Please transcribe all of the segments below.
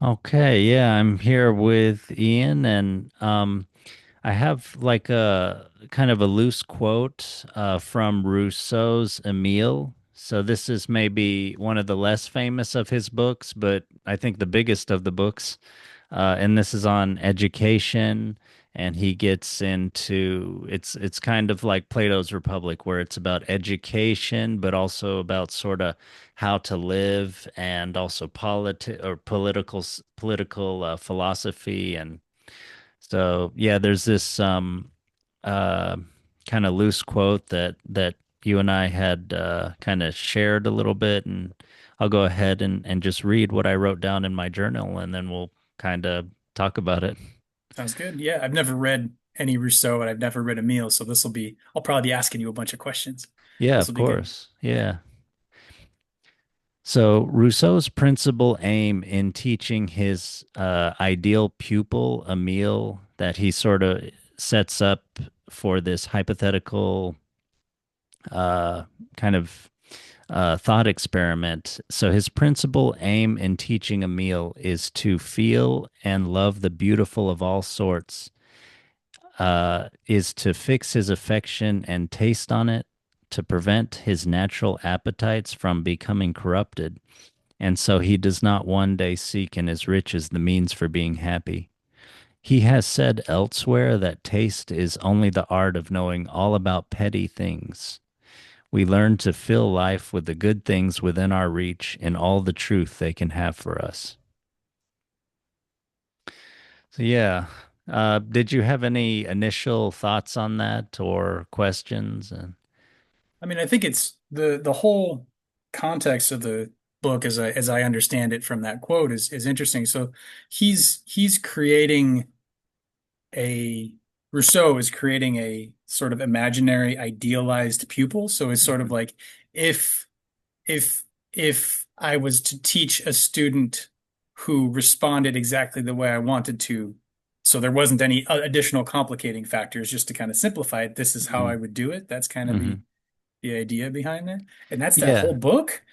Okay, yeah, I'm here with Ian, and I have like a kind of a loose quote from Rousseau's Emile. So this is maybe one of the less famous of his books, but I think the biggest of the books. And this is on education, and he gets into it's kind of like Plato's Republic, where it's about education, but also about sort of how to live, and also political philosophy. And so yeah, there's this uh kind of loose quote that you and I had kind of shared a little bit, and I'll go ahead and just read what I wrote down in my journal, and then we'll kind of talk about it. Sounds good. Yeah, I've never read any Rousseau and I've never read Emile, so I'll probably be asking you a bunch of questions. Yeah, This of will be good. course. Yeah. So Rousseau's principal aim in teaching his ideal pupil, Emile, that he sort of sets up for this hypothetical uh, kind of thought experiment. So his principal aim in teaching Emile is to feel and love the beautiful of all sorts, is to fix his affection and taste on it, to prevent his natural appetites from becoming corrupted, and so he does not one day seek in his riches the means for being happy. He has said elsewhere that taste is only the art of knowing all about petty things. We learn to fill life with the good things within our reach and all the truth they can have for us. So, yeah. Did you have any initial thoughts on that or questions? And I mean, I think it's the whole context of the book as I understand it from that quote is interesting. So he's creating a Rousseau is creating a sort of imaginary idealized pupil. So it's sort of like if if if I was to teach a student who responded exactly the way I wanted to, so there wasn't any additional complicating factors, just to kind of simplify it, this is how I Mhm. would do it. That's kind of Mhm. the idea behind it. And that's that whole Yeah. book.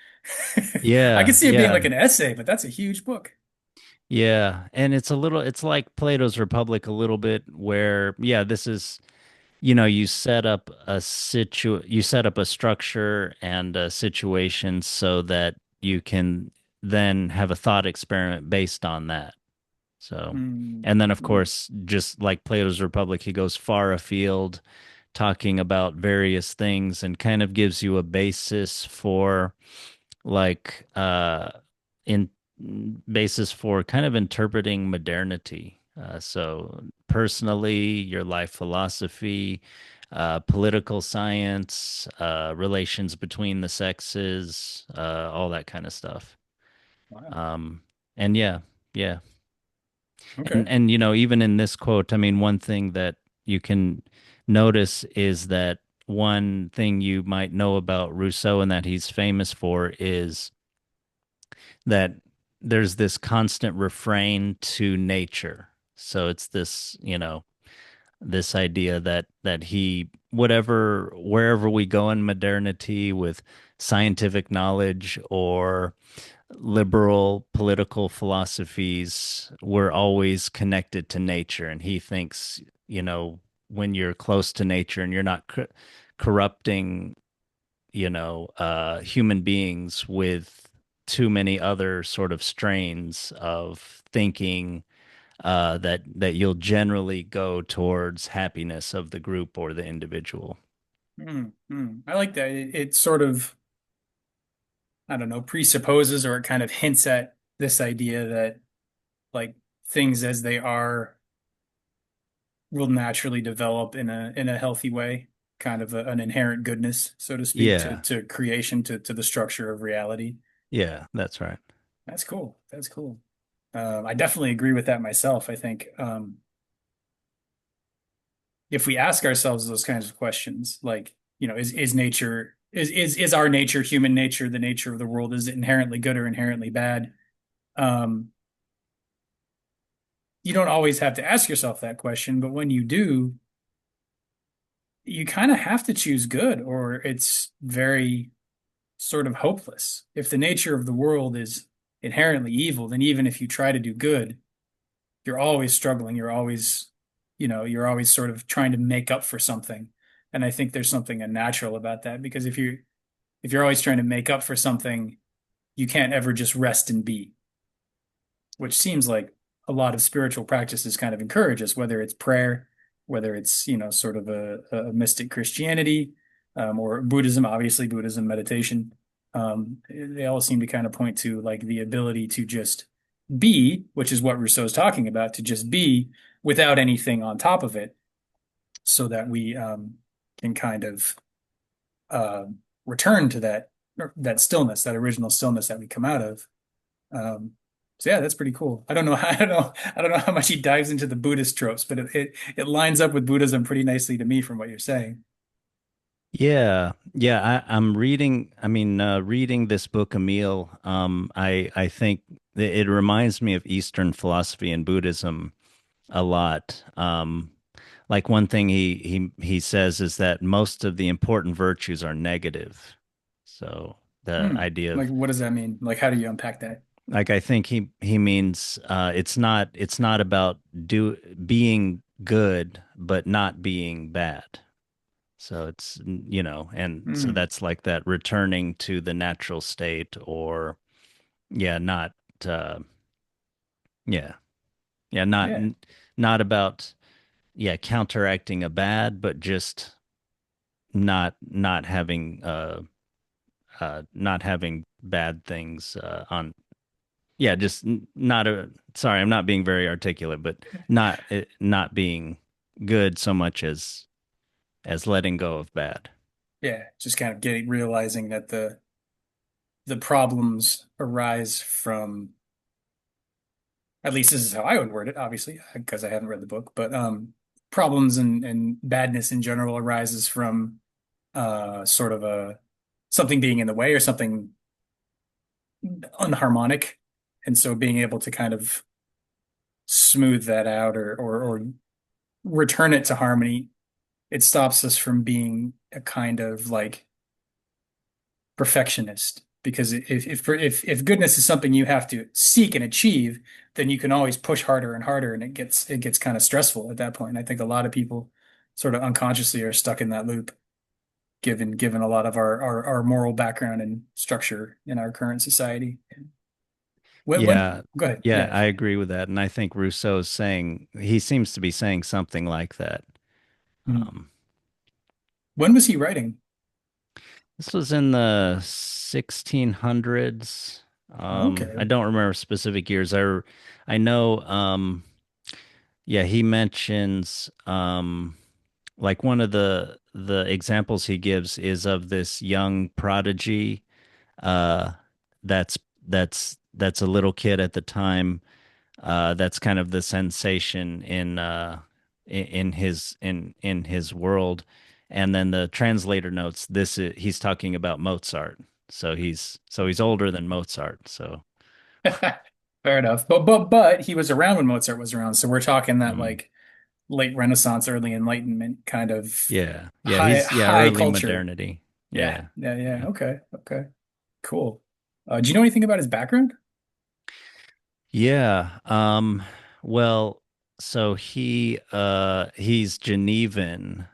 I could Yeah. see it being like Yeah. an essay, but that's a huge book. Yeah. And it's like Plato's Republic a little bit, where, yeah, this is, you set up a structure and a situation so that you can then have a thought experiment based on that. So, Mm, and then of mm, course, just like Plato's Republic, he goes far afield talking about various things and kind of gives you a basis for like in basis for kind of interpreting modernity. So personally, your life philosophy, political science, relations between the sexes, all that kind of stuff. wow. Um, and yeah, yeah. Okay. And even in this quote, I mean, one thing that you can notice is that one thing you might know about Rousseau and that he's famous for is that there's this constant refrain to nature. So it's this, this idea that he whatever wherever we go in modernity with scientific knowledge or liberal political philosophies, we're always connected to nature. And he thinks, when you're close to nature and you're not corrupting, human beings with too many other sort of strains of thinking, that you'll generally go towards happiness of the group or the individual. I like that. It sort of, I don't know, presupposes or it kind of hints at this idea that like things as they are will naturally develop in a healthy way, kind of an inherent goodness, so to speak, Yeah, to creation, to the structure of reality. yeah, that's right. That's cool. That's cool. I definitely agree with that myself. I think if we ask ourselves those kinds of questions, like, is nature is our nature, human nature, the nature of the world, is it inherently good or inherently bad? Um, you don't always have to ask yourself that question, but when you do, you kind of have to choose good, or it's very sort of hopeless. If the nature of the world is inherently evil, then even if you try to do good, you're always struggling. You're always, you're always sort of trying to make up for something. And I think there's something unnatural about that because if you're always trying to make up for something, you can't ever just rest and be, which seems like a lot of spiritual practices kind of encourage us, whether it's prayer, whether it's, sort of a mystic Christianity, or Buddhism, obviously Buddhism, meditation. They all seem to kind of point to like the ability to just be, which is what Rousseau's talking about, to just be without anything on top of it, so that we can kind of uh, return to that stillness, that original stillness that we come out of. Um, so yeah, that's pretty cool. I don't know. I don't know how much he dives into the Buddhist tropes, but it lines up with Buddhism pretty nicely to me from what you're saying. Yeah, yeah. I'm reading. I mean, reading this book, Emile. I think it reminds me of Eastern philosophy and Buddhism a lot. Like one thing he says is that most of the important virtues are negative. So the Hmm. idea Like, of what does that mean? Like, how do you unpack that? like I think he means it's not about do being good but not being bad. So it's, and so Hmm. that's like that returning to the natural state or, yeah, not, uh, yeah, yeah, Yeah. not about, yeah, counteracting a bad, but just not having bad things, yeah, just not sorry, I'm not being very articulate, but not being good so much as letting go of bad. Yeah. Just kind of realizing that the problems arise from, at least this is how I would word it, obviously, because I haven't read the book, but problems and badness in general arises from sort of a something being in the way or something unharmonic. And so being able to kind of smooth that out, or return it to harmony, it stops us from being a kind of like perfectionist. Because if goodness is something you have to seek and achieve, then you can always push harder and harder, and it gets kind of stressful at that point. And I think a lot of people sort of unconsciously are stuck in that loop, given a lot of our moral background and structure in our current society. Yeah, Go ahead. yeah, Yeah. I agree with that. And I think Rousseau's saying, he seems to be saying something like that. Hmm. Um, When was he writing? this was in the 1600s. I Okay. don't remember specific years. I know, yeah, he mentions, like one of the examples he gives is of this young prodigy, uh, that's that's a little kid at the time. That's kind of the sensation in his world. And then the translator notes he's talking about Mozart. So he's older than Mozart. So Fair enough. But he was around when Mozart was around, so we're talking that mhm. like late Renaissance, early Enlightenment kind of Yeah, yeah, high he's yeah, high early culture. modernity. Yeah, Yeah, yeah, yeah. yeah. Okay, okay, cool. Do you know anything about his background? Yeah. Well, so he's Genevan,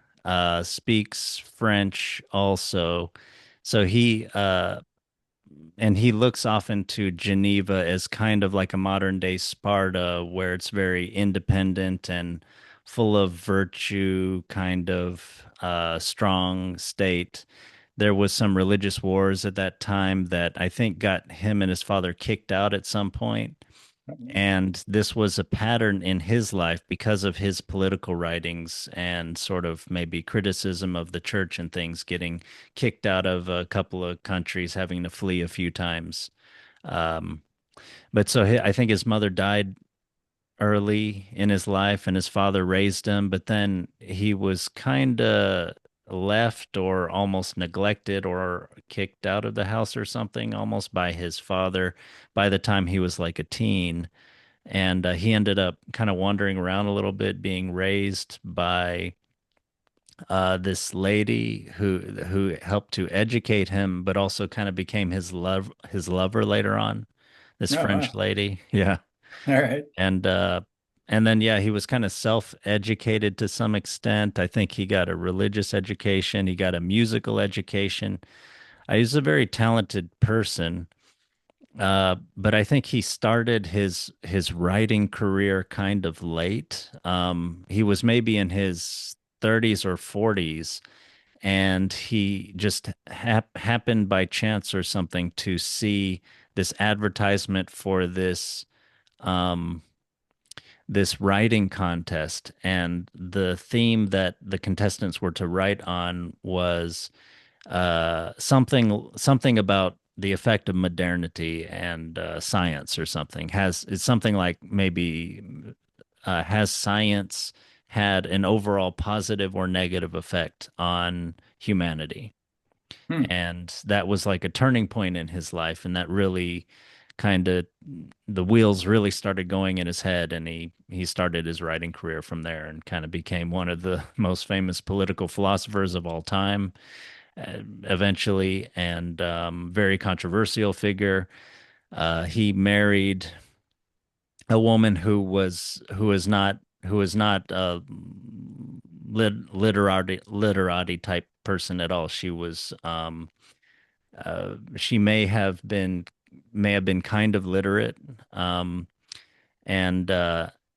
speaks French also. So he looks often to Geneva as kind of like a modern day Sparta, where it's very independent and full of virtue, kind of strong state. There was some religious wars at that time that I think got him and his father kicked out at some point. And this was a pattern in his life because of his political writings and sort of maybe criticism of the church and things, getting kicked out of a couple of countries, having to flee a few times. Um, but so I think his mother died early in his life and his father raised him, but then he was kind of left or almost neglected or kicked out of the house or something almost by his father by the time he was like a teen. And he ended up kind of wandering around a little bit, being raised by this lady who helped to educate him, but also kind of became his lover later on. this Oh, French wow. lady. Yeah. All right. And and then yeah, he was kind of self-educated to some extent. I think he got a religious education, he got a musical education. He's a very talented person. But I think he started his writing career kind of late. He was maybe in his 30s or 40s, and he just happened by chance or something to see this advertisement for um, this writing contest, and the theme that the contestants were to write on was something about the effect of modernity and science or something. Has it's something like maybe has science had an overall positive or negative effect on humanity? Hmm. And that was like a turning point in his life, and that really kind of the wheels really started going in his head, and he started his writing career from there and kind of became one of the most famous political philosophers of all time eventually, and very controversial figure. He married a woman who is not literati type person at all. She may have been kind of literate, and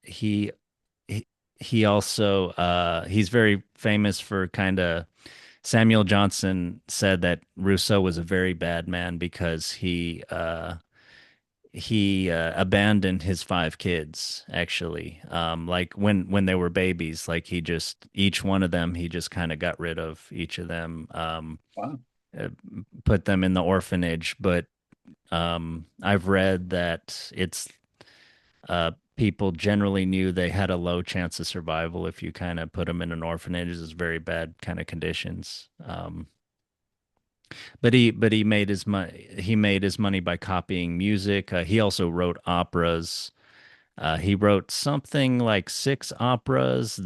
he he he also he's very famous for kind of Samuel Johnson said that Rousseau was a very bad man because he abandoned his five kids actually, like when they were babies, like he just each one of them he just kind of got rid of each of them, Wow. uh, put them in the orphanage. But I've read that people generally knew they had a low chance of survival if you kind of put them in an orphanage. It's very bad kind of conditions. But he made his money by copying music. He also wrote operas. He wrote something like six operas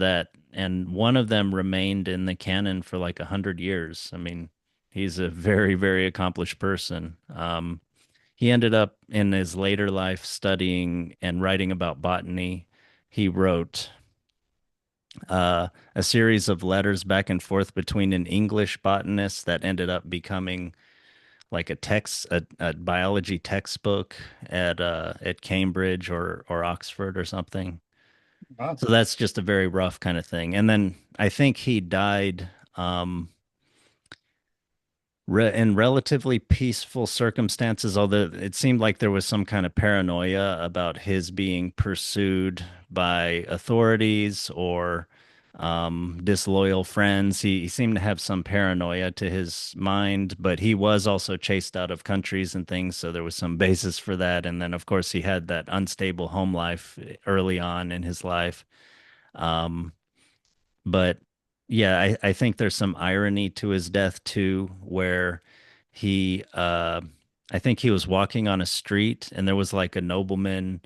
and one of them remained in the canon for like 100 years. I mean, he's a very, very accomplished person. He ended up in his later life studying and writing about botany. He wrote a series of letters back and forth between an English botanist that ended up becoming like a biology textbook at Cambridge or Oxford or something. Wow. So that's just a very rough kind of thing. And then I think he died in relatively peaceful circumstances, although it seemed like there was some kind of paranoia about his being pursued by authorities or disloyal friends. He seemed to have some paranoia to his mind, but he was also chased out of countries and things, so there was some basis for that. And then, of course, he had that unstable home life early on in his life. Um, but yeah, I think there's some irony to his death too, where he I think he was walking on a street and there was like a nobleman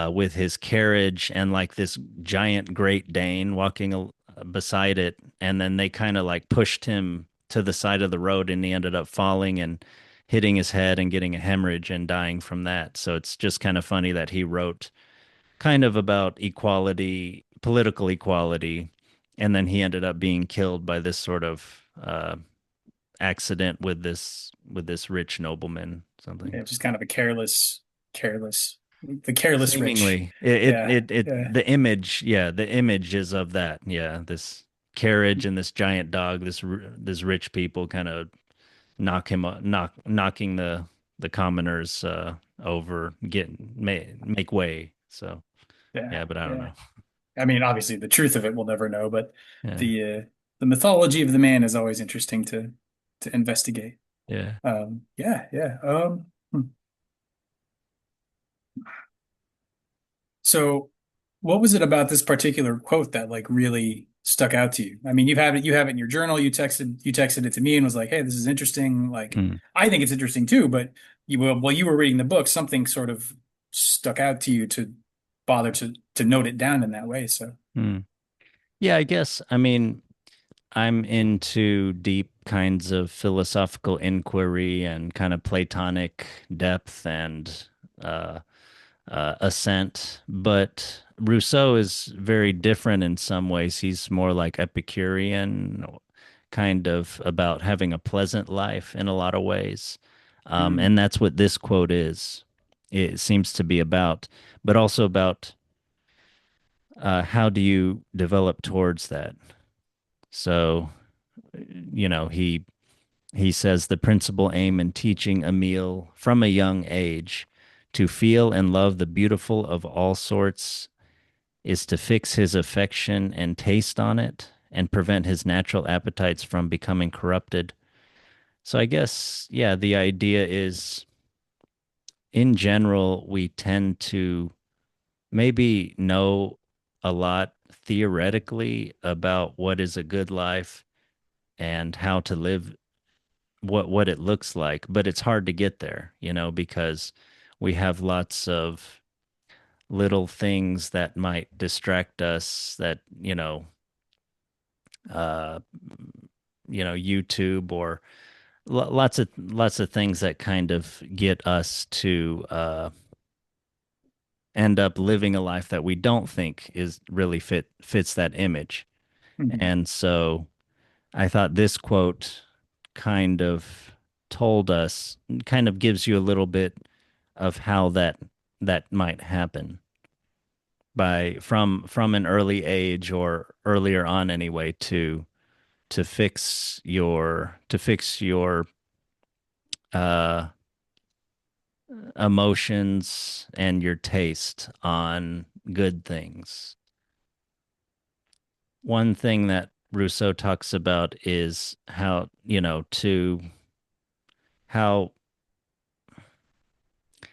with his carriage and like this giant Great Dane walking beside it, and then they kind of like pushed him to the side of the road, and he ended up falling and hitting his head and getting a hemorrhage and dying from that. So it's just kind of funny that he wrote kind of about equality, political equality, and then he ended up being killed by this sort of accident with this rich nobleman, something. Yeah, just kind of a the careless rich. Seemingly, it Yeah. it it Yeah. the image, yeah, the image is of that, yeah, this carriage and this giant dog, this rich people kind of knocking the commoners over, make way. So Yeah. yeah, but I don't Yeah. know. I mean, obviously, the truth of it we'll never know, but Yeah, the mythology of the man is always interesting to investigate. yeah. Yeah, yeah. So, what was it about this particular quote that like really stuck out to you? I mean, you have it in your journal. You texted it to me and was like, "Hey, this is interesting." Like, Mm, I think it's interesting too, but while you were reading the book, something sort of stuck out to you to bother to note it down in that way. So, mm. Yeah, I guess. I mean, I'm into deep kinds of philosophical inquiry and kind of Platonic depth and ascent. But Rousseau is very different in some ways. He's more like Epicurean, kind of about having a pleasant life in a lot of ways. Hmm. And that's what this quote is. It seems to be about, but also about how do you develop towards that? So, he says the principal aim in teaching Emile from a young age to feel and love the beautiful of all sorts is to fix his affection and taste on it and prevent his natural appetites from becoming corrupted. So I guess, yeah, the idea is in general, we tend to maybe know a lot theoretically about what is a good life and how to live, what it looks like, but it's hard to get there, because we have lots of little things that might distract us that, uh YouTube or lots of things that kind of get us to end up living a life that we don't think is really fits that image. Hmm. And so I thought this quote kind of told us, kind of gives you a little bit of how that might happen by from an early age or earlier on anyway to fix your uh emotions and your taste on good things. One thing that Rousseau talks about is how, how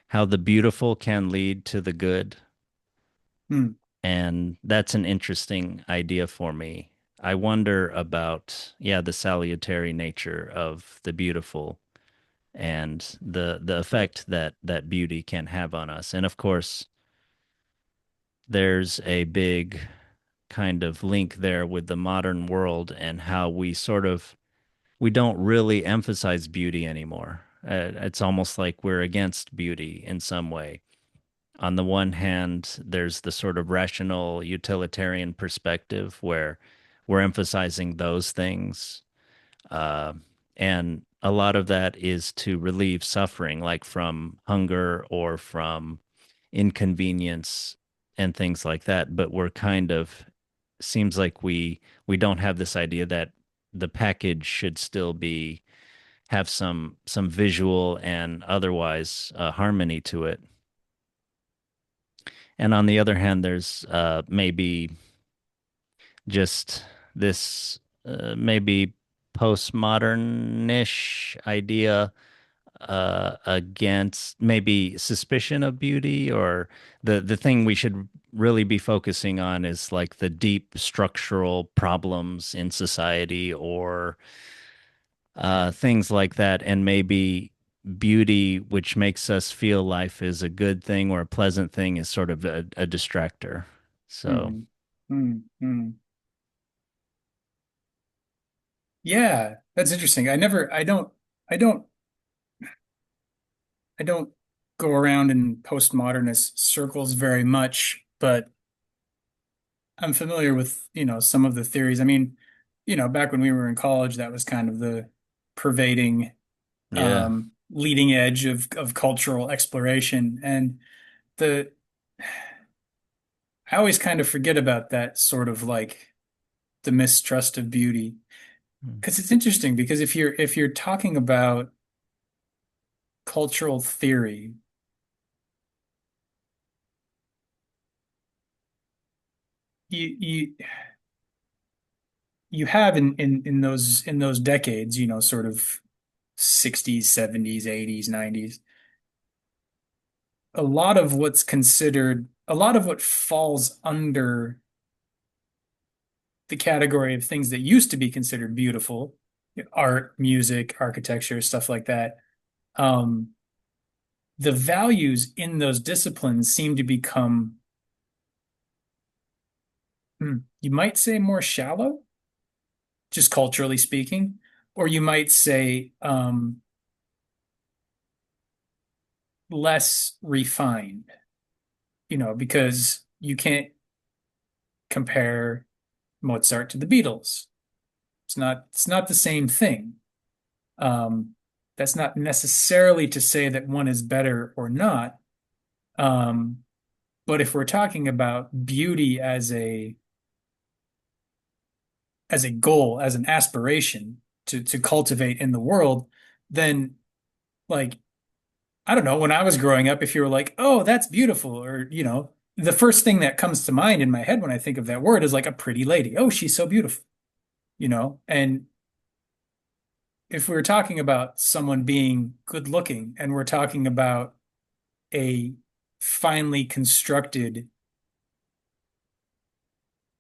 how the beautiful can lead to the good. Hmm. And that's an interesting idea for me. I wonder about, yeah, the salutary nature of the beautiful and the effect that beauty can have on us. And of course, there's a big kind of link there with the modern world and how we don't really emphasize beauty anymore. It's almost like we're against beauty in some way. On the one hand, there's the sort of rational utilitarian perspective where we're emphasizing those things. Uh, and a lot of that is to relieve suffering, like from hunger or from inconvenience and things like that. But we're kind of seems like we don't have this idea that the package should still be have some visual and otherwise harmony to it. And on the other hand, there's maybe just this maybe postmodern-ish idea against maybe suspicion of beauty, or the thing we should really be focusing on is like the deep structural problems in society or things like that, and maybe beauty, which makes us feel life is a good thing or a pleasant thing, is sort of a distractor. So, Hmm. Hmm. Hmm. Yeah, that's interesting. I don't, I don't go around in postmodernist circles very much, but I'm familiar with, some of the theories. I mean, back when we were in college, that was kind of the pervading, yeah. leading edge of cultural exploration. And the, I always kind of forget about that sort of like the mistrust of beauty. Because it's interesting because if you're talking about cultural theory, you you have in those decades, sort of 60s, 70s, 80s, 90s, a lot of what falls under the category of things that used to be considered beautiful, art, music, architecture, stuff like that. Um, the values in those disciplines seem to become, you might say, more shallow, just culturally speaking, or you might say, less refined, because you can't compare Mozart to the Beatles. It's not the same thing. Um, that's not necessarily to say that one is better or not. Um, but if we're talking about beauty as a goal, as an aspiration to cultivate in the world, then like I don't know, when I was growing up, if you were like, "Oh, that's beautiful," or the first thing that comes to mind in my head when I think of that word is like a pretty lady. Oh, she's so beautiful, And if we were talking about someone being good looking and we're talking about a finely constructed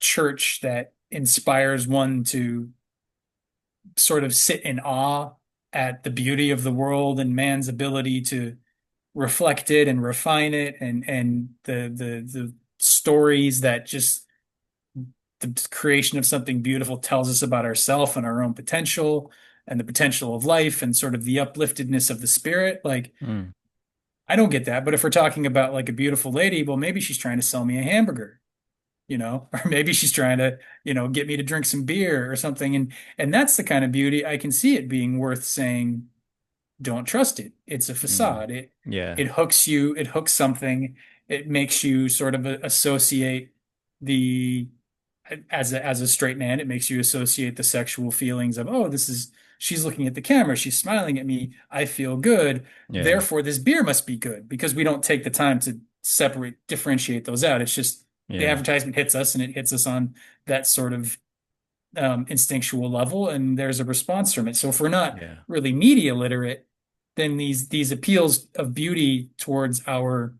church that inspires one to sort of sit in awe at the beauty of the world and man's ability to reflect it and refine it, and the stories that just the creation of something beautiful tells us about ourselves and our own potential and the potential of life and sort of the upliftedness of the spirit. Like, Mm. I don't get that. But if we're talking about like a beautiful lady, well, maybe she's trying to sell me a hamburger, or maybe she's trying to, get me to drink some beer or something. And that's the kind of beauty I can see it being worth saying, don't trust it. It's a Mm. facade. It Yeah. it hooks you, it hooks something. It makes you sort of associate the as a straight man, it makes you associate the sexual feelings of, oh, she's looking at the camera, she's smiling at me, I feel good. Yeah. Therefore, this beer must be good because we don't take the time to differentiate those out. It's just the Yeah. advertisement hits us and it hits us on that sort of instinctual level, and there's a response from it. So if we're not Yeah. really media literate, then these appeals of beauty towards our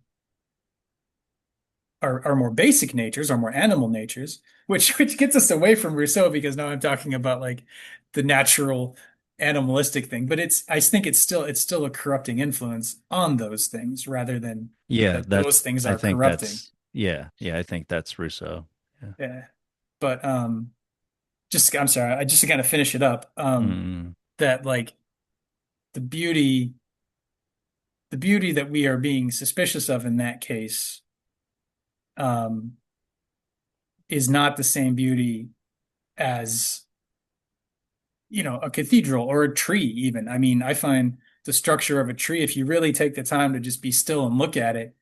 more basic natures, our more animal natures, which gets us away from Rousseau because now I'm talking about like the natural animalistic thing. But I think it's still a corrupting influence on those things rather than Yeah, that those that's things I are think corrupting. that's yeah, yeah, I think that's Rousseau. Yeah. Yeah. But just I'm sorry, I just gotta finish it up. Mm. That like the beauty the beauty that we are being suspicious of in that case um, is not the same beauty as a cathedral or a tree even. I mean, I find the structure of a tree, if you really take the time to just be still and look at it,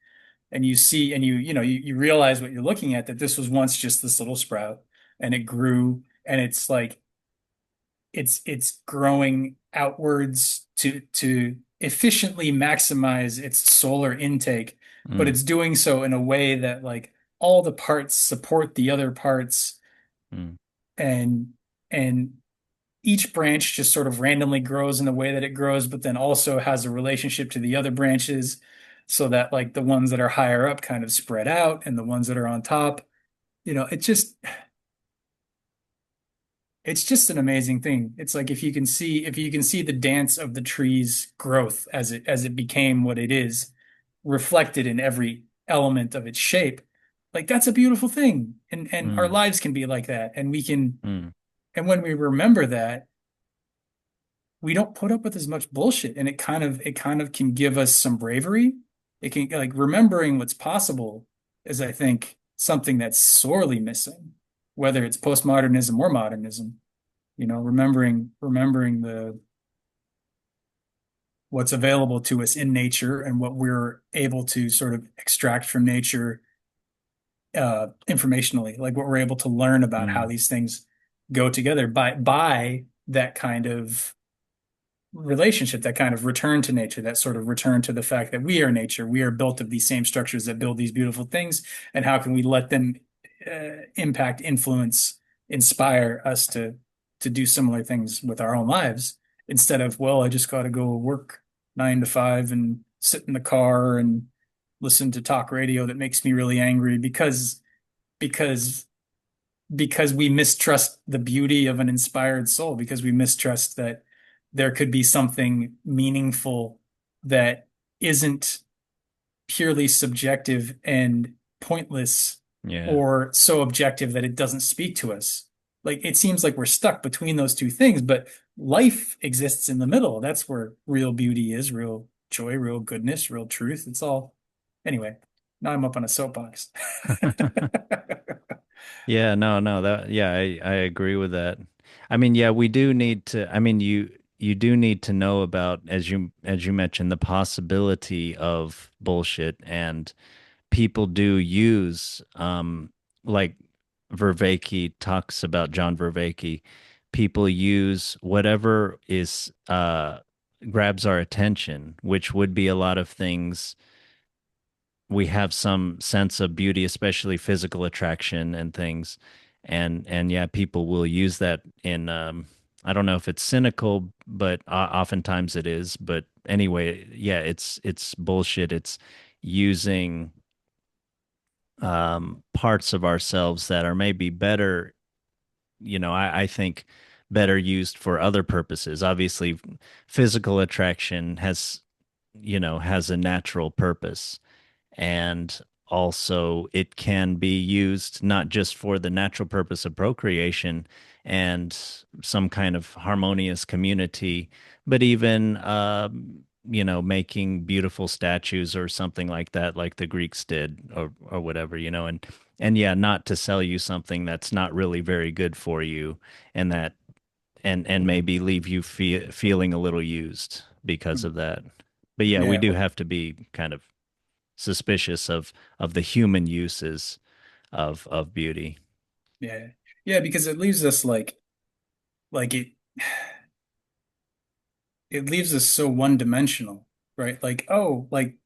and you see and you realize what you're looking at, that this was once just this little sprout and it grew, and it's like it's growing outwards to efficiently maximize its solar intake, but Mm. it's doing so in a way that like all the parts support the other parts, Mm. and and each branch just sort of randomly grows in the way that it grows, but then also has a relationship to the other branches, so that like the ones that are higher up kind of spread out and the ones that are on top, it's just an amazing thing. It's like if you can see the dance of the tree's growth as it became what it is, reflected in every element of its shape, like that's a beautiful thing. And our Mm. lives can be like that. Mm. And when we remember that, we don't put up with as much bullshit, and it kind of can give us some bravery. It can, like, remembering what's possible is, I think, something that's sorely missing, whether it's postmodernism or modernism. Remembering the what's available to us in nature and what we're able to sort of extract from nature informationally, like what we're able to learn about how Mm. these things go together by that kind of relationship, that kind of return to nature, that sort of return to the fact that we are nature, we are built of these same structures that build these beautiful things, and how can we let them impact, influence, inspire us to do similar things with our own lives, instead of, well, I just got to go work 9 to 5 and sit in the car and listen to talk radio that makes me really angry because because we mistrust the beauty of an inspired soul, because we mistrust that there could be something meaningful that isn't purely subjective and pointless, Yeah. or so objective that it doesn't speak to us. Like, it seems like we're stuck between those two things, but life exists in the middle. That's where real beauty is, real. joy, real goodness, real truth. It's all anyway. Now I'm up on a soapbox. Yeah, no, no, that yeah, I agree with that. I mean, yeah, we do need to I mean you do need to know about as you mentioned the possibility of bullshit and people do use like Vervaeke talks about John Vervaeke, people use whatever is grabs our attention, which would be a lot of things we have some sense of beauty, especially physical attraction and things. And yeah, people will use that in I don't know if it's cynical, but oftentimes it is. But anyway, yeah, it's bullshit. It's using parts of ourselves that are maybe better, I think better used for other purposes. Obviously, physical attraction has a natural purpose, and also it can be used not just for the natural purpose of procreation and some kind of harmonious community, but even making beautiful statues or something like that, like the Greeks did, or whatever, and yeah, not to sell you something that's not really very good for you, and that and maybe leave you feeling a little used because of that. But yeah, we Yeah, do have to be kind of suspicious of the human uses of beauty. yeah, yeah, because it leaves us like it leaves us so one-dimensional, right? Like, oh, like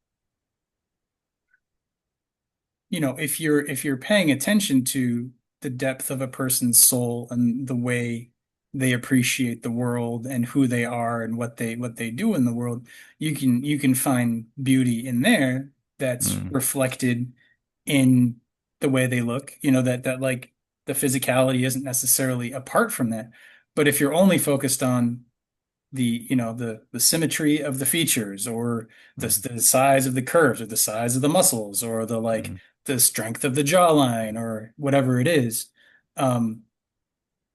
if you're paying attention to the depth of a person's soul and the way they appreciate the world and who they are and what they do in the world, you can find beauty in there that's Mm, reflected in the way they look, that like the physicality isn't necessarily apart from that. But if you're only focused on the symmetry of the features or mm, the size of the curves or the size of the muscles or mm, the strength of the jawline or whatever it is. um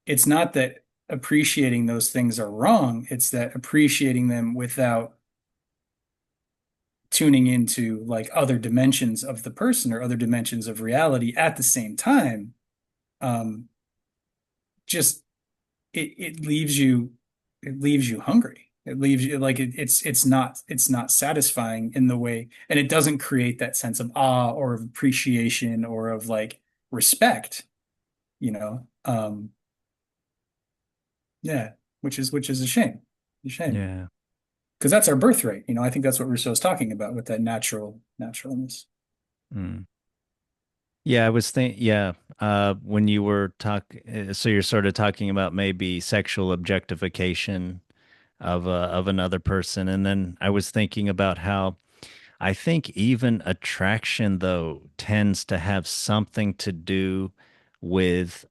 it's not that appreciating those things are wrong, it's that appreciating them without tuning into like other dimensions of the person or other dimensions of reality at the same time. um just it leaves you hungry. It leaves you like it's not satisfying in the way, and it doesn't create that sense of awe or of appreciation or of like respect, you know. Yeah, which is a shame yeah. because that's our birthright. I think that's what Rousseau's talking about with that naturalness. Mm. Yeah, I was think yeah, when you were so you're sort of talking about maybe sexual objectification of another person, and then I was thinking about how I think even attraction though tends to have something to do with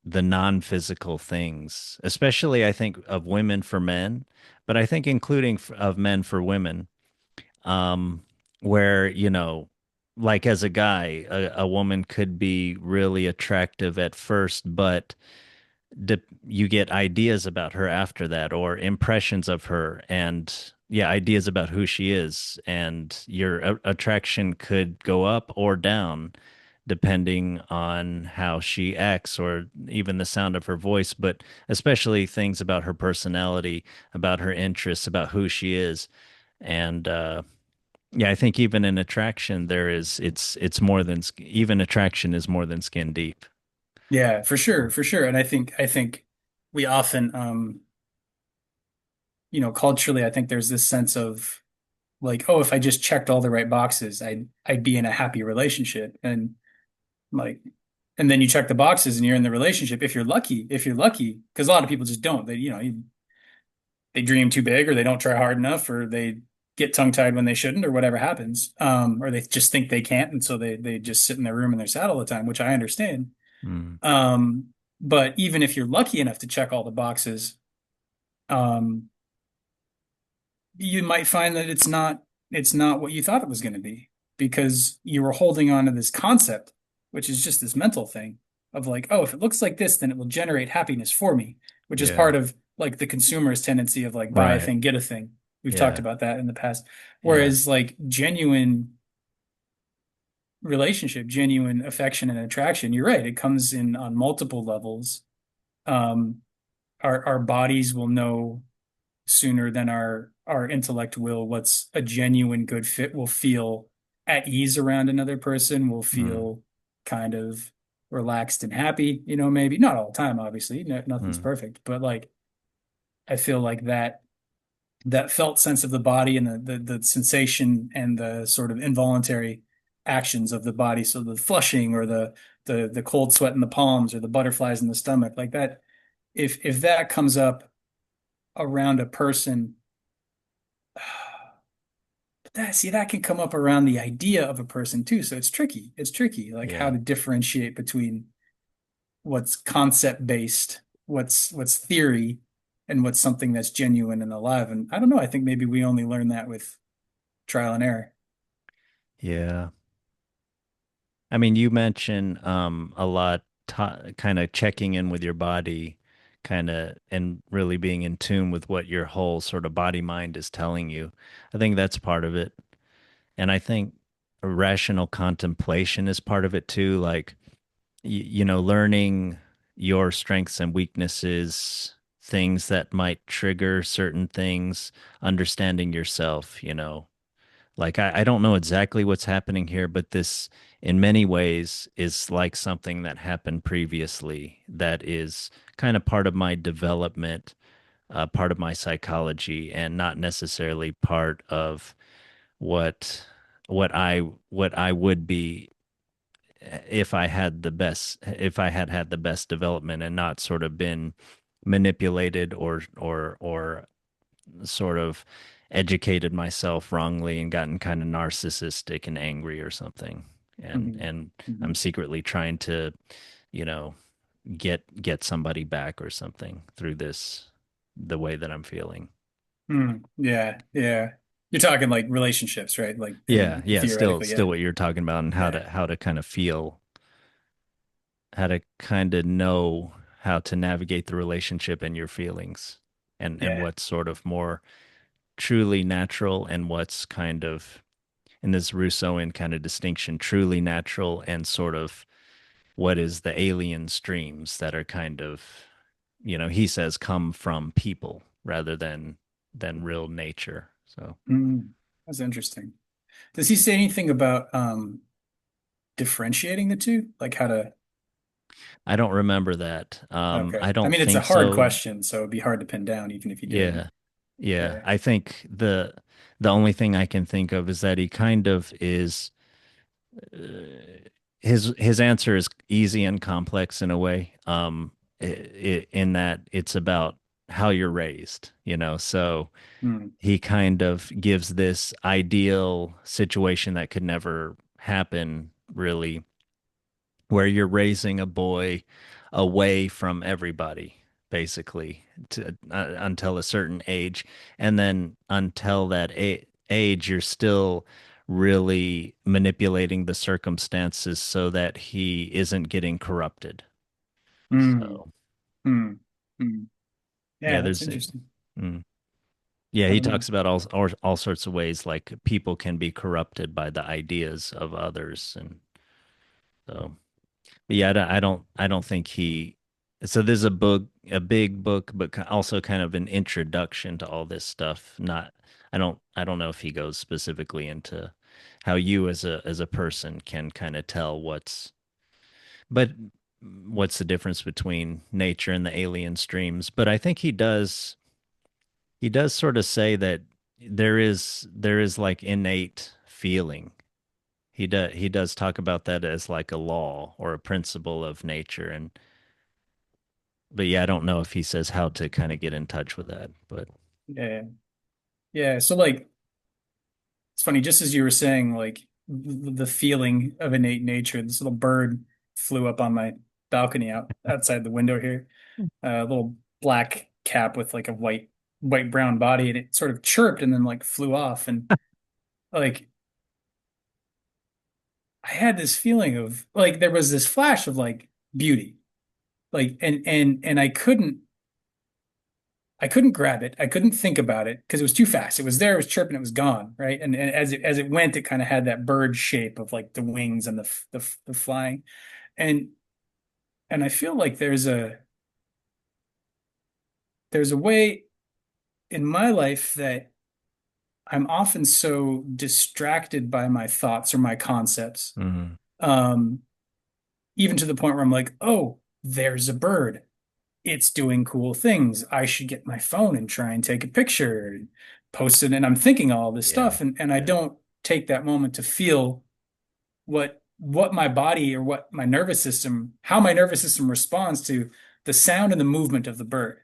the non-physical things, especially I think of women for men, but I think including of men for women, um, where, like as a guy, a woman could be really attractive at first, but you get ideas about her after that or impressions of her and yeah, ideas about who she is, and your attraction could go up or down depending on how she acts or even the sound of her voice, but especially things about her personality, about her interests, about who she is. And yeah, I think even in attraction there is it's more than even attraction is more than skin deep. Yeah, for sure, for sure. And I think we often culturally, I think there's this sense of like, oh, if I just checked all the right boxes, I'd be in a happy relationship. And like, and then you check the boxes and you're in the relationship if you're lucky, because a lot of people just don't. They dream too big or they don't try hard enough or they get tongue-tied when they shouldn't or whatever happens. Or they just think they can't, and so they just sit in their room and they're sad all the time, which I understand. Mm, Um, but even if you're lucky enough to check all the boxes, um, you might find that it's not what you thought it was going to be because you were holding on to this concept, which is just this mental thing of like, oh, if it looks like this, then it will generate happiness for me, which is yeah. part of like the consumer's tendency of like buy a Right. thing, get a thing. We've talked Yeah. about that in the past. Yeah. Whereas like genuine relationship, genuine affection and attraction, you're right, it comes in on multiple levels. Um, our bodies will know sooner than our intellect will what's a genuine good fit. We'll feel at ease around another person. We'll Mm, feel kind of relaxed and happy, maybe not all the time, obviously. No, nothing's mm, perfect, but like I feel like that felt sense of the body and the sensation and the sort of involuntary actions of the body. So the flushing or the cold sweat in the palms or the butterflies in the stomach, like that, if that comes up around a person, that can come up around the idea of a person too. So it's tricky. It's tricky, like how yeah. to differentiate between what's concept based, what's theory, and what's something that's genuine and alive. And I don't know. I think maybe we only learn that with trial and error. Yeah. I mean, you mentioned a lot kind of checking in with your body, kind of, and really being in tune with what your whole sort of body mind is telling you. I think that's part of it. And I think rational contemplation is part of it too. Like, learning your strengths and weaknesses, things that might trigger certain things, understanding yourself. Like I don't know exactly what's happening here, but this in many ways is like something that happened previously that is kind of part of my development, part of my psychology, and not necessarily part of what what I would be if I had had the best development and not sort of been manipulated or sort of educated myself wrongly and gotten kind of narcissistic and angry or something. And Mhm. and I'm Mhm. secretly trying to, you know, get somebody back or something through this the way that I'm feeling. Yeah, yeah. You're talking like relationships, right? Like Yeah, in yeah, still theoretically, still yeah. what you're talking about and how Yeah. to kind of feel, how to kind of know how to navigate the relationship and your feelings and Yeah. what's sort of more truly natural and what's kind of in this Rousseauian kind of distinction, truly natural and sort of what is the alien streams that are kind of, he says come from people rather than real nature. So That's interesting. Does he say anything about differentiating the two? Like how to I don't remember that. Okay. I I don't mean, it's a think hard so. question, so it'd be hard to pin down even if you did. Yeah. Yeah. Yeah. I think the only thing I can think of is that he kind of is uh, his answer is easy and complex in a way. In that it's about how you're raised. So Hmm. he kind of gives this ideal situation that could never happen, really, where you're raising a boy away from everybody, basically, until a certain age, and then until that age, you're still really manipulating the circumstances so that he isn't getting corrupted. Hmm. So Hmm. Hmm. yeah, Yeah, that's interesting. mm, yeah, I he don't know. talks about all sorts of ways like people can be corrupted by the ideas of others, and so. But yeah, I don't think he. So there's a big book, but also kind of an introduction to all this stuff. I don't know if he goes specifically into how you as a person can kind of tell but what's the difference between nature and the alien streams. But I think he does sort of say that there is like innate feeling. He does talk about that as like a law or a principle of nature, but yeah, I don't know if he says how to kind of get in touch with that. But Yeah. Yeah. So like it's funny, just as you were saying, like the feeling of innate nature, this little bird flew up on my balcony outside the window here. A little black cap with like a white brown body, and it sort of chirped and then like flew off. And like I had this feeling of like there was this flash of like beauty. Like and I couldn't I couldn't grab it. I couldn't think about it because it was too fast. It was there, it was chirping, it was gone, right? And as it went, it kind of had that bird shape of like the wings and the flying. And and I feel like there's a way in my life that I'm often so distracted by my thoughts or my concepts. Hmm. Um, Even to the point where I'm like, oh, there's a bird. It's doing cool things. I should get my phone and try and take a picture and post it. And I'm thinking all this Yeah. stuff, and I Yeah. don't take that moment to feel what my body or what my nervous system, how my nervous system responds to the sound and the movement of the bird.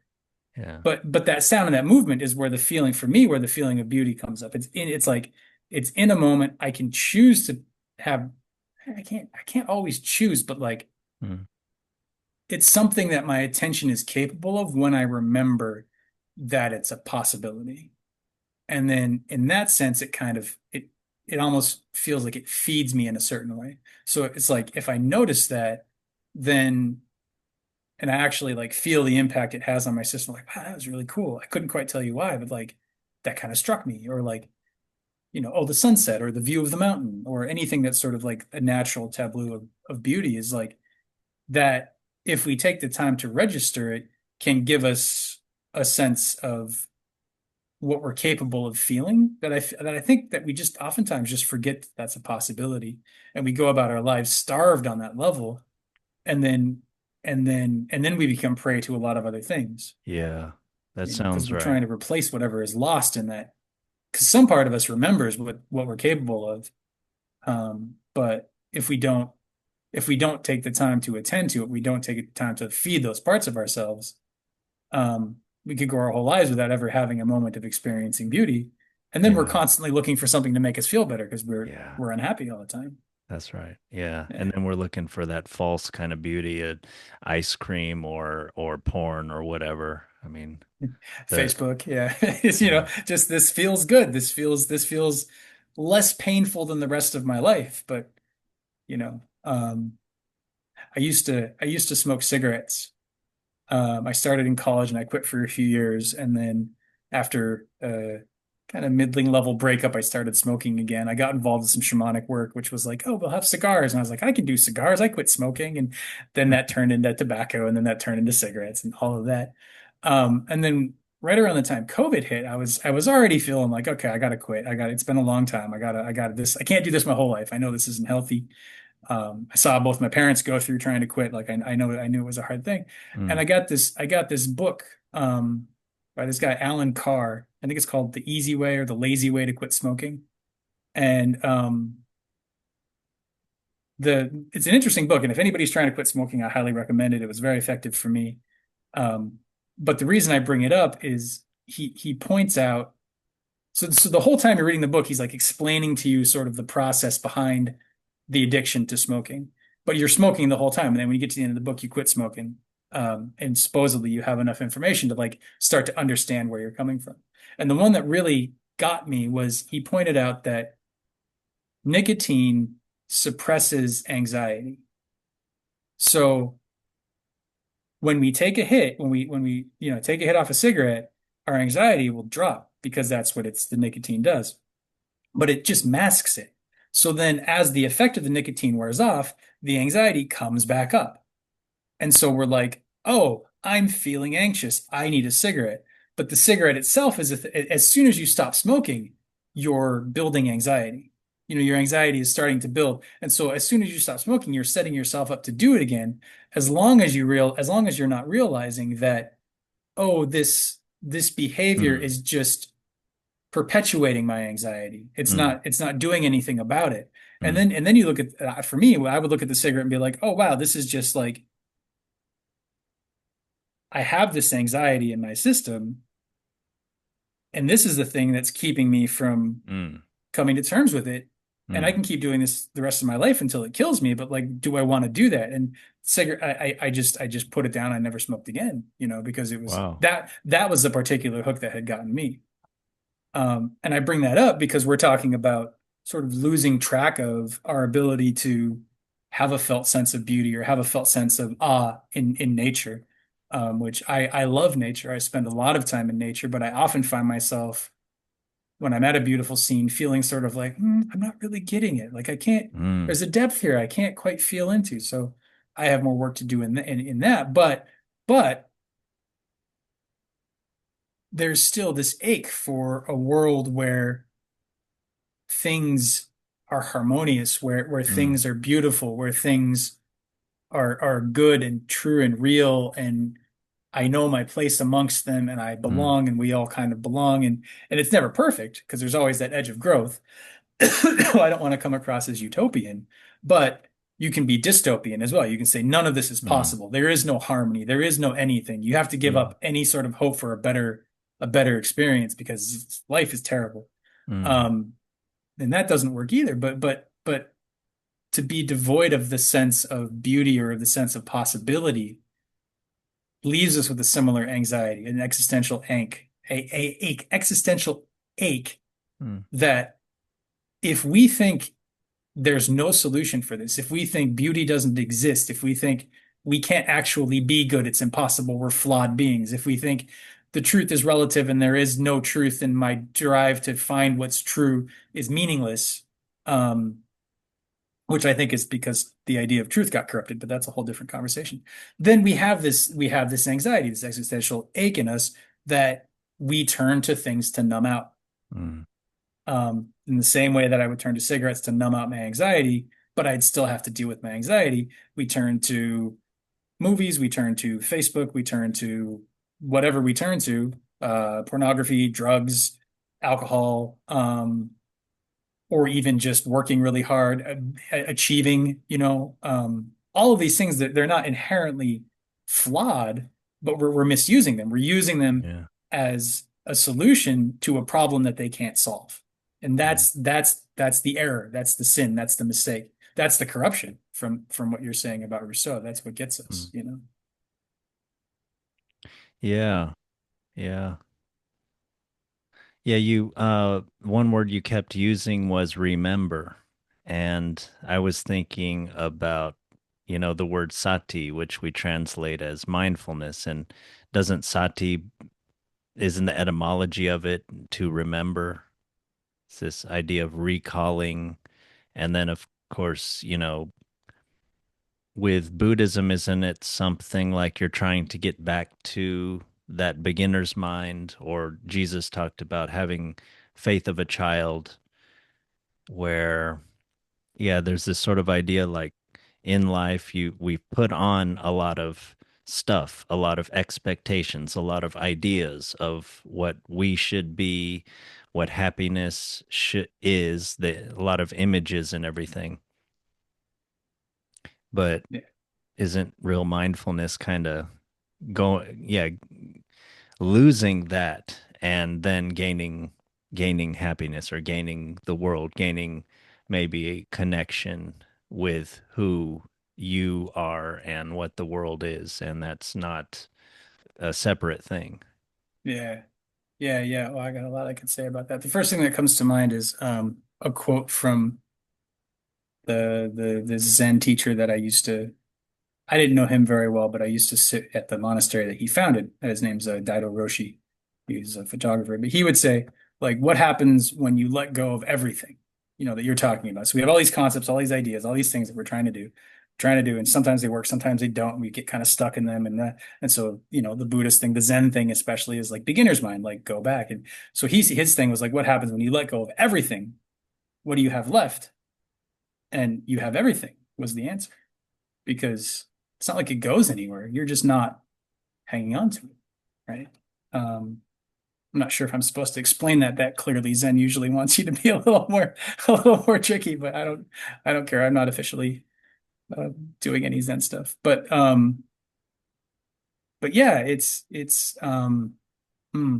Yeah. But that sound and that movement is where the feeling for me, where the feeling of beauty comes up. It's like it's in a moment. I can choose to have I can't always choose, but like Mm. it's something that my attention is capable of when I remember that it's a possibility. And then in that sense, it almost feels like it feeds me in a certain way. So it's like if I notice that, then and I actually like feel the impact it has on my system, like, wow, that was really cool. I couldn't quite tell you why, but like that kind of struck me. Or like, oh, the sunset or the view of the mountain or anything that's sort of like a natural tableau of beauty is like that if we take the time to register it, can give us a sense of what we're capable of feeling that I think that we just oftentimes just forget that that's a possibility and we go about our lives starved on that level and then we become prey to a lot of other things, Yeah. That because sounds we're right. trying to replace whatever is lost in that because some part of us remembers what we're capable of, but if we don't take the time to attend to it, we don't take the time to feed those parts of ourselves, um, we could go our whole lives without ever having a moment of experiencing beauty. And then we're Yeah. constantly looking for something to make us feel better because we're Yeah. we're unhappy all the time. That's right. Yeah. Yeah. And then we're looking for that false kind of beauty at ice cream or porn or whatever. I mean, the Facebook, yeah. It's, yeah. just this feels good. This feels less painful than the rest of my life. But, you know, I used to smoke cigarettes. I started in college and I quit for a few years. And then after a kind of middling level breakup, I started smoking again. I got involved in some shamanic work, which was like, oh, we'll have cigars. And I was like, I can do cigars. I quit smoking. And then that turned into tobacco and then that turned into cigarettes and all of that. And then right around the time COVID hit, I was already feeling like, okay, I gotta quit. It's been a long time. I gotta this. I can't do this my whole life. I know this isn't healthy. I saw both my parents go through trying to quit. Like I knew it was a hard thing. And Mm. I got this book by this guy, Alan Carr. I think it's called The Easy Way or The Lazy Way to Quit Smoking. And it's an interesting book. And if anybody's trying to quit smoking, I highly recommend it. It was very effective for me. Um, but the reason I bring it up is he points out so the whole time you're reading the book, he's like explaining to you sort of the process behind the addiction to smoking. But you're smoking the whole time, and then when you get to the end of the book, you quit smoking. And supposedly you have enough information to like start to understand where you're coming from. And the one that really got me was he pointed out that nicotine suppresses anxiety. So when we take a hit, when we take a hit off a cigarette, our anxiety will drop because that's what the nicotine does, but it just masks it. So then, as the effect of the nicotine wears off, the anxiety comes back up. And so we're like, oh, I'm feeling anxious. I need a cigarette. But the cigarette itself is, as soon as you stop smoking, you're building anxiety. Your anxiety is starting to build. And so as soon as you stop smoking, you're setting yourself up to do it again, as long as you're not realizing that, oh, this behavior Mm. is just perpetuating my anxiety. It's Mm. not it's not doing anything about it. And Mm. then you look at for me, I would look at the cigarette and be like, "Oh wow, this is just like I have this anxiety in my system, and this is the thing that's keeping me from Mm. coming to terms with it. And I Mm. can keep doing this the rest of my life until it kills me, but like, do I want to do that?" And cigarette, I just put it down. I never smoked again, because it was Wow. that was the particular hook that had gotten me. And I bring that up because we're talking about sort of losing track of our ability to have a felt sense of beauty or have a felt sense of awe in nature. which I love nature. I spend a lot of time in nature, but I often find myself when I'm at a beautiful scene feeling sort of like, I'm not really getting it. Like I can't, Mm, there's a depth here I can't quite feel into. So I have more work to do in that. But there's still this ache for a world where things are harmonious, where mm, things are beautiful, where things are good and true and real, and I know my place amongst them, and I mm, belong, and we all kind of belong, and it's never perfect because there's always that edge of growth. I don't want to come across as utopian, but you can be dystopian as well. You can say none of this is mm, possible. There is no harmony. There is no anything. You have to give mm, up any sort of hope for a better experience because life is terrible. mm, Um, and that doesn't work either. But to be devoid of the sense of beauty or of the sense of possibility leaves us with a similar anxiety, an existential existential ache mm, that if we think there's no solution for this, if we think beauty doesn't exist, if we think we can't actually be good, it's impossible, we're flawed beings, if we think the truth is relative and there is no truth and my drive to find what's true is meaningless, um, which I think is because the idea of truth got corrupted, but that's a whole different conversation. Then we have this anxiety, this existential ache in us that we turn to things to numb out. mm, In the same way that I would turn to cigarettes to numb out my anxiety, but I'd still have to deal with my anxiety. We turn to movies, we turn to Facebook, we turn to whatever we turn to, pornography, drugs, alcohol, or even just working really hard, achieving, all of these things that they're not inherently flawed, but we're misusing them. We're using them yeah. as a solution to a problem that they can't solve. And Mm, that's the error, that's the sin, that's the mistake, that's the corruption from what you're saying about Rousseau. That's what gets mm. us, you know? Yeah. Yeah. Yeah, you one word you kept using was remember. And I was thinking about, the word sati, which we translate as mindfulness. And doesn't sati, isn't the etymology of it to remember? It's this idea of recalling. And then of course, with Buddhism, isn't it something like you're trying to get back to that beginner's mind? Or Jesus talked about having faith of a child, where, yeah, there's this sort of idea like in life, we put on a lot of stuff, a lot of expectations, a lot of ideas of what we should be, what happiness is, a lot of images and everything. But Yeah. isn't real mindfulness kind of yeah, losing that and then gaining happiness, or gaining the world, gaining maybe a connection with who you are and what the world is, and that's not a separate thing. Yeah. Yeah, yeah. Well, I got a lot I could say about that. The first thing that comes to mind is a quote from the Zen teacher that I didn't know him very well, but I used to sit at the monastery that he founded. His name's Daido Roshi. He's a photographer, but he would say, like, what happens when you let go of everything, that you're talking about? So we have all these concepts, all these ideas, all these things that we're trying to do, and sometimes they work, sometimes they don't. And we get kind of stuck in them, and so the Buddhist thing, the Zen thing, especially, is like beginner's mind, like go back. And so his thing was like, what happens when you let go of everything? What do you have left? And you have everything was the answer because it's not like it goes anywhere. You're just not hanging on to it, right? Um, I'm not sure if I'm supposed to explain that clearly. Zen usually wants you to be a little more tricky, but I don't care. I'm not officially uh, doing any Zen stuff, but yeah, hmm,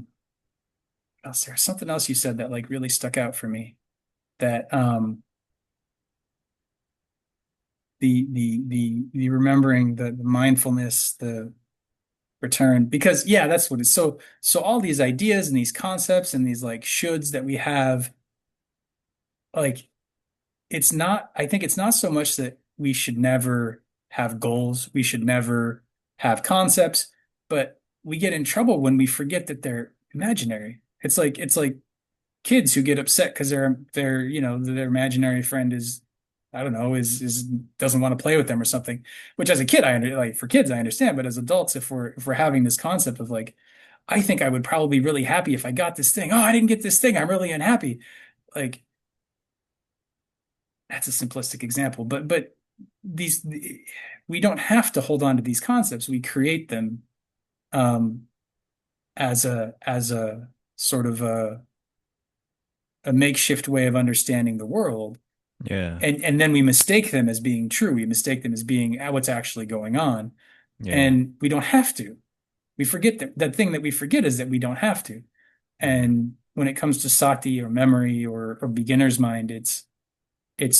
there's something else you said that like really stuck out for me. That the remembering the mindfulness, the return, because yeah, that's what it's so all these ideas and these concepts and these like shoulds that we have, like I think it's not so much that we should never have goals, we should never have concepts, but we get in trouble when we forget that they're imaginary. It's like kids who get upset because their imaginary friend is, I don't know, is doesn't want to play with them or something. Which as a kid like for kids I understand, but as adults, if we're having this concept of like, I think I would probably be really happy if I got this thing. Oh, I didn't get this thing. I'm really unhappy. Like, that's a simplistic example, but these we don't have to hold on to these concepts. We create them um, as a sort of a makeshift way of understanding the world, Yeah. and then we mistake them as being true. We mistake them as being what's actually going on, Yeah. and we don't have to. We forget that thing that we forget is that we don't have to. Yeah. And when it comes to sati or memory or beginner's mind, it's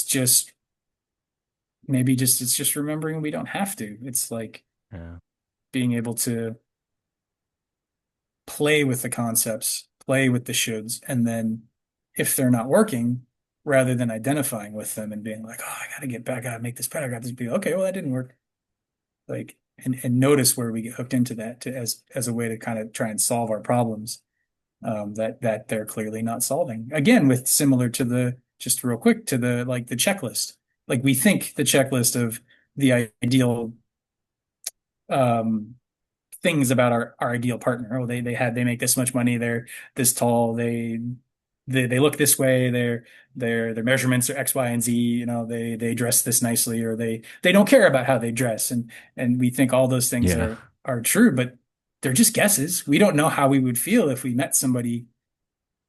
just maybe just it's just remembering we don't have to. It's like Yeah. being able to play with the concepts, play with the shoulds, and then if they're not working, rather than identifying with them and being like, oh, I gotta get back, I gotta make this better, I got this be okay, well that didn't work. Like, and notice where we get hooked into that as a way to kind of try and solve our problems that they're clearly not solving. Again, with similar to the just real quick to the like the checklist. Like we think the checklist of the ideal um things about our ideal partner. Oh, they make this much money, they're this tall, they look this way, their measurements are X, Y, and Z, they dress this nicely, or they don't care about how they dress. And we think all those things Yeah. are true, but they're just guesses. We don't know how we would feel if we met somebody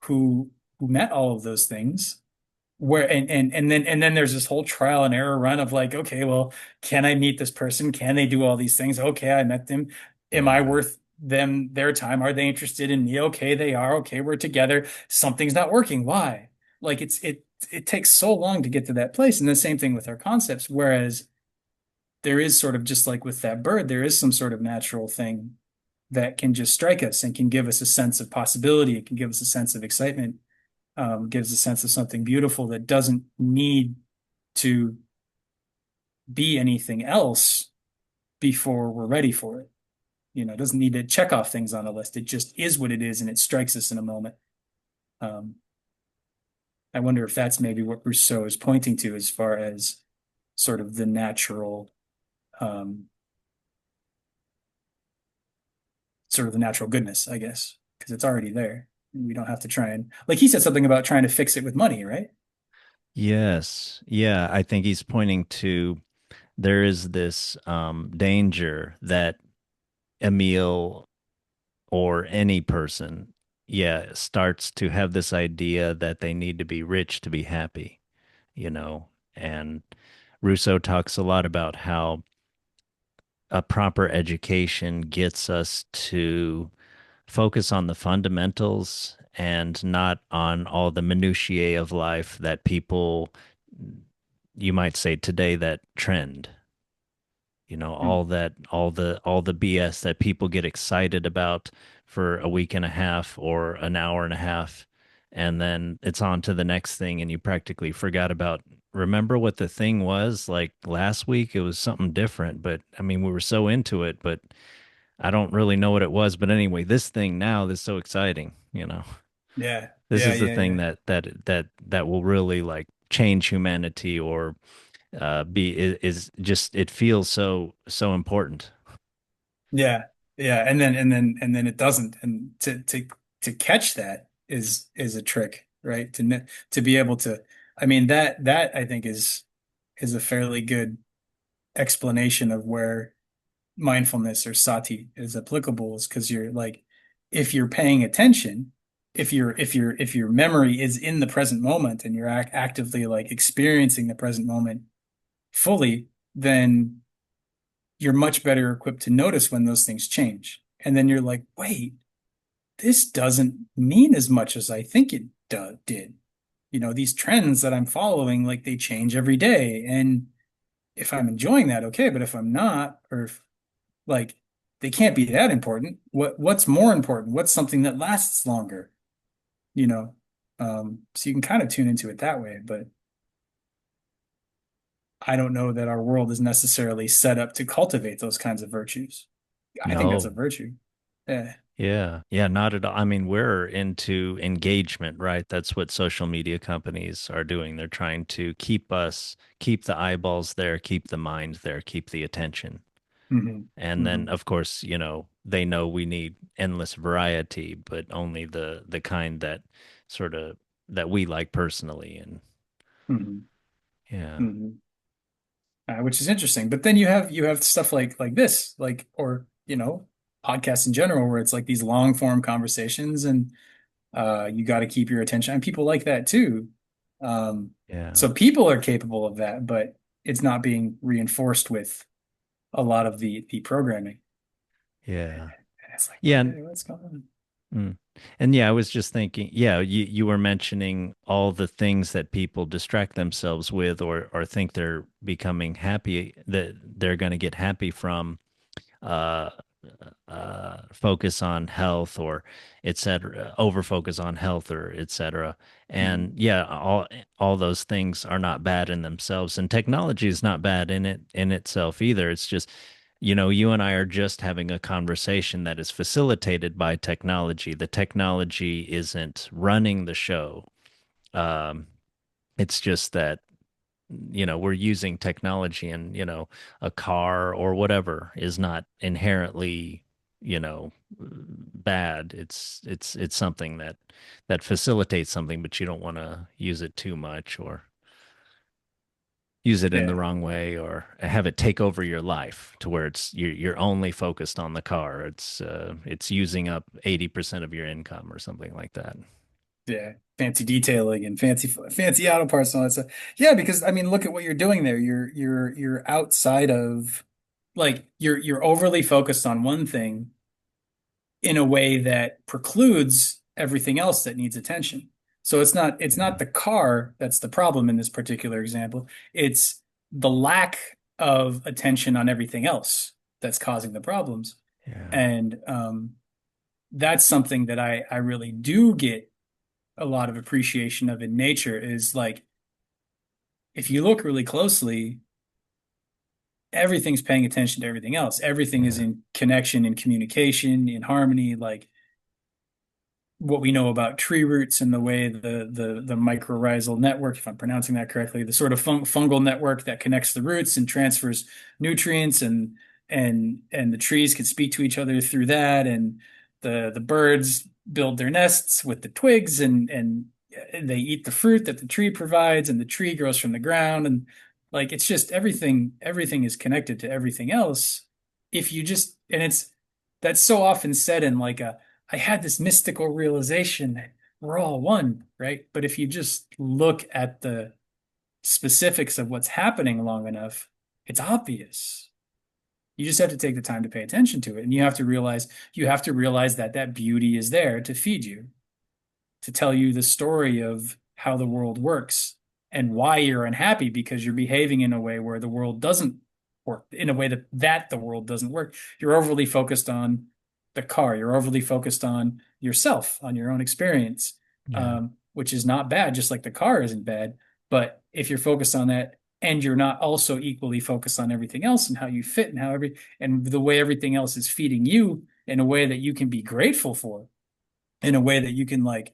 who who met all of those things, where and then there's this whole trial and error run of like, okay, well, can I meet this person? Can they do all these things? Okay, I met them. Am I Yeah. worth them their time? Are they interested in me? Okay, they are. Okay, we're together. Something's not working. Why? Like it takes so long to get to that place. And the same thing with our concepts. Whereas there is sort of just like with that bird, there is some sort of natural thing that can just strike us and can give us a sense of possibility. It can give us a sense of excitement, gives a sense of something beautiful that doesn't need to be anything else before we're ready for it. It doesn't need to check off things on a list. It just is what it is, and it strikes us in a moment. Um, I wonder if that's maybe what Rousseau is pointing to as far as sort of the natural, um, sort of the natural goodness, I guess, because it's already there. We don't have to try and, like he said something about trying to fix it with money, right? Yes. Yeah. I think he's pointing to there is this danger that Emile or any person, yeah, starts to have this idea that they need to be rich to be happy, you know. And Rousseau talks a lot about how a proper education gets us to focus on the fundamentals and not on all the minutiae of life that people, you might say today, that trend, Hmm. all the BS that people get excited about for a week and a half or an hour and a half, and then it's on to the next thing, and you practically forgot about. Remember what the thing was like last week? It was something different, but I mean, we were so into it, but I don't really know what it was. But anyway, this thing now is so exciting. Yeah, This yeah, is the yeah, thing yeah. that will really like change humanity or be is just it feels so important. Yeah, yeah, and then it doesn't, and to catch that is a trick, right? To be able to, I mean that I think is a fairly good explanation of where mindfulness or sati is applicable, is because you're like, if you're paying attention, if your memory is in the present moment and you're actively like experiencing the present moment fully, then you're much better equipped to notice when those things change. And then you're like, wait, this doesn't mean as much as I think it did. These trends that I'm following, like they change every day. And if I'm enjoying that, okay. But if I'm not, or if like they can't be that important, what's more important? What's something that lasts longer? You know? So you can kind of tune into it that way, but I don't know that our world is necessarily set up to cultivate those kinds of virtues. I think that's a No. virtue. Yeah. Yeah. Yeah, not at all. I mean, we're into engagement, right? That's what social media companies are doing. They're trying to keep the eyeballs there, keep the mind there, keep the attention. Hmm. And then, Hmm. of course, they know we need endless variety, but only the kind that sort of that we like personally. And Hmm. yeah, Hmm. Which is interesting. But then you have stuff like this, like or podcasts in general, where it's like these long form conversations, and you got to keep your attention. And people like that too. Um, yeah, so people are capable of that, but it's not being reinforced with a lot of the programming. yeah, And it's like, yeah. what's going on? Mm. And yeah, I was just thinking, yeah, you were mentioning all the things that people distract themselves with or think they're becoming happy that they're going to get happy from uh focus on health or et cetera, over focus on health or et cetera. Mhm. And yeah, all those things are not bad in themselves. And technology is not bad in itself either. It's just, you and I are just having a conversation that is facilitated by technology. The technology isn't running the show. Um, it's just that we're using technology and a car or whatever is not inherently bad. It's something that facilitates something, but you don't want to use it too much or use it in the Yeah, wrong way or have it take over your life to where you're only focused on the car. It's using up 80% of your income or something like that. yeah. Fancy detailing and fancy auto parts and all that stuff. Yeah, because I mean, look at what you're doing there. You're outside of like you're overly focused on one thing in a way that precludes everything else that needs attention. So it's not the car that's the problem in this particular example. It's the lack of attention on everything else that's causing the problems. Yeah. And that's something that I really do get a lot of appreciation of in nature is like if you look really closely, everything's paying attention to everything else. Everything is Yeah. in connection, in communication, in harmony. Like what we know about tree roots and the way the mycorrhizal network, if I'm pronouncing that correctly, the sort of fungal network that connects the roots and transfers nutrients and the trees can speak to each other through that, and the birds build their nests with the twigs and they eat the fruit that the tree provides, and the tree grows from the ground, and like it's just everything is connected to everything else. If you just and it's that's so often said in like a I had this mystical realization that we're all one, right? But if you just look at the specifics of what's happening long enough, it's obvious. You just have to take the time to pay attention to it. And you have to realize that that beauty is there to feed you, to tell you the story of how the world works and why you're unhappy because you're behaving in a way where the world doesn't work, in a way that the world doesn't work. You're overly focused on the car. You're overly focused on yourself, on your own experience, Yeah. which is not bad, just like the car isn't bad. But if you're focused on that and you're not also equally focused on everything else and how you fit and and the way everything else is feeding you in a way that you can be grateful for, in a way that you can like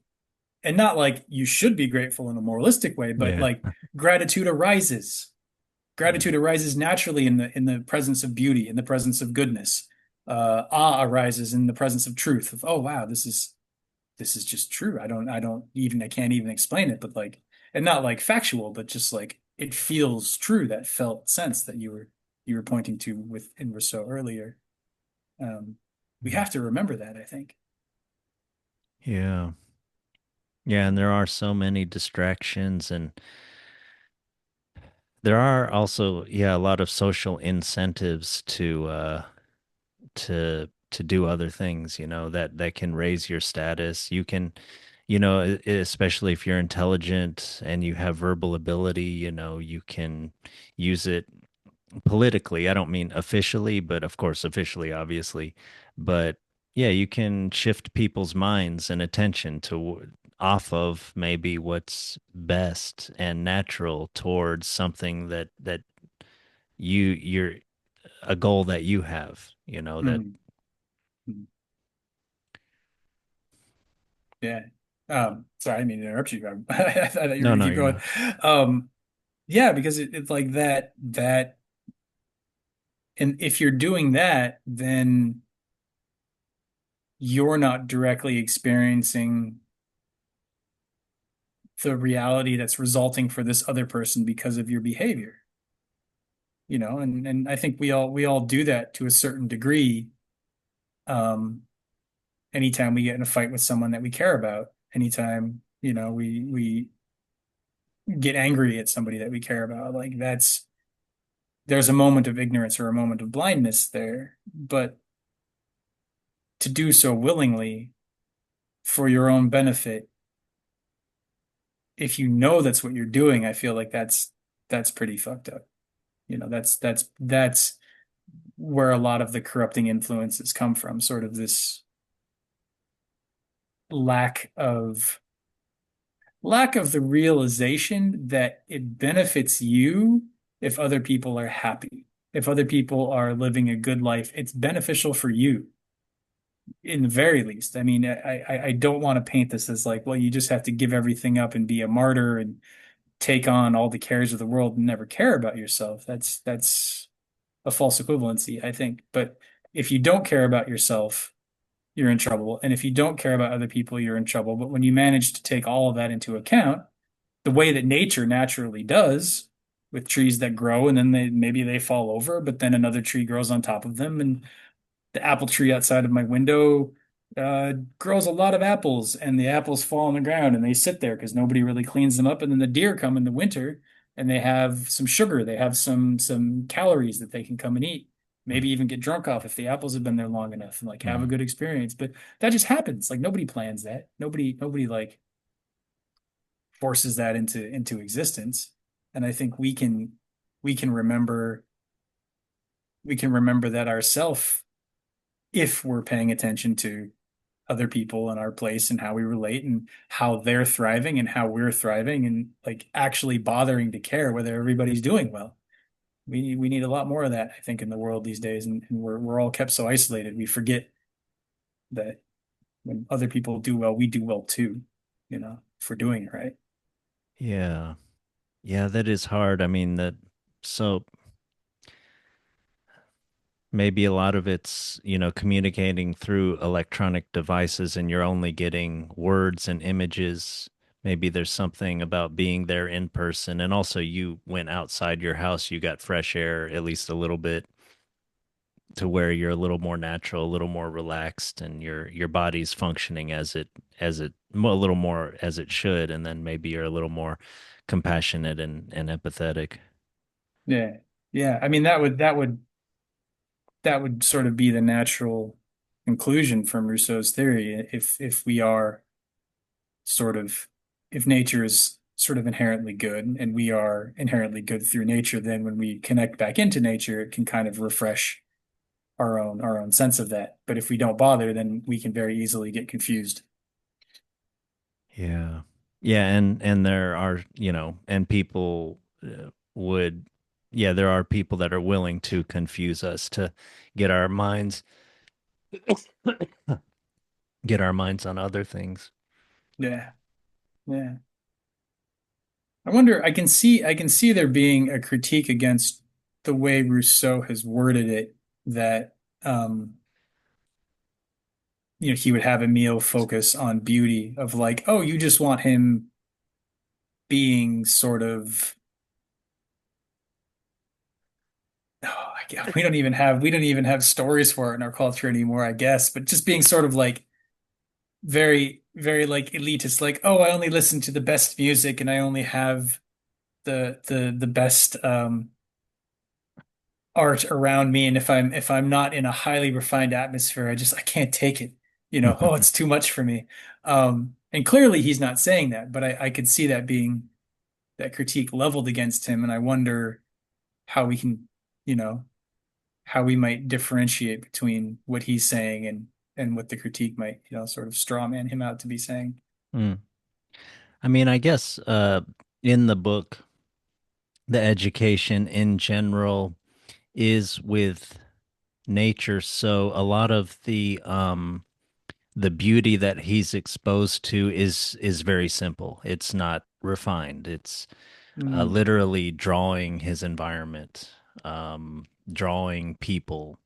and not like you should be grateful in a moralistic way, but Yeah. like gratitude arises. Yeah. Gratitude arises naturally in the presence of beauty, in the presence of goodness. Awe arises in the presence of truth. Of oh wow, this is just true. I can't even explain it, but like and not like factual, but just like it feels true. That felt sense that you were pointing to with in Rousseau earlier. Um, we have to remember that, I think. Yeah. Yeah, and there are so many distractions and there are also, yeah, a lot of social incentives to do other things, that can raise your status. You can, especially if you're intelligent and you have verbal ability, you can use it politically. I don't mean officially, but of course, officially, obviously. But yeah, you can shift people's minds and attention to off of maybe what's best and natural towards something that you're a goal that you have, that Mhm. Yeah. Sorry, I didn't mean to interrupt you. I thought you were No, gonna no, keep you're going. not. Um, yeah, because it's like that, and if you're doing that, then you're not directly experiencing the reality that's resulting for this other person because of your behavior, and I think we all do that to a certain degree. Um, Anytime we get in a fight with someone that we care about, anytime, we get angry at somebody that we care about, like there's a moment of ignorance or a moment of blindness there, but to do so willingly for your own benefit, if you know that's what you're doing, I feel like that's pretty fucked up. That's where a lot of the corrupting influences come from, sort of this lack of lack of the realization that it benefits you if other people are happy. If other people are living a good life, it's beneficial for you in the very least. I mean, I don't want to paint this as like, well, you just have to give everything up and be a martyr and take on all the cares of the world and never care about yourself. That's a false equivalency, I think. But if you don't care about yourself, you're in trouble. And if you don't care about other people, you're in trouble. But when you manage to take all of that into account, the way that nature naturally does, with trees that grow and then maybe they fall over, but then another tree grows on top of them, and the apple tree outside of my window grows a lot of apples, and the apples fall on the ground and they sit there because nobody really cleans them up. And then the deer come in the winter and they have some sugar, they have some calories that they can come and eat. Maybe even get drunk off if the apples have been there long enough and like have a Mm. good experience. But that just happens. Like nobody plans that. Nobody like forces that into existence. And I think we can remember we can remember that ourself if we're paying attention to other people and our place and how we relate and how they're thriving and how we're thriving and like actually bothering to care whether everybody's doing well. We need a lot more of that, I think, in the world these days, and we're all kept so isolated. We forget that when other people do well, we do well too, if we're doing it right. Yeah. Yeah, that is hard. I mean, so maybe a lot of it's, communicating through electronic devices and you're only getting words and images. Maybe there's something about being there in person. And also, you went outside your house, you got fresh air, at least a little bit, to where you're a little more natural, a little more relaxed, and your body's functioning a little more as it should. And then maybe you're a little more compassionate and empathetic. Yeah. Yeah. I mean, that would sort of be the natural conclusion from Rousseau's theory. If we are sort of, if nature is sort of inherently good and we are inherently good through nature, then when we connect back into nature, it can kind of refresh our own sense of that. But if we don't bother, then we can very easily get confused. Yeah. Yeah, and there are, and people would yeah, there are people that are willing to confuse us to get our minds get our minds on other things. Yeah. Yeah. I can see there being a critique against the way Rousseau has worded it, that he would have Emile focus on beauty of like, oh, you just want him being sort of, oh, we don't even have stories for it in our culture anymore, I guess, but just being sort of like very, very like elitist, like, oh, I only listen to the best music and I only have the best art around me, and if I'm not in a highly refined atmosphere, I can't take it. Oh, it's too much for me. And clearly he's not saying that, but I could see that being that critique leveled against him, and I wonder how we can, you know, how we might differentiate between what he's saying and what the critique might, sort of straw man him out to be saying. Hmm. I mean, I guess in the book, the education in general is with nature. So a lot of the the beauty that he's exposed to is very simple. It's not refined. It's Mm, literally drawing his environment, drawing people.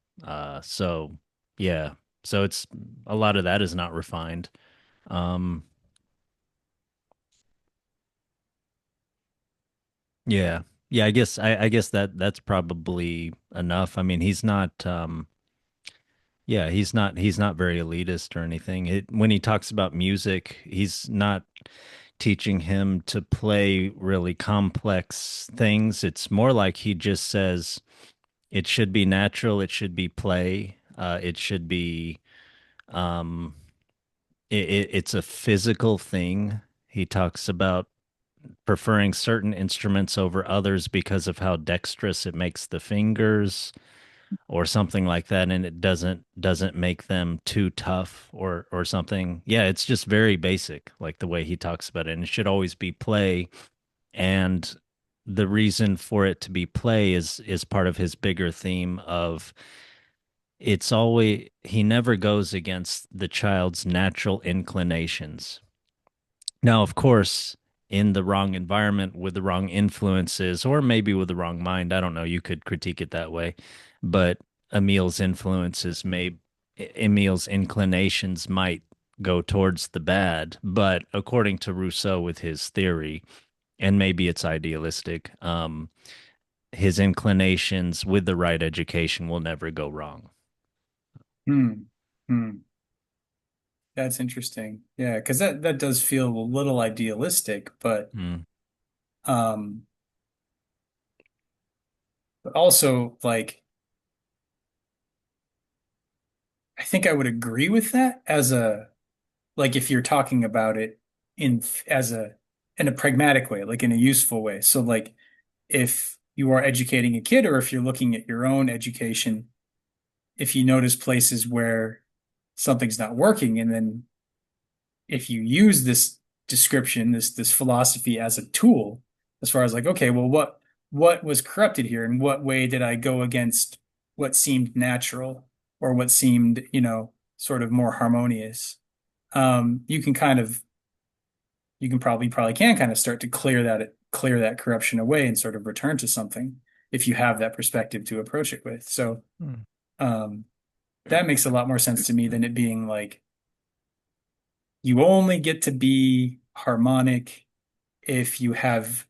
So yeah, so it's a lot of that is not refined. Um, yeah, yeah. I guess that that's probably enough. I mean, he's not. Yeah, he's not very elitist or anything. When he talks about music, he's not teaching him to play really complex things. It's more like he just says it should be natural, it should be play, it should be um it's a physical thing. He talks about preferring certain instruments over others because of how dexterous it makes the fingers or something like that, and it doesn't make them too tough or something. Yeah, it's just very basic, like the way he talks about it. And it should always be play, and the reason for it to be play is part of his bigger theme of it's always he never goes against the child's natural inclinations. Now, of course, in the wrong environment with the wrong influences, or maybe with the wrong mind, I don't know, you could critique it that way. But Emile's influences may, Emile's inclinations might go towards the bad. But according to Rousseau, with his theory, and maybe it's idealistic, his inclinations with the right education will never go wrong. mm, mm. That's interesting. Yeah, because that does feel a little idealistic, Mm, um, but also like I think I would agree with that as a like if you're talking about it in as a in a pragmatic way, like in a useful way. So like if you are educating a kid or if you're looking at your own education, if you notice places where something's not working, and then if you use this description, this philosophy as a tool, as far as like, okay, well, what was corrupted here? In what way did I go against what seemed natural or what seemed, sort of more harmonious? You can kind of you can probably can kind of start to clear that corruption away and sort of return to something if you have that perspective to approach it with. So mm. um, that makes a lot more sense to me than it being like you only get to be harmonic if you have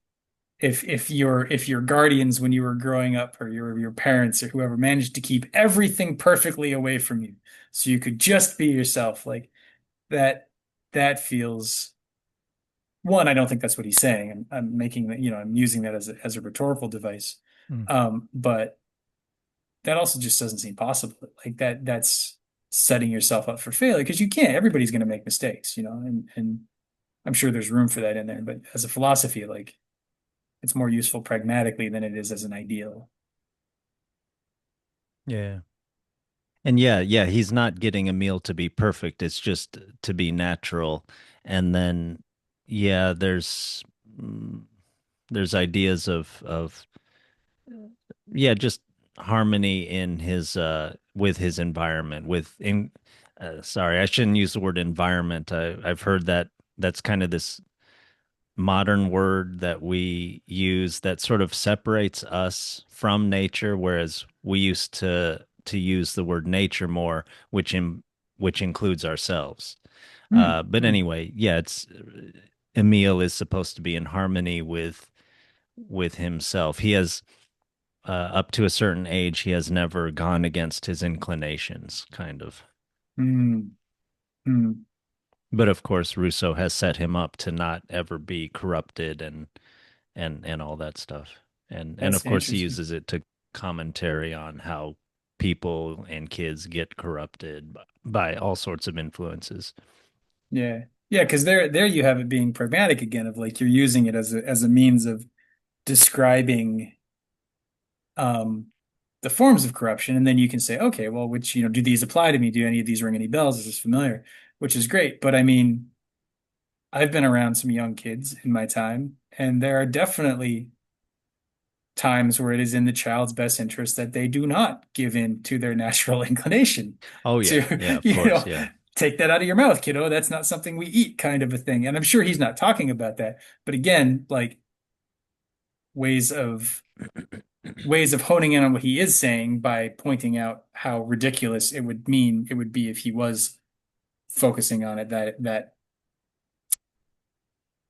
if your guardians when you were growing up or your parents or whoever managed to keep everything perfectly away from you so you could just be yourself like that that feels one, I don't think that's what he's saying. I'm making that, I'm using that as a rhetorical device. Mm. But that also just doesn't seem possible. Like that's setting yourself up for failure because you can't. Everybody's going to make mistakes, and I'm sure there's room for that in there. But as a philosophy, like it's more useful pragmatically than it is as an ideal. Yeah. And yeah, yeah, he's not getting a meal to be perfect. It's just to be natural. And then, yeah, mm, there's ideas of yeah, just harmony in his with his environment. With in sorry, I shouldn't use the word environment. I've heard that that's kind of this modern word that we use that sort of separates us from nature, whereas we used to use the word nature more, which includes ourselves. Hmm, But hmm, anyway, yeah, it's Emile is supposed to be in harmony with himself. He has up to a certain age, he has never gone against his inclinations, kind of. hmm, hmm. But of course, Rousseau has set him up to not ever be corrupted and all that stuff. And of That's course he interesting. uses it to commentary on how people and kids get corrupted by all sorts of influences. Yeah. Yeah, because there you have it being pragmatic again, of like you're using it as a means of describing um the forms of corruption, and then you can say, okay, well, which, do these apply to me? Do any of these ring any bells? Is this familiar? Which is great. But I mean, I've been around some young kids in my time, and there are definitely times where it is in the child's best interest that they do not give in to their natural inclination Oh yeah, to, yeah, of you course, know, yeah. take that out of your mouth, kiddo. That's not something we eat, kind of a thing. And I'm sure he's not talking about that. But again, like ways of ways of honing in on what he is saying by pointing out how ridiculous it would be if he was focusing on it that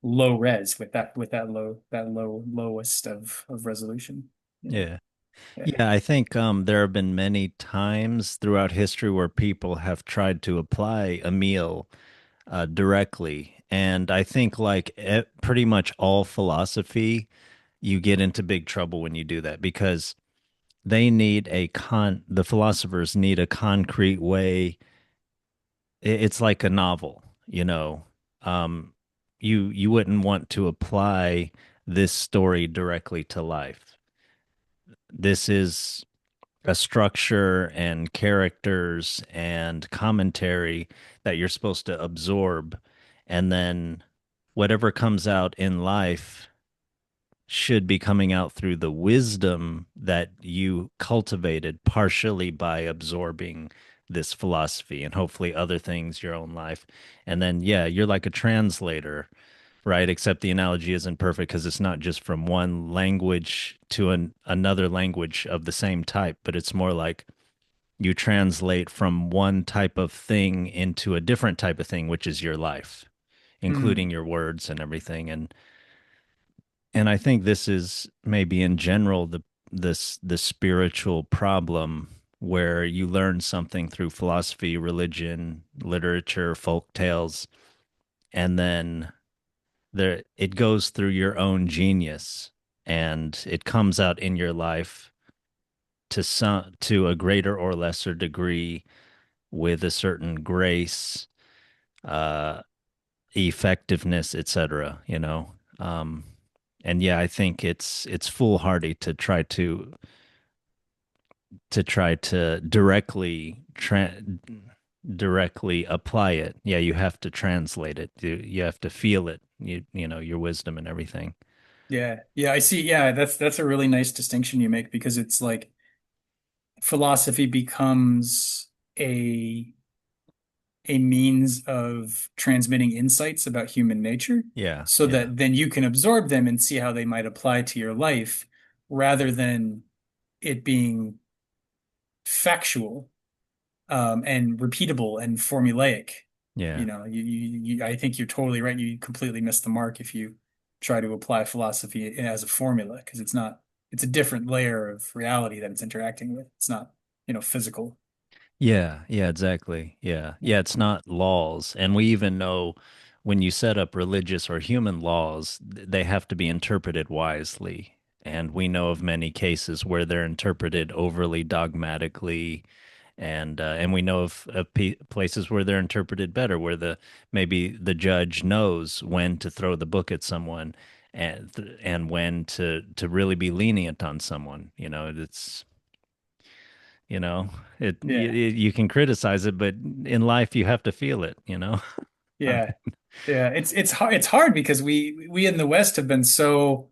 low res with that lowest of resolution. Yeah. Yeah. Yeah. Yeah, I think there have been many times throughout history where people have tried to apply Emile directly. And I think, like pretty much all philosophy, you get into big trouble when you do that because the philosophers need a concrete way. It's like a novel, you know. Um, you wouldn't want to apply this story directly to life. This is a structure and characters and commentary that you're supposed to absorb, and then whatever comes out in life should be coming out through the wisdom that you cultivated partially by absorbing this philosophy and hopefully other things your own life. And then yeah, you're like a translator, right? Except the analogy isn't perfect because it's not just from one language to another language of the same type, but it's more like you translate from one type of thing into a different type of thing, which is your life, including Mm. your words and everything. And I think this is maybe in general the spiritual problem where you learn something through philosophy, religion, literature, folk tales, and then there it goes through your own genius and it comes out in your life to a greater or lesser degree with a certain grace, uh, effectiveness, etc. You know, and yeah, I think it's foolhardy to try to directly apply it. Yeah, you have to translate it. You have to feel it. You know your wisdom and everything. Yeah. Yeah, I see. Yeah, that's a really nice distinction you make because it's like philosophy becomes a a means of transmitting insights about human nature Yeah, so yeah, that then you can absorb them and see how they might apply to your life rather than it being factual and repeatable and formulaic. yeah. I think you're totally right. You completely miss the mark if you try to apply philosophy as a formula because it's not, it's a different layer of reality that it's interacting with. It's not, physical. Yeah, yeah, exactly. Yeah. Yeah. Yeah, it's not laws. And we even know when you set up religious or human laws, they have to be interpreted wisely. And we know of many cases where they're interpreted overly dogmatically, and we know of places where they're interpreted better, where the maybe the judge knows when to throw the book at someone and when to really be lenient on someone. You know, it's you know, Yeah. you can criticize it, but in life you have to feel it, you know? I Yeah. mean, Yeah. It's hard because we in the West have been so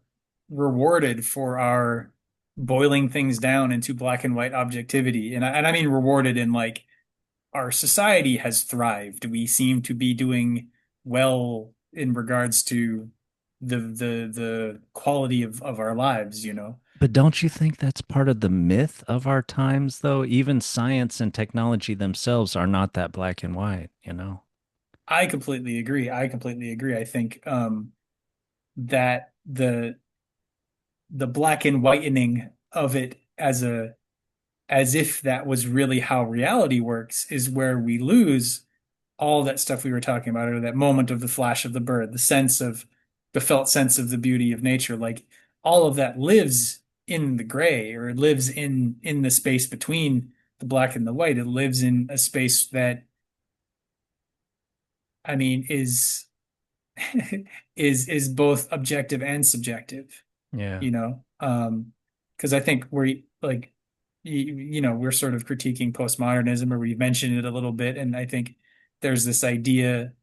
rewarded for our boiling things down into black and white objectivity. And I mean rewarded in like our society has thrived. We seem to be doing well in regards to the quality of our lives. but don't you think that's part of the myth of our times, though? Even science and technology themselves are not that black and white, you know? I completely agree. I completely agree. I think that the black and whitening of it as if that was really how reality works is where we lose all that stuff we were talking about, or that moment of the flash of the bird, the felt sense of the beauty of nature. Like all of that lives in the gray, or it lives in the space between the black and the white. It lives in a space that, I mean, is is both objective and subjective, Yeah. you know? Because I think we're like, we're sort of critiquing postmodernism, or we mentioned it a little bit, and I think there's this idea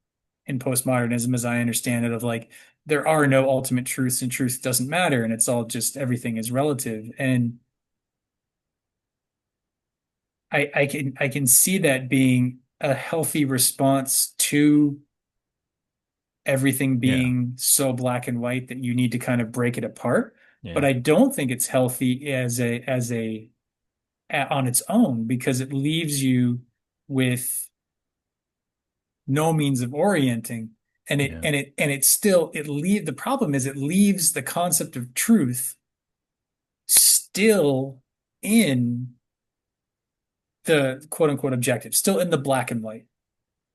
in postmodernism, as I understand it, of like there are no ultimate truths and truth doesn't matter, and it's all just everything is relative. And I can see that being a healthy response to everything Yeah. being so black and white that you need to kind of break it apart. But Yeah. I don't think it's healthy on its own because it leaves you with no means of orienting. Yeah. The problem is it leaves the concept of truth still in the quote unquote objective, still in the black and white.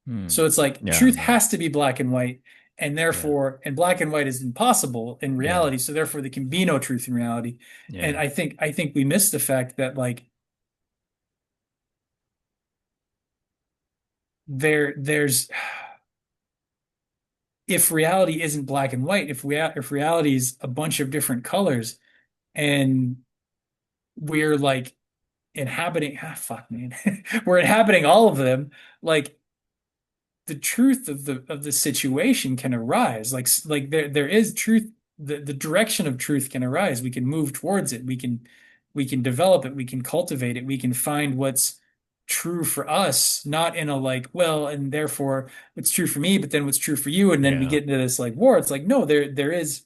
Hmm. So it's like Yeah. truth has to be black and white, Yeah. and black and white is impossible in Yeah. reality. So therefore, there can be no truth in reality. And Yeah. I think we miss the fact that like there's if reality isn't black and white, if reality is a bunch of different colors, and we're like inhabiting, fuck man, we're inhabiting all of them, like the truth of the situation can arise. Like there is truth. The direction of truth can arise. We can move towards it. We can develop it. We can cultivate it. We can find what's true for us, not in a like, well, and therefore what's true for me, but then what's true for you, and then we Yeah. get into this like war. It's like, no, there is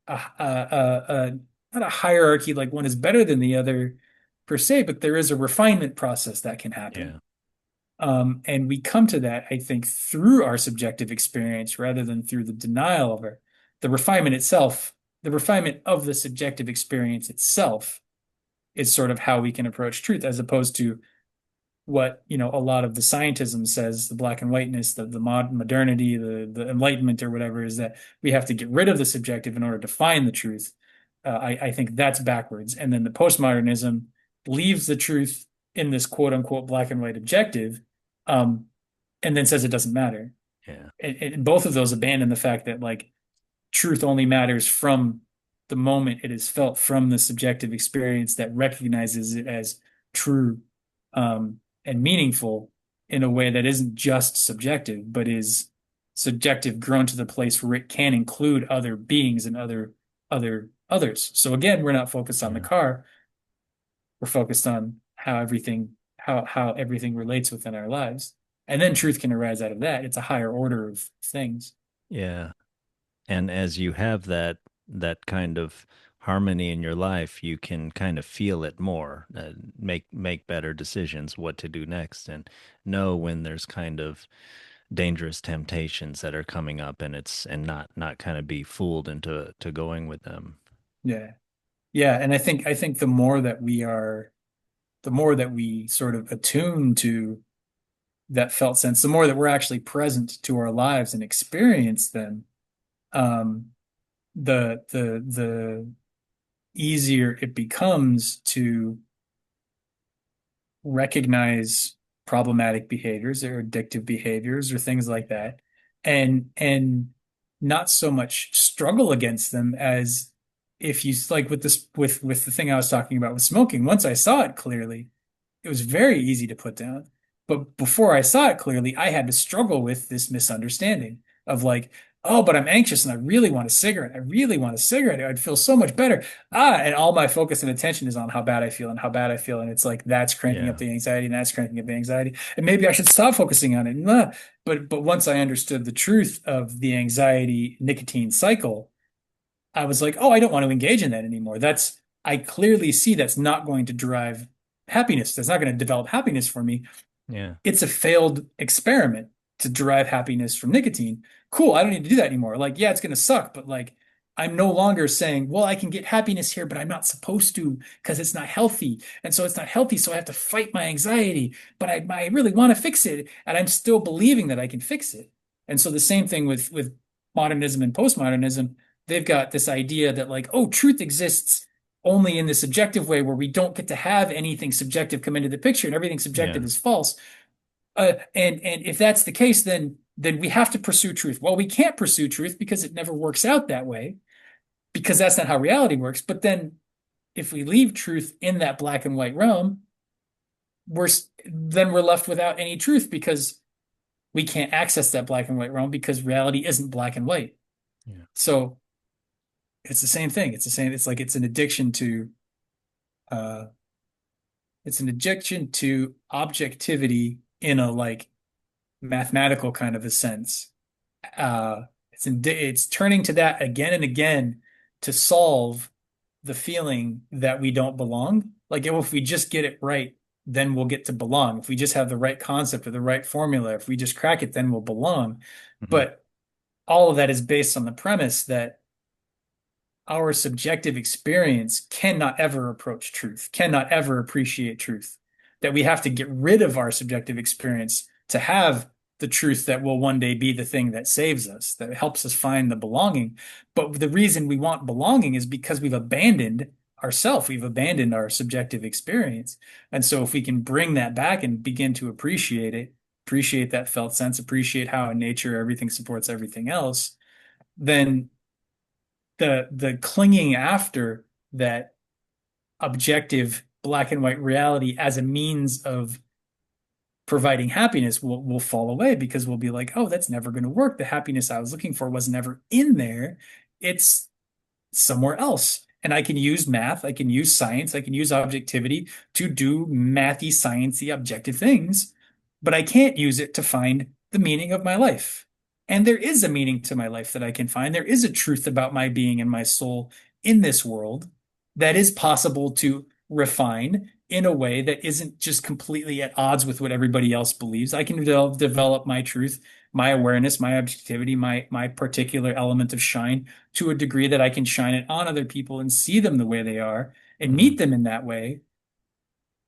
a not a hierarchy like one is better than the other per se, but there is a refinement process that can happen. Yeah. And we come to that, I think, through our subjective experience rather than through the denial of it. The refinement itself, the refinement of the subjective experience itself is sort of how we can approach truth, as opposed to what, a lot of the scientism says, the black and whiteness, the modernity, the enlightenment or whatever, is that we have to get rid of the subjective in order to find the truth. I think that's backwards. And then the postmodernism leaves the truth in this quote unquote black and white objective, um, and then says it doesn't matter. Yeah. And both of those abandon the fact that like truth only matters from the moment it is felt, from the subjective experience that recognizes it as true, and meaningful in a way that isn't just subjective, but is subjective grown to the place where it can include other beings and others. So again, we're not focused on the Yeah. car. We're focused on how everything relates within our lives. And then truth can arise out of that. It's a higher order of things. Yeah. And as you have that kind of harmony in your life, you can kind of feel it more, make better decisions, what to do next, and know when there's kind of dangerous temptations that are coming up, and not kind of be fooled into to going with them. Yeah. Yeah, and I think the more that we sort of attune to that felt sense, the more that we're actually present to our lives and experience them, um, the easier it becomes to recognize problematic behaviors or addictive behaviors or things like that, and not so much struggle against them as if you like with the thing I was talking about with smoking. Once I saw it clearly, it was very easy to put down. But before I saw it clearly, I had to struggle with this misunderstanding of like, oh, but I'm anxious and I really want a cigarette. I really want a cigarette. I'd feel so much better. And all my focus and attention is on how bad I feel and how bad I feel. And it's like that's cranking up Yeah. the anxiety and that's cranking up the anxiety. And maybe I should stop focusing on it. Nah. But once I understood the truth of the anxiety nicotine cycle, I was like, oh, I don't want to engage in that anymore. I clearly see that's not going to derive happiness. That's not going to develop happiness for me. Yeah. It's a failed experiment to derive happiness from nicotine. Cool, I don't need to do that anymore. Like, yeah, it's going to suck, but like, I'm no longer saying, well, I can get happiness here, but I'm not supposed to because it's not healthy. And so it's not healthy, so I have to fight my anxiety, but I really want to fix it. And I'm still believing that I can fix it. And so the same thing with modernism and postmodernism, they've got this idea that like, oh, truth exists only in the subjective way where we don't get to have anything subjective come into the picture and everything subjective Yeah. is false. And if that's the case, then we have to pursue truth. Well, we can't pursue truth because it never works out that way, because that's not how reality works. But then if we leave truth in that black and white realm, we're left without any truth because we can't access that black and white realm because reality isn't black and white. Yeah. So it's the same thing. It's like uh it's an addiction to objectivity in a like mathematical kind of a sense. It's turning to that again and again to solve the feeling that we don't belong. Like if we just get it right, then we'll get to belong. If we just have the right concept or the right formula, if we just crack it, then we'll belong. Mhm. But all of that is based on the premise that our subjective experience cannot ever approach truth, cannot ever appreciate truth, that we have to get rid of our subjective experience to have the truth that will one day be the thing that saves us, that helps us find the belonging. But the reason we want belonging is because we've abandoned ourself, we've abandoned our subjective experience. And so if we can bring that back and begin to appreciate it, appreciate that felt sense, appreciate how in nature everything supports everything else, then the clinging after that objective black and white reality as a means of providing happiness will fall away because we'll be like, oh, that's never going to work. The happiness I was looking for was never in there. It's somewhere else. And I can use math, I can use science, I can use objectivity to do mathy, sciencey, objective things, but I can't use it to find the meaning of my life. And there is a meaning to my life that I can find. There is a truth about my being and my soul in this world that is possible to refine in a way that isn't just completely at odds with what everybody else believes. I can develop my truth, my awareness, my objectivity, my particular element of shine to a degree that I can shine it on other people and see them the way they are and Mhm. meet them in that way.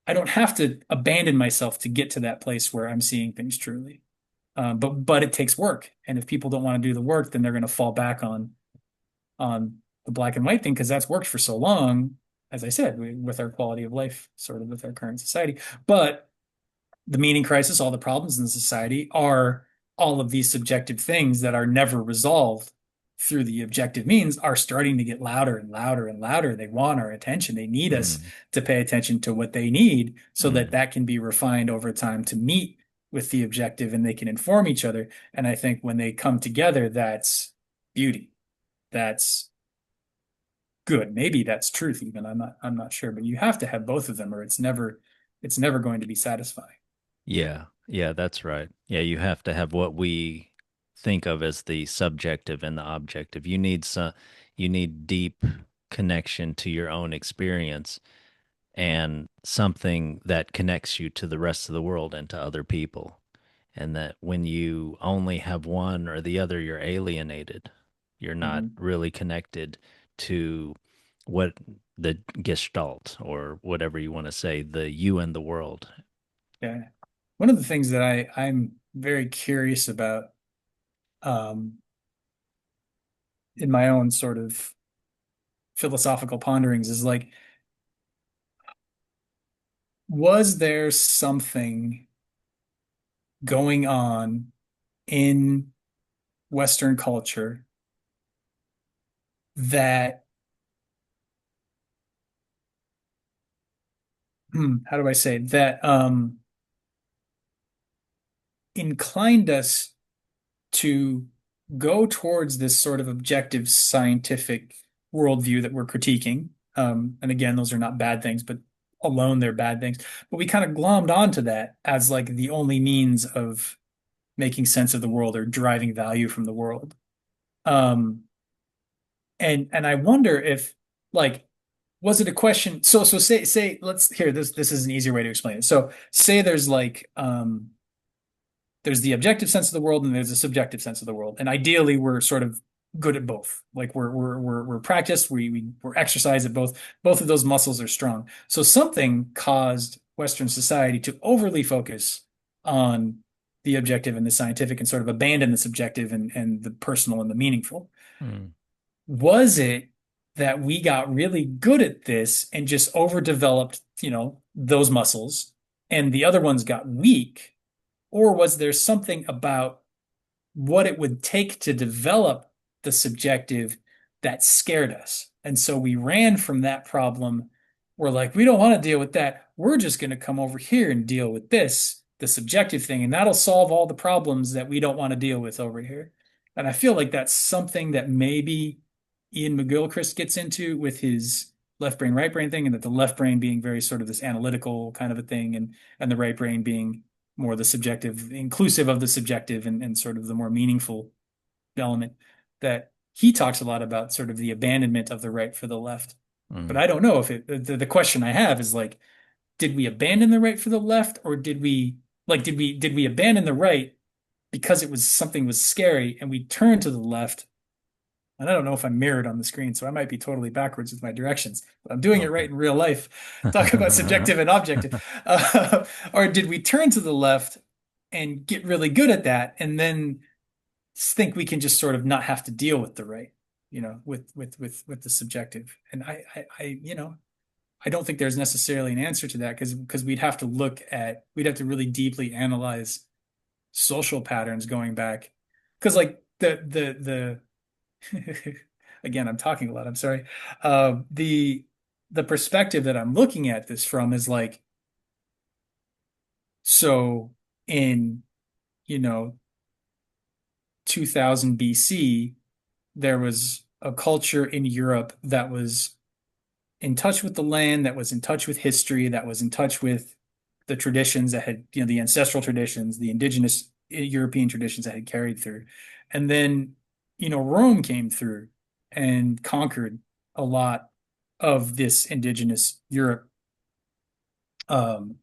I don't have to abandon myself to get to that place where I'm seeing things truly. But it takes work, and if people don't want to do the work, then they're going to fall back on the black and white thing because that's worked for so long. As I said, with our quality of life, sort of with our current society. But the meaning crisis, all the problems in society are all of these subjective things that are never resolved through the objective means are starting to get louder and louder and louder. They want our attention. They need us Mm. to pay attention to what they need so that Mm. that can be refined over time to meet with the objective and they can inform each other. And I think when they come together, that's beauty. That's good. Maybe that's truth even. I'm not sure, but you have to have both of them or it's never going to be satisfying. Yeah, yeah, that's right. Yeah, you have to have what we think of as the subjective and the objective. You need deep connection to your own experience and something that connects you to the rest of the world and to other people. And that when you only have one or the other, you're alienated. You're not Mhm. really connected to what the gestalt or whatever you want to say, the you and the world. Yeah. One of the things that I'm very curious about um, in my own sort of philosophical ponderings is like, was there something going on in Western culture that, how do I say, that inclined us to go towards this sort of objective scientific worldview that we're critiquing. And again, those are not bad things, but alone they're bad things. But we kind of glommed onto that as like the only means of making sense of the world or deriving value from the world. Um, and I wonder if like was it a question? So say let's here this is an easier way to explain it. So say there's the objective sense of the world and there's a subjective sense of the world. And ideally, we're sort of good at both. Like we're practiced, we're exercised at both. Both of those muscles are strong. So something caused Western society to overly focus on the objective and the scientific and sort of abandon the subjective and the personal and the meaningful. Mm. Was it that we got really good at this and just overdeveloped, those muscles and the other ones got weak? Or was there something about what it would take to develop the subjective that scared us? And so we ran from that problem. We're like, we don't want to deal with that. We're just going to come over here and deal with this, the subjective thing, and that'll solve all the problems that we don't want to deal with over here. And I feel like that's something that maybe Ian McGilchrist gets into with his left brain, right brain thing, and that the left brain being very sort of this analytical kind of a thing, and the right brain being more the subjective, inclusive of the subjective and sort of the more meaningful element, that he talks a lot about sort of the abandonment of the right for the left. But Mm. I don't know if the question I have is like, did we abandon the right for the left, or did we abandon the right because it was something was scary and we turned to the left? And I don't know if I'm mirrored on the screen, so I might be totally backwards with my directions, but I'm doing it right Okay. in real life. Talk about subjective and objective. Or did we turn to the left and get really good at that, and then think we can just sort of not have to deal with the right, with the subjective? And I don't think there's necessarily an answer to that, because we'd have to really deeply analyze social patterns going back, because like again, I'm talking a lot, I'm sorry. The perspective that I'm looking at this from is like, so in, you know 2000 BC, there was a culture in Europe that was in touch with the land, that was in touch with history, that was in touch with the traditions that had, the ancestral traditions, the indigenous European traditions that had carried through. And then, Rome came through and conquered a lot of this indigenous Europe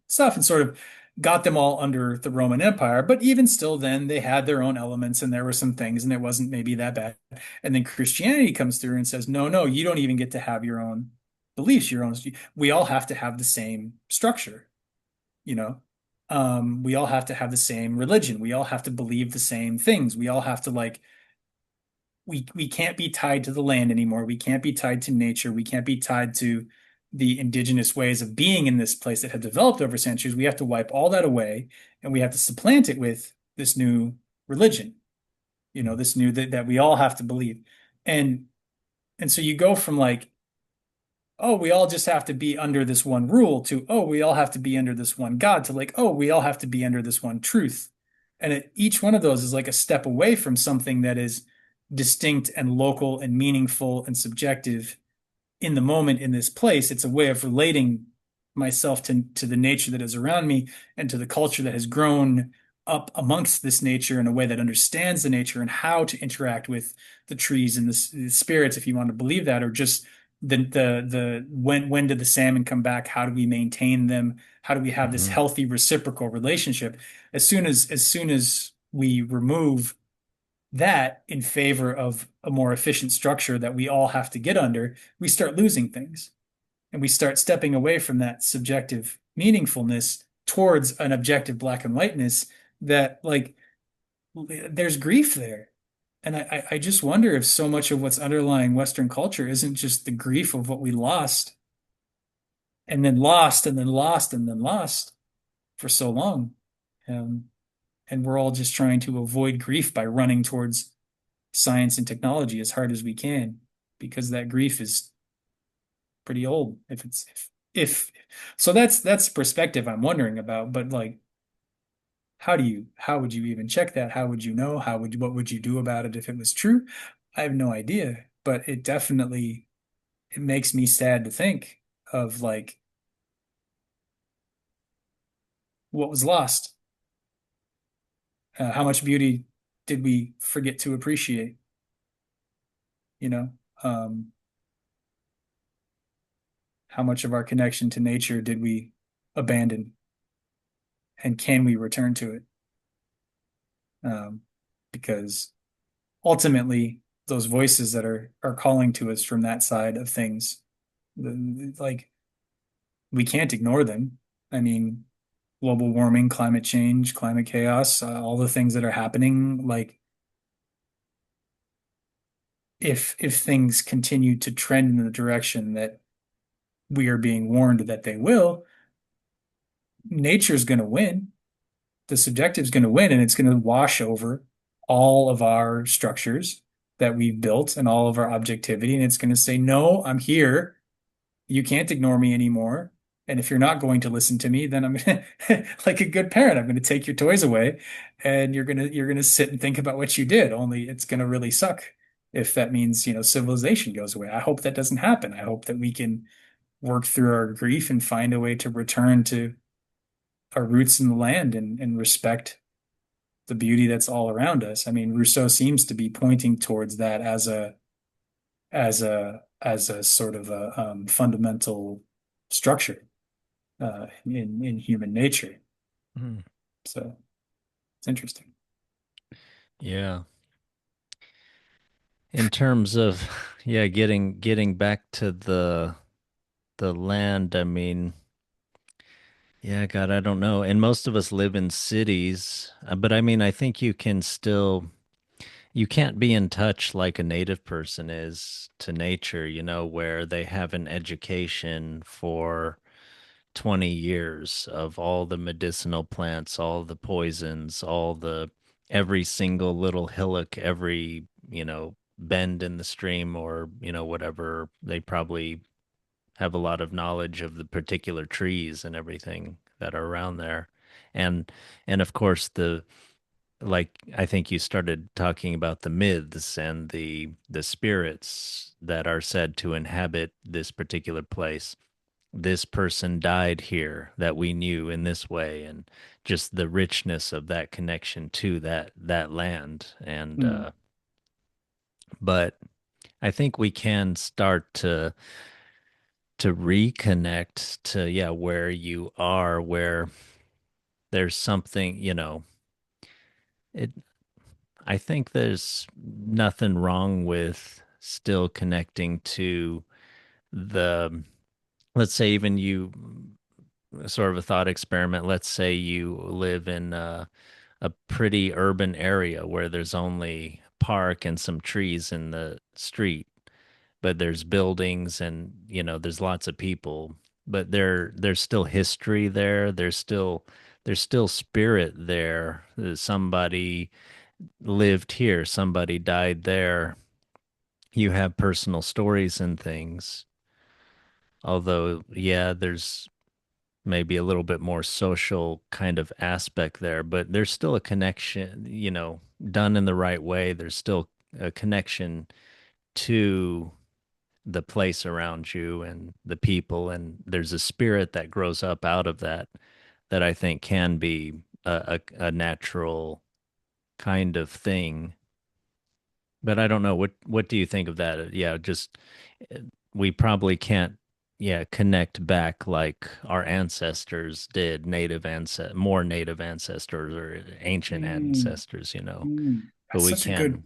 stuff, and sort of got them all under the Roman Empire. But even still, then they had their own elements, and there were some things, and it wasn't maybe that bad. And then Christianity comes through and says, no, no, you don't even get to have your own beliefs, your own. We all have to have the same structure, you know. We all have to have the same religion. We all have to believe the same things. We all have to like we can't be tied to the land anymore. We can't be tied to nature. We can't be tied to the indigenous ways of being in this place that have developed over centuries. We have to wipe all that away, and we have to supplant it with this new religion, this new that we all have to believe. And and so you go from like, oh, we all just have to be under this one rule, to, oh, we all have to be under this one God, to like, oh, we all have to be under this one truth. And each one of those is like a step away from something that is distinct and local and meaningful and subjective in the moment, in this place. It's a way of relating myself to the nature that is around me, and to the culture that has grown up amongst this nature in a way that understands the nature and how to interact with the trees and the spirits, if you want to believe that, or just the when did the salmon come back? How do we maintain them? How do we have this Hmm. healthy reciprocal relationship? As soon as we remove that in favor of a more efficient structure that we all have to get under, we start losing things, and we start stepping away from that subjective meaningfulness towards an objective black and whiteness, that like there's grief there. And I just wonder if so much of what's underlying Western culture isn't just the grief of what we lost, and then lost, and then lost, and then lost for so long. Um, and we're all just trying to avoid grief by running towards science and technology as hard as we can, because that grief is pretty old. If so, that's perspective I'm wondering about. But like, how would you even check that? How would you know? What would you do about it if it was true? I have no idea. But it makes me sad to think of like what was lost. How much beauty did we forget to appreciate? You know, um, how much of our connection to nature did we abandon, and can we return to it? Um, because ultimately, those voices that are calling to us from that side of things, like, we can't ignore them. I mean, global warming, climate change, climate chaos, all the things that are happening. Like, if things continue to trend in the direction that we are being warned that they will, nature's going to win. The subjective is going to win, and it's going to wash over all of our structures that we've built and all of our objectivity. And it's going to say, no, I'm here. You can't ignore me anymore. And if you're not going to listen to me, then I'm gonna, like a good parent, I'm going to take your toys away, and you're gonna sit and think about what you did. Only it's going to really suck if that means, civilization goes away. I hope that doesn't happen. I hope that we can work through our grief and find a way to return to our roots in the land and respect the beauty that's all around us. I mean, Rousseau seems to be pointing towards that as a sort of a fundamental structure in human nature. Hmm. So it's interesting. Yeah. In terms of yeah, getting back to the land, I mean, yeah, God, I don't know. And most of us live in cities, but I mean, I think you can't be in touch like a native person is to nature, where they have an education for 20 years of all the medicinal plants, all the poisons, every single little hillock, every, bend in the stream or, whatever. They probably have a lot of knowledge of the particular trees and everything that are around there. And and of course like I think you started talking about the myths and the spirits that are said to inhabit this particular place. This person died here that we knew in this way, and just the richness of that connection to that land. And Hmm. but I think we can start to reconnect to yeah where you are, where there's something, it I think there's nothing wrong with still connecting to the, let's say, even you, sort of a thought experiment. Let's say you live in a pretty urban area where there's only park and some trees in the street, but there's buildings and, there's lots of people, but there's still history there. There's still spirit there. Somebody lived here, somebody died there. You have personal stories and things. Although, yeah, there's maybe a little bit more social kind of aspect there, but there's still a connection, done in the right way. There's still a connection to the place around you and the people, and there's a spirit that grows up out of that that I think can be a natural kind of thing. But I don't know, what do you think of that? Yeah, just uh, we probably can't, yeah, connect back like our ancestors did, more native ancestors or ancient Mm, ancestors, but That's we such a good. can.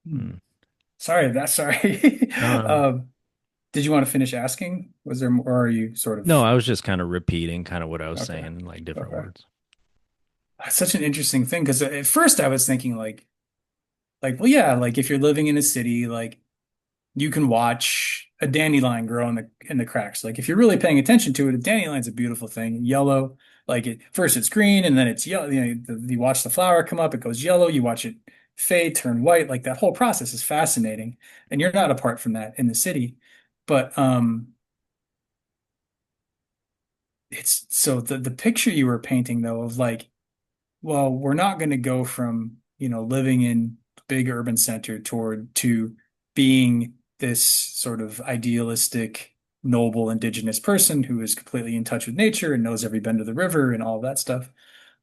Hmm. Mm. Sorry, that's sorry. No, Did you want to finish asking? Was there more, or are you sort no, of I was just kind of repeating kind of what I was saying okay? in like different Okay. words. That's such an interesting thing because at first I was thinking well, yeah, like if you're living in a city, like you can watch a dandelion grow in the cracks. Like if you're really paying attention to it, a dandelion's a beautiful thing. Yellow, like it first it's green and then it's yellow. You watch the flower come up, it goes yellow. You watch it fade, turn white. Like that whole process is fascinating, and you're not apart from that in the city. But it's so the picture you were painting though of like, well, we're not going to go from, living in a big urban center to being this sort of idealistic, noble, indigenous person who is completely in touch with nature and knows every bend of the river and all of that stuff.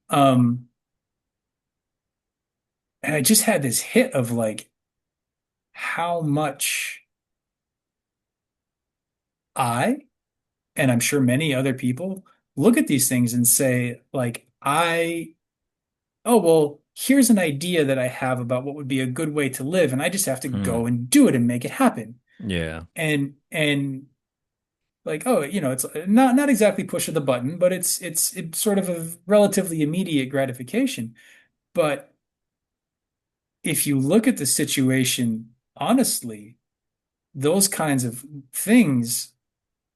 Um, and I just had this hit of like how much I, and I'm sure many other people, look at these things and say, like, oh, well, here's an idea that I have about what would be a good way to live, and I just have to Hmm. go and do it and make it happen. Yeah. And like, oh, it's not exactly push of the button, but it's sort of a relatively immediate gratification. But if you look at the situation honestly, those kinds of things,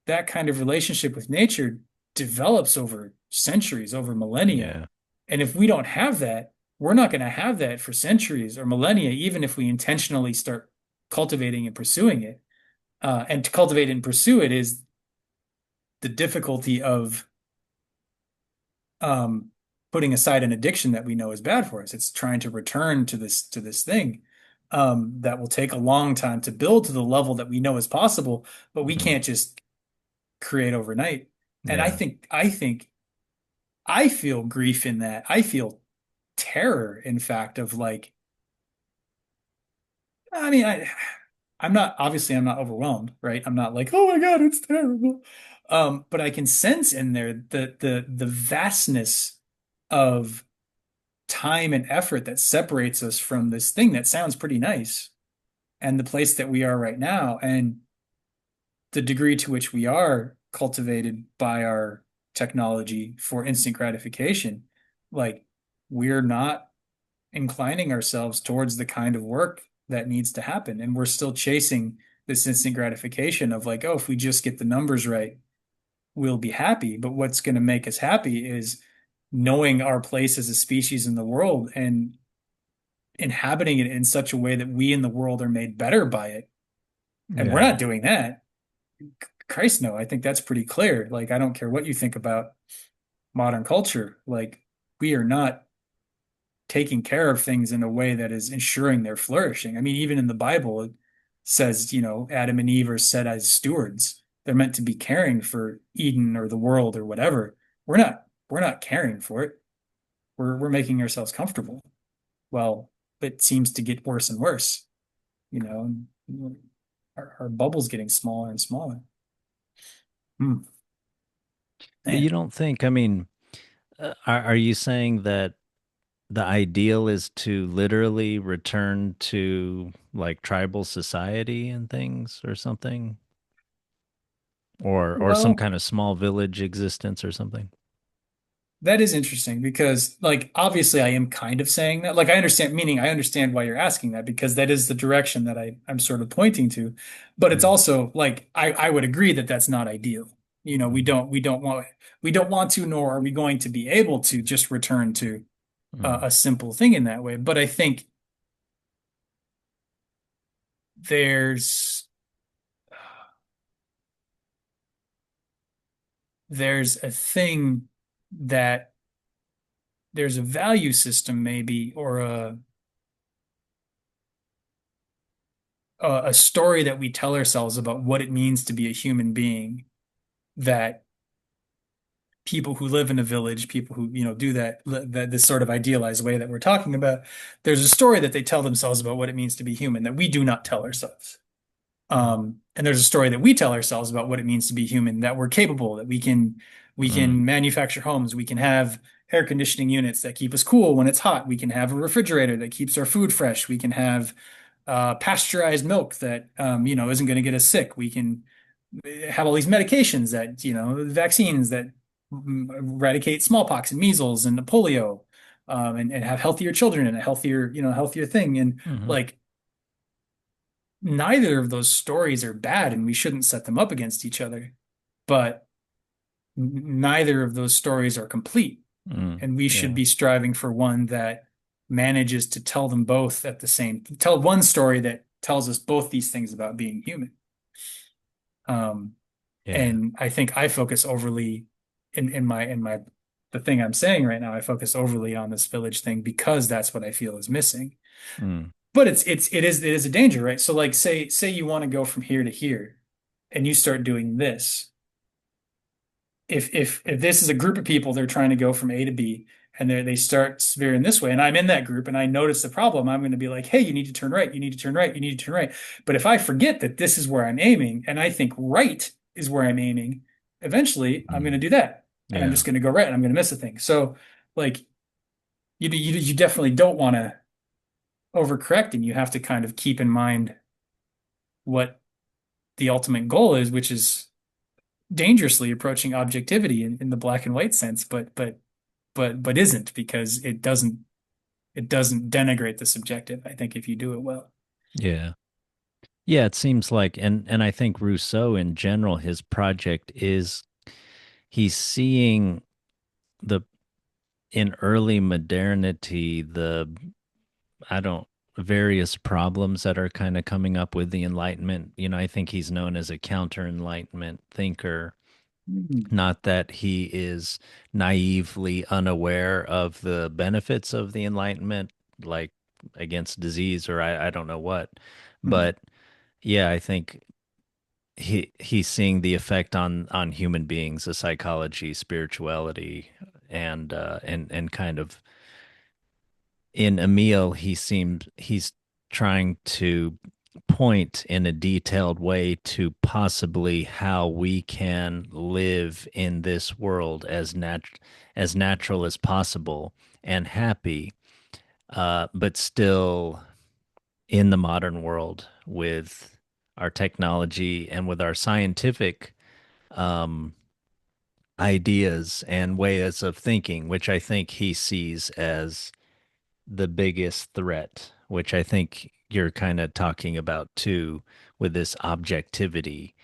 that kind of relationship with nature develops over centuries, over millennia. Yeah. And if we don't have that, we're not going to have that for centuries or millennia, even if we intentionally start cultivating and pursuing it. And to cultivate and pursue it is the difficulty of um, putting aside an addiction that we know is bad for us. It's trying to return to this thing that will take a long time to build to the level that we know is possible, but we Hmm. can't just create overnight. And Yeah. I think I feel grief in that. I feel terror, in fact, of like, I mean, I'm not, obviously I'm not overwhelmed, right? I'm not like, oh my God, it's terrible. But I can sense in there the vastness of time and effort that separates us from this thing that sounds pretty nice and the place that we are right now, and the degree to which we are cultivated by our technology for instant gratification. Like, we're not inclining ourselves towards the kind of work that needs to happen. And we're still chasing this instant gratification of like, oh, if we just get the numbers right, we'll be happy. But what's going to make us happy is knowing our place as a species in the world and inhabiting it in such a way that we in the world are made better by it. And we're Yeah. not doing that. Christ, no, I think that's pretty clear. Like, I don't care what you think about modern culture. Like, we are not taking care of things in a way that is ensuring their flourishing. I mean, even in the Bible, it says, Adam and Eve are set as stewards. They're meant to be caring for Eden or the world or whatever. We're not caring for it. We're making ourselves comfortable. Well, it seems to get worse and worse, and our bubble's getting smaller and smaller. Hmm, But you man. don't think, I mean, are you saying that the ideal is to literally return to like tribal society and things or something? Or some Well, kind of small village existence or something? that is interesting because, like, obviously, I am kind of saying that. Like, I understand, meaning I understand why you're asking that because that is the direction that I'm sort of pointing to. But it's Mm, also like I would agree that that's not ideal. mm, We don't want to, nor are we going to be able to just return to mm, a simple thing in that way. But I think there's there's a thing that there's a value system maybe or a story that we tell ourselves about what it means to be a human being that people who live in a village, people who, do that this sort of idealized way that we're talking about, there's a story that they tell themselves about what it means to be human that we do not tell ourselves. And there's a story that we tell ourselves about what it means to be human, that we're capable, that we mm, can manufacture homes, we can have air conditioning units that keep us cool when it's hot, we can have a refrigerator that keeps our food fresh, we can have pasteurized milk that isn't going to get us sick. We can have all these medications that vaccines that eradicate smallpox and measles and polio, and have healthier children and a healthier thing. And mhm. like, neither of those stories are bad, and we shouldn't set them up against each other. But neither of those stories are complete, Mm, and we should yeah. be striving for one that manages to tell them both at the same, tell one story that tells us both these things about being human. Um, Yeah. and I think I focus overly in my the thing I'm saying right now, I focus overly on this village thing because that's what I feel is missing. Mm, But it is a danger, right? So like, say you want to go from here to here and you start doing this. If this is a group of people, they're trying to go from A to B, and they start veering this way, and I'm in that group, and I notice the problem, I'm going to be like, hey, you need to turn right, you need to turn right, you need to turn right. But if I forget that this is where I'm aiming, and I think right is where I'm aiming, eventually I'm going to mm, do that, and I'm yeah. just going to go right, and I'm going to miss a thing. So like, you definitely don't want to overcorrect, and you have to kind of keep in mind what the ultimate goal is, which is dangerously approaching objectivity in the black and white sense, but isn't, because it doesn't denigrate the subjective, I think, if you do it well. Yeah. Yeah, it seems like and I think Rousseau in general, his project is he's seeing the in early modernity the I don't various problems that are kind of coming up with the Enlightenment. You know, I think he's known as a counter-Enlightenment thinker. Hmm. Not that he is naively unaware of the benefits of the Enlightenment, like against disease or I don't know what. Hmm. But yeah, I think he's seeing the effect on human beings, the psychology, spirituality, and kind of in Emile, he's trying to point in a detailed way to possibly how we can live in this world as natural as possible and happy, but still in the modern world with our technology and with our scientific um, ideas and ways of thinking, which I think he sees as the biggest threat, which I think you're kind of talking about too, with this objectivity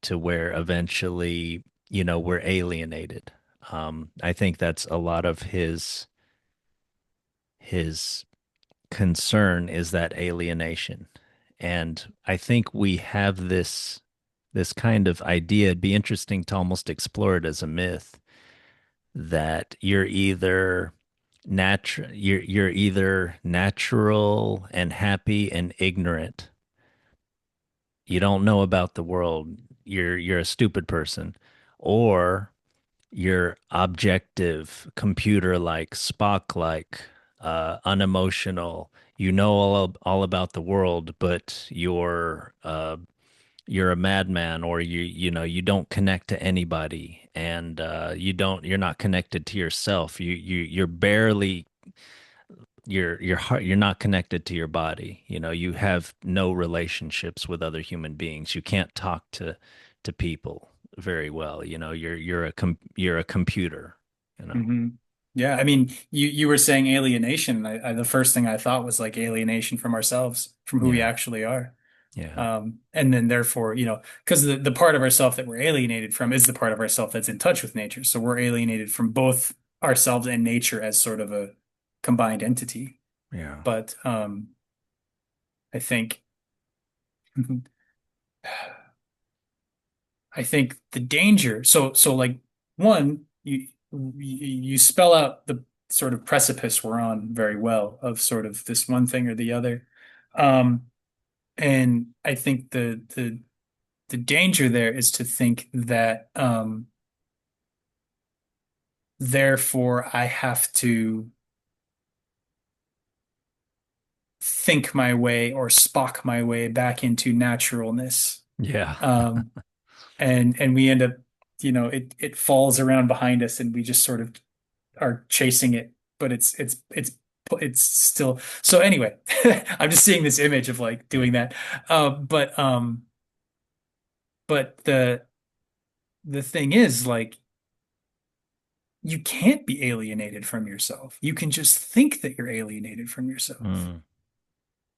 to where eventually, we're alienated. I think that's a lot of his concern is that alienation. And I think we have this kind of idea. It'd be interesting to almost explore it as a myth that you're either natural and happy and ignorant. You don't know about the world. You're a stupid person, or you're objective, computer like, Spock like, unemotional. You know all about the world, but you're a madman, or you don't connect to anybody, and you're not connected to yourself. You're barely your heart, you're not connected to your body. You have no relationships with other human beings. You can't talk to people very well. You're a computer, you know. Hmm. Yeah, I mean, you were saying alienation. The first thing I thought was like alienation from ourselves, from who we Yeah. actually are. Yeah. And then therefore, because the part of ourself that we're alienated from is the part of ourself that's in touch with nature. So we're alienated from both ourselves and nature as sort of a combined entity. Yeah. But I think I think the danger. So like one, you spell out the sort of precipice we're on very well of sort of this one thing or the other. Um, and I think the danger there is to think that therefore I have to think my way or Spock my way back into naturalness. Yeah. Um, and we end up, it falls around behind us and we just sort of are chasing it, but it's still so anyway, I'm just seeing this image of like Yeah. doing that. But the thing is like you can't be alienated from yourself. You can just think that you're alienated from yourself. Mm.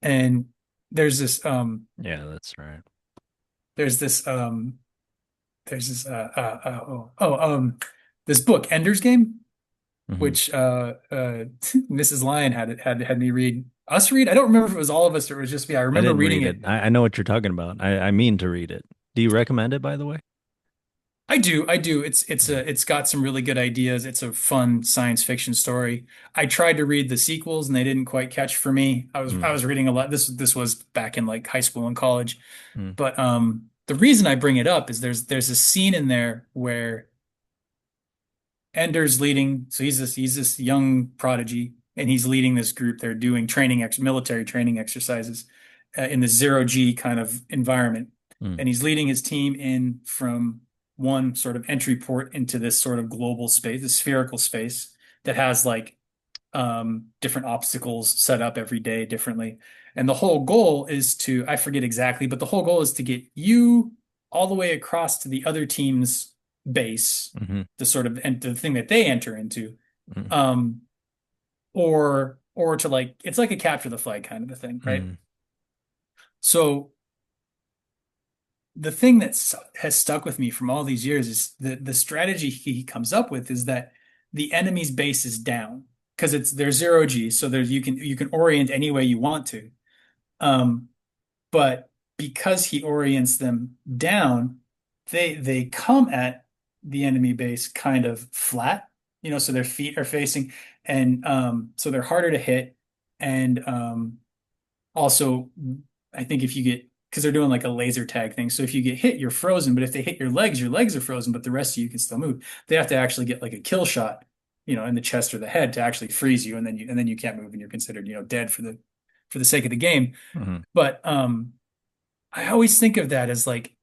And there's this Yeah, that's right. there's this there's this this book, Ender's Game, Hmm. which Mrs. Lyon had me read. I don't remember if it was all of us or it was just me. I I remember didn't reading read it. it. I know what you're talking about. I mean to read it. Do you recommend it, by the way? I do. It's got some really good ideas. It's a fun science fiction story. I tried to read the sequels and they didn't quite catch for me. I Mm. was reading a lot. This was back in like high school and college. Mm. But the reason I bring it up is there's a scene in there where Ender's leading, so he's this young prodigy, and he's leading this group. They're doing military training exercises in the zero G kind of environment, Mm. and he's leading his team in from one sort of entry port into this sort of global space, the spherical space that has like different obstacles set up every day differently. And the whole goal is to, I forget exactly, but the whole goal is to get you all the way across to the other team's base, Hmm. the sort of and the thing that they enter into, Mm. um, or to like it's like a capture the flag kind of a thing, right? Mm. So the thing that has stuck with me from all these years is the strategy he comes up with is that the enemy's base is down because they're zero G, so there's you can orient any way you want to. Um, but because he orients them down, they come at the enemy base kind of flat, so their feet are facing, and so they're harder to hit, and also, I think if you get, because they're doing like a laser tag thing. So if you get hit, you're frozen. But if they hit your legs are frozen, but the rest of you can still move. They have to actually get like a kill shot in the chest or the head to actually freeze you, and then you can't move and you're considered, dead for the sake of the game. Hmm. But I always think of that as like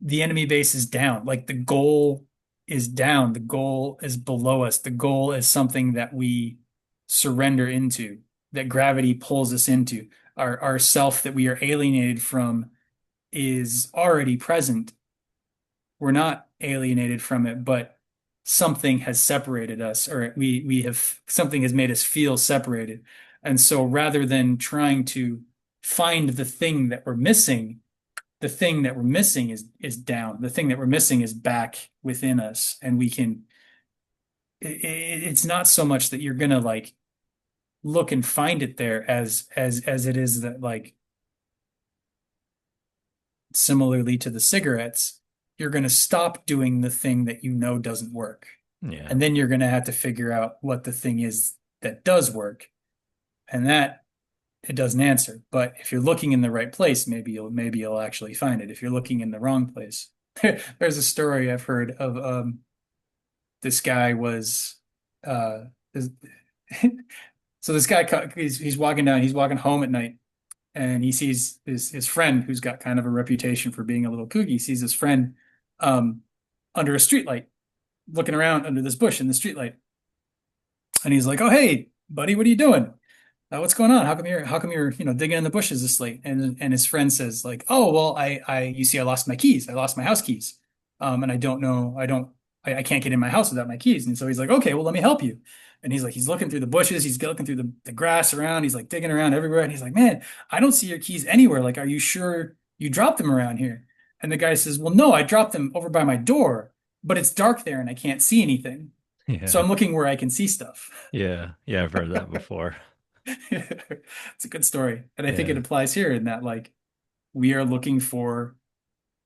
the enemy base is down. Like the goal is down. The goal is below us. The goal is something that we surrender into, that gravity pulls us into. Our self that we are alienated from is already present. We're not alienated from it, but something has separated us, or we have something has made us feel separated. And so rather than trying to find the thing that we're missing is down. The thing that we're missing is back within us, and it's not so much that you're gonna like look and find it there as it is that like similarly to the cigarettes, you're gonna stop doing the thing that you know doesn't work. Yeah. And then you're gonna have to figure out what the thing is that does work. And that it doesn't answer. But if you're looking in the right place, maybe you'll actually find it. If you're looking in the wrong place, there's a story I've heard of this guy was uh this- so this guy he's walking home at night, and he sees his friend who's got kind of a reputation for being a little kooky. He sees his friend um under a streetlight, looking around under this bush in the streetlight, and he's like, "Oh, hey buddy, what are you doing? What's going on? How come you're digging in the bushes this late?" And his friend says like, "Oh, well, you see, I lost my keys. I lost my house keys. And I don't know, I can't get in my house without my keys." And so he's like, "Okay, well, let me help you." And he's looking through the bushes, he's looking through the grass around, he's like digging around everywhere. And he's like, "Man, I don't see your keys anywhere. Like, are you sure you dropped them around here?" And the guy says, "Well, no, I dropped them over by my door, but it's dark there and I can't see anything. So Yeah. I'm looking where I can see stuff." Yeah. Yeah. I've heard that before. It's a good story. And I think it Yeah. applies here in that, like, we are looking for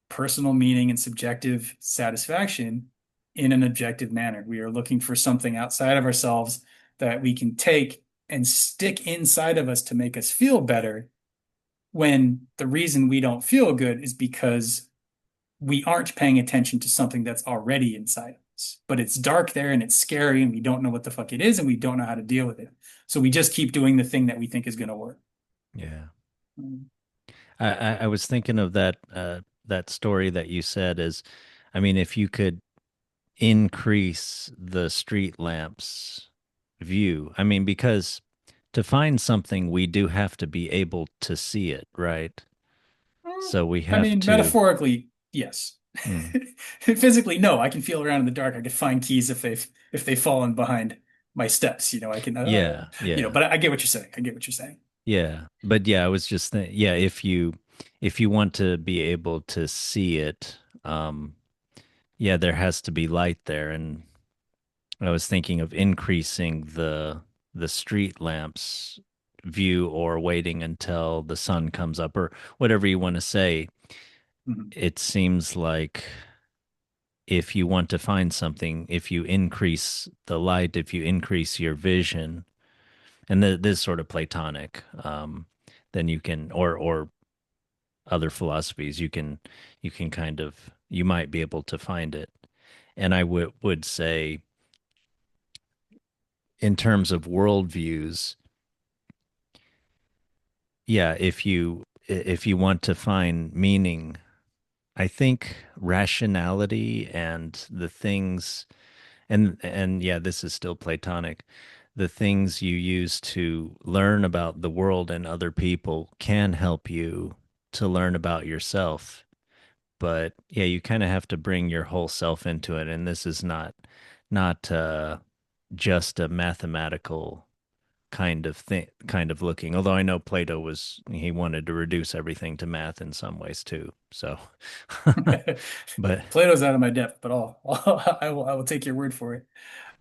personal meaning and subjective satisfaction in an objective manner. We are looking for something outside of ourselves that we can take and stick inside of us to make us feel better, when the reason we don't feel good is because we aren't paying attention to something that's already inside of us. But it's dark there and it's scary and we don't know what the fuck it is and we don't know how to deal with it. So we just keep doing the thing that we think is going to work. Yeah. Mm. I was thinking of that story that you said is, I mean, if you could increase the street lamps view, I mean, because to find something, we do have to be able to see it, right? So we I have mean, to. metaphorically, yes. Hmm. Physically, no. I can feel around in the dark. I could find keys if they've fallen behind my steps. I can, Yeah, yeah, but I get what you're saying. I get what you're saying. yeah. But yeah, I was just yeah, if you want to be able to see it, yeah, there has to be light there, and I was thinking of increasing the street lamps view or waiting until the sun comes up or whatever you want to say. Mhm. It seems like if you want to find something, if you increase the light, if you increase your vision, and this is sort of Platonic, then you can, or other philosophies, you can kind of you might be able to find it. And I would say, in terms of worldviews, yeah, if you want to find meaning, I think rationality and the things, and yeah, this is still Platonic. The things you use to learn about the world and other people can help you to learn about yourself. But yeah, you kind of have to bring your whole self into it, and this is not just a mathematical kind of looking. Although I know Plato he wanted to reduce everything to math in some ways too. So, but Plato's out of my depth, but I will take your word for it.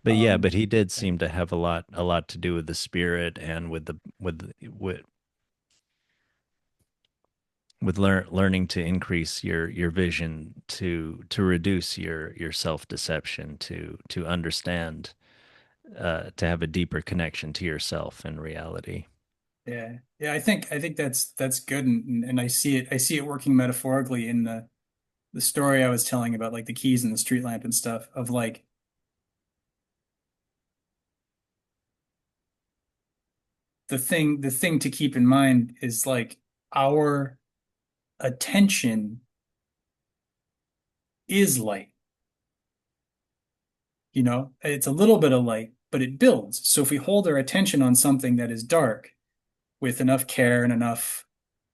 but yeah, Um, but he did seem to have a lot to do with the spirit and with learning to increase your vision, to reduce your self-deception, to understand, to have a deeper connection to yourself and reality. yeah, yeah. I think that's good, and I see it working metaphorically in the story I was telling about like the keys and the street lamp and stuff of like. the thing to keep in mind is like our attention is light, you know? It's a little bit of light, but it builds. So if we hold our attention on something that is dark with enough care and enough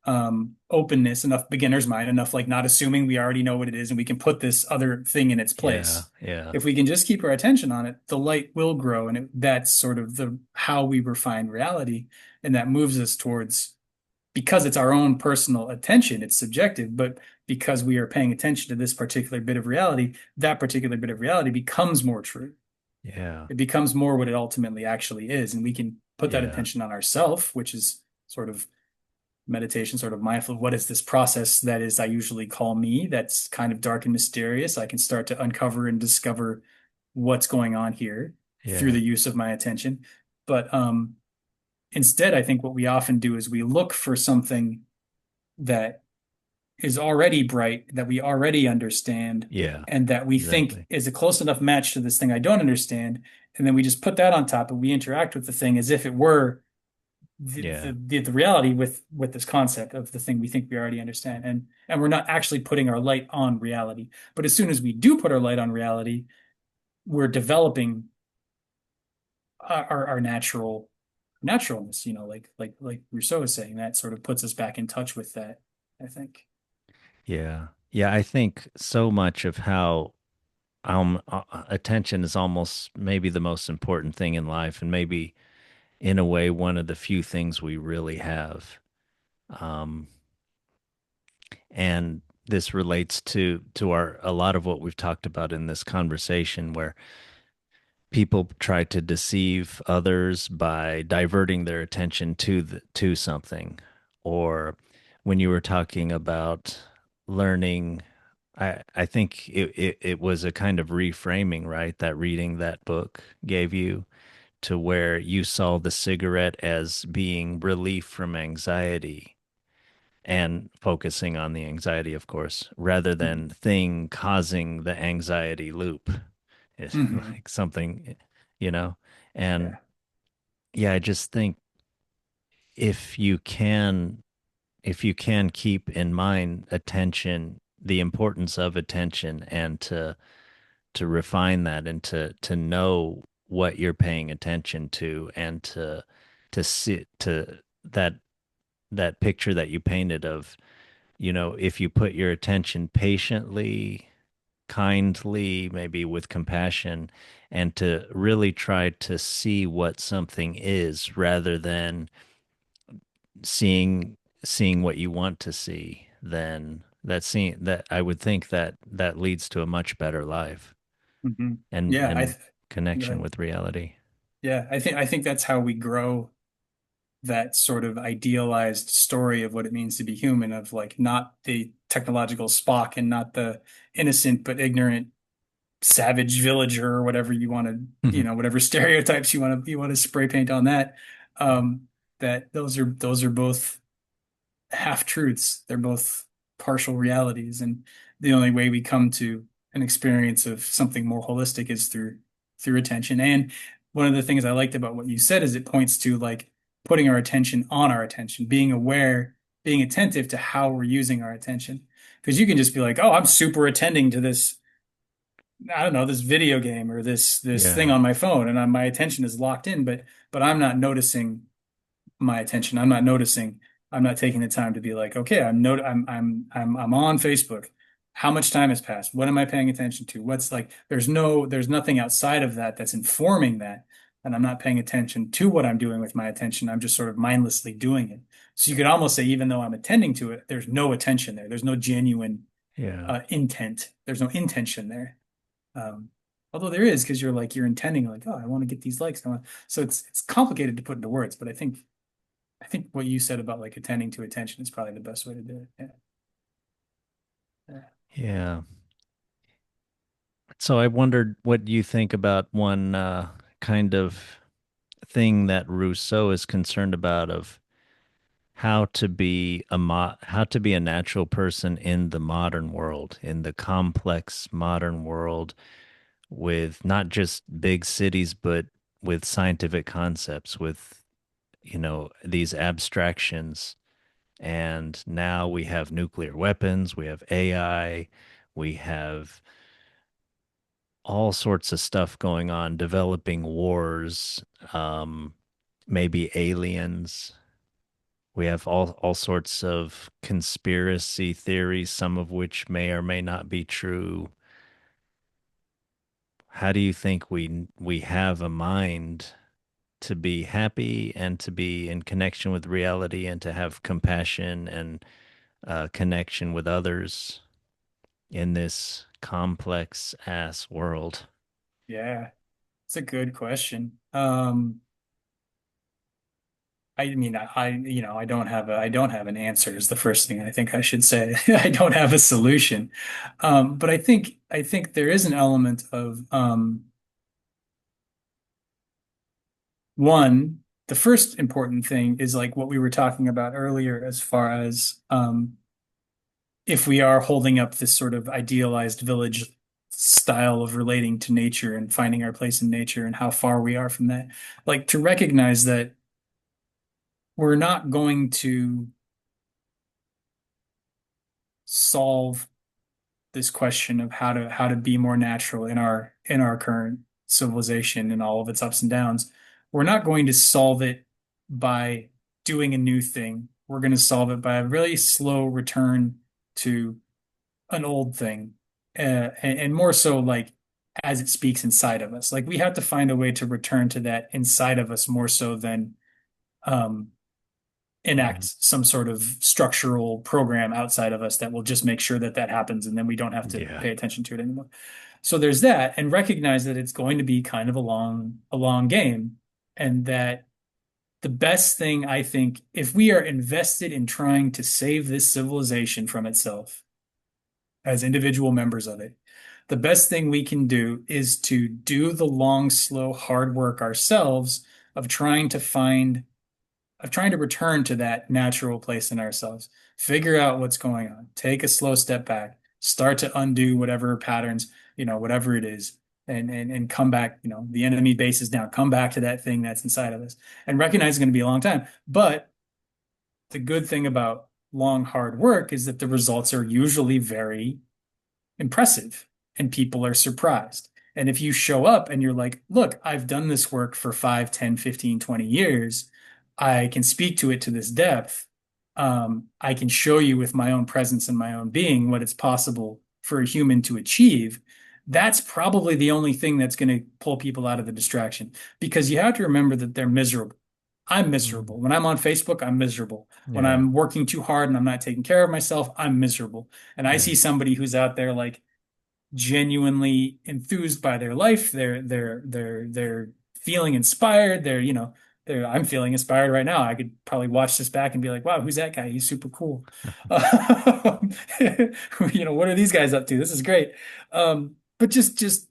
openness, enough beginner's mind, enough like not assuming we already know what it is and we can put this other thing in its Yeah, place. yeah, If we can just keep our attention on it, the light will grow, and that's sort of the how we refine reality, and that moves us towards because it's our own personal attention, it's subjective, but because we are paying attention to this particular bit of reality, that particular bit of reality becomes more true. yeah, It becomes more what it ultimately actually is, and we can put that yeah, attention on ourself, which is sort of meditation, sort of mindful. What is this process that is, I usually call me, that's kind of dark and mysterious. I can start to uncover and discover what's going on here through yeah, the use of my attention. But instead, I think what we often do is we look for something that is already bright, that we already understand, yeah, and that we think exactly. is a close enough match to this thing I don't understand. And then we just put that on top and we interact with the thing as if it were Yeah, the reality with this concept of the thing we think we already understand. And we're not actually putting our light on reality. But as soon as we do put our light on reality, we're developing our natural naturalness, like Rousseau is saying, that sort of puts us back in touch with that, I think. yeah, yeah. I think so much of how attention is almost maybe the most important thing in life, and maybe in a way one of the few things we really have. Um, and this relates to our a lot of what we've talked about in this conversation, where people try to deceive others by diverting their attention to something. Or when you were talking about learning, I think it was a kind of reframing, right? That reading that book gave you, to where you saw the cigarette as being relief from anxiety and focusing on the anxiety, of course, rather than thing causing the anxiety loop. It's Hmm. like something, you know? And Yeah. yeah, I just think if you can, if you can keep in mind attention, the importance of attention, and to refine that, and to know what you're paying attention to, and to see to that that picture that you painted of, if you put your attention patiently, kindly, maybe with compassion, and to really try to see what something is, rather than seeing what you want to see, then that I would think that leads to a much better life, Hmm. and Yeah, go connection ahead. with reality. Yeah, I think that's how we grow that sort of idealized story of what it means to be human, of like not the technological Spock and not the innocent but ignorant savage villager or whatever you want to, whatever stereotypes you want to spray paint on that. That those are both half truths. They're both partial realities, and the only way we come to an experience of something more holistic is through attention. And one of the things I liked about what you said is it points to like putting our attention on our attention, being aware, being attentive to how we're using our attention. Because you can just be like, oh, I'm super attending to this, I don't know, this video game or this thing Yeah, on my phone, and my attention is locked in, but I'm not noticing my attention. I'm not noticing. I'm not taking the time to be like, okay, I'm on Facebook. How much time has passed? What am I paying attention to? What's like, there's nothing outside of that that's informing that. And I'm not paying attention to what I'm doing with my attention. I'm just sort of mindlessly doing it. So you could almost say, even though I'm attending to it, there's no attention there. There's no genuine yeah, intent. There's no intention there. Um, although there is, because you're intending like, oh, I want to get these likes. So it's complicated to put into words, but I think what you said about like attending to attention is probably the best way to do it. Yeah. Yeah. yeah. So I wondered what you think about one kind of thing that Rousseau is concerned about, of how to be a natural person in the modern world, in the complex modern world, with not just big cities, but with scientific concepts, with these abstractions. And now we have nuclear weapons, we have AI, we have all sorts of stuff going on, developing wars, um, maybe aliens. We have all sorts of conspiracy theories, some of which may or may not be true. How do you think we have a mind to be happy and to be in connection with reality and to have compassion and connection with others in this complex ass world? Yeah, it's a good question. I mean, I don't have an answer is the first thing I think I should say. I don't have a solution. But I think there is an element of, one, the first important thing is like what we were talking about earlier, as far as, if we are holding up this sort of idealized village style of relating to nature and finding our place in nature and how far we are from that, like to recognize that we're not going to solve this question of how to be more natural in our current civilization and all of its ups and downs. We're not going to solve it by doing a new thing. We're going to solve it by a really slow return to an old thing, and more so like as it speaks inside of us. Like we have to find a way to return to that inside of us more so than um, enact Mhm. some sort of structural program outside of us that will just make sure that that happens, and then we don't have to Yeah. pay attention to it anymore. So there's that, and recognize that it's going to be kind of a long game, and that the best thing I think, if we are invested in trying to save this civilization from itself as individual members of it, the best thing we can do is to do the long, slow, hard work ourselves of trying to return to that natural place in ourselves, figure out what's going on, take a slow step back, start to undo whatever patterns, whatever it is, and come back, the enemy base is down, come back to that thing that's inside of us, and recognize it's going to be a long time. But the good thing about long, hard work is that the results are usually very impressive and people are surprised. And if you show up and you're like, look, I've done this work for 5, 10, 15, 20 years. I can speak to it to this depth. I can show you with my own presence and my own being what it's possible for a human to achieve. That's probably the only thing that's going to pull people out of the distraction, because you have to remember that they're miserable. I'm Mhm. miserable. When I'm on Facebook, I'm miserable. When Yeah. I'm working too hard and I'm not taking care of myself, I'm miserable. And I Yeah. see somebody who's out there like genuinely enthused by their life. They're feeling inspired. I'm feeling inspired right now. I could probably watch this back and be like, wow, who's that guy? He's super cool. What are these guys up to? This is great. But just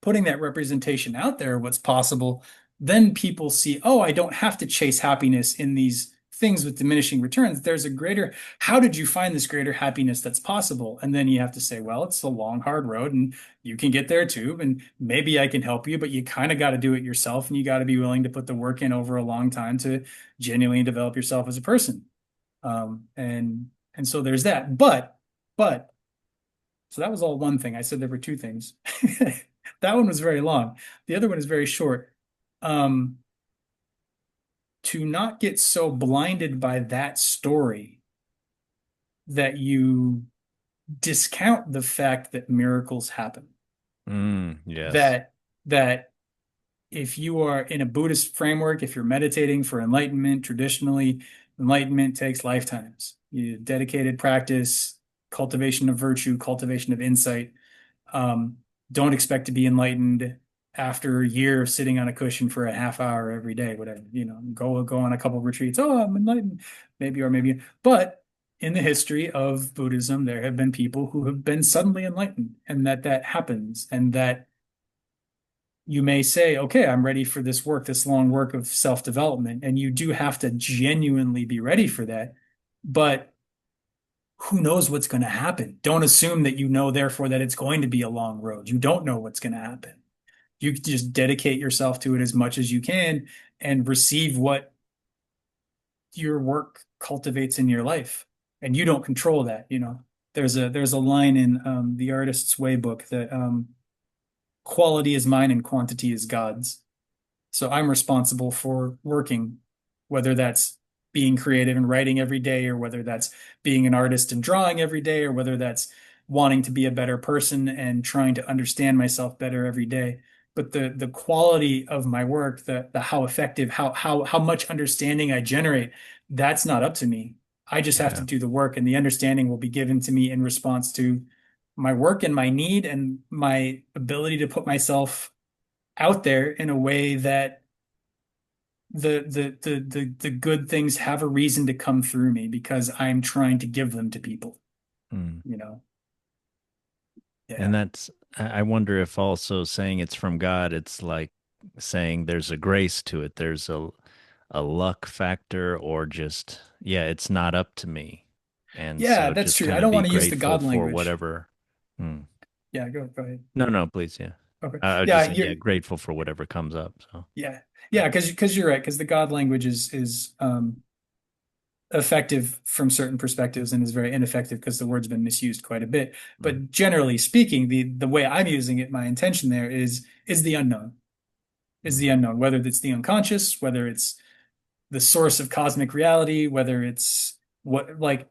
putting that representation out there, what's possible, then people see, oh, I don't have to chase happiness in these things with diminishing returns. There's a greater, how did you find this greater happiness that's possible? And then you have to say, well, it's a long, hard road and you can get there too. And maybe I can help you, but you kind of got to do it yourself and you got to be willing to put the work in over a long time to genuinely develop yourself as a person. And so there's that. But so that was all one thing. I said there were two things. That one was very long. The other one is very short. Um, to not get so blinded by that story that you discount the fact that miracles happen. Yes. That that if you are in a Buddhist framework, if you're meditating for enlightenment, traditionally, enlightenment takes lifetimes. You dedicated practice, cultivation of virtue, cultivation of insight. Um, don't expect to be enlightened after a year of sitting on a cushion for a half hour every day, whatever, go on a couple of retreats. Oh, I'm enlightened, maybe, or maybe. But in the history of Buddhism, there have been people who have been suddenly enlightened, and that happens, and that you may say, okay, I'm ready for this work, this long work of self-development, and you do have to genuinely be ready for that. But who knows what's going to happen? Don't assume that you know, therefore, that it's going to be a long road. You don't know what's going to happen. You just dedicate yourself to it as much as you can and receive what your work cultivates in your life, and you don't control that, you know. There's a line in The Artist's Way book that quality is mine and quantity is God's. So I'm responsible for working, whether that's being creative and writing every day, or whether that's being an artist and drawing every day, or whether that's wanting to be a better person and trying to understand myself better every day. But the quality of my work, the how effective, how much understanding I generate, that's not up to me. I just have to Yeah. do the work, and the understanding will be given to me in response to my work and my need and my ability to put myself out there in a way that the good things have a reason to come through me because I'm trying to give them to people, Mm. you know? And Yeah. that's, I wonder if also saying it's from God, it's like saying there's a grace to it. There's a luck factor, or just, yeah, it's not up to me. And Yeah, so that's just true. I kind of don't be want to use the grateful God for language. whatever. Hmm. Yeah, go ahead. No, no, please. Yeah. Okay. I was just Yeah, saying, yeah, grateful for whatever comes up. So, yeah. Yeah, because you're right, because the God language is effective from certain perspectives and is very ineffective because the word's been misused quite a bit. mm, But generally speaking, the way I'm using it, my intention there is the unknown. Is mm, the unknown, whether it's the unconscious, whether it's the source of cosmic reality, whether it's what, like,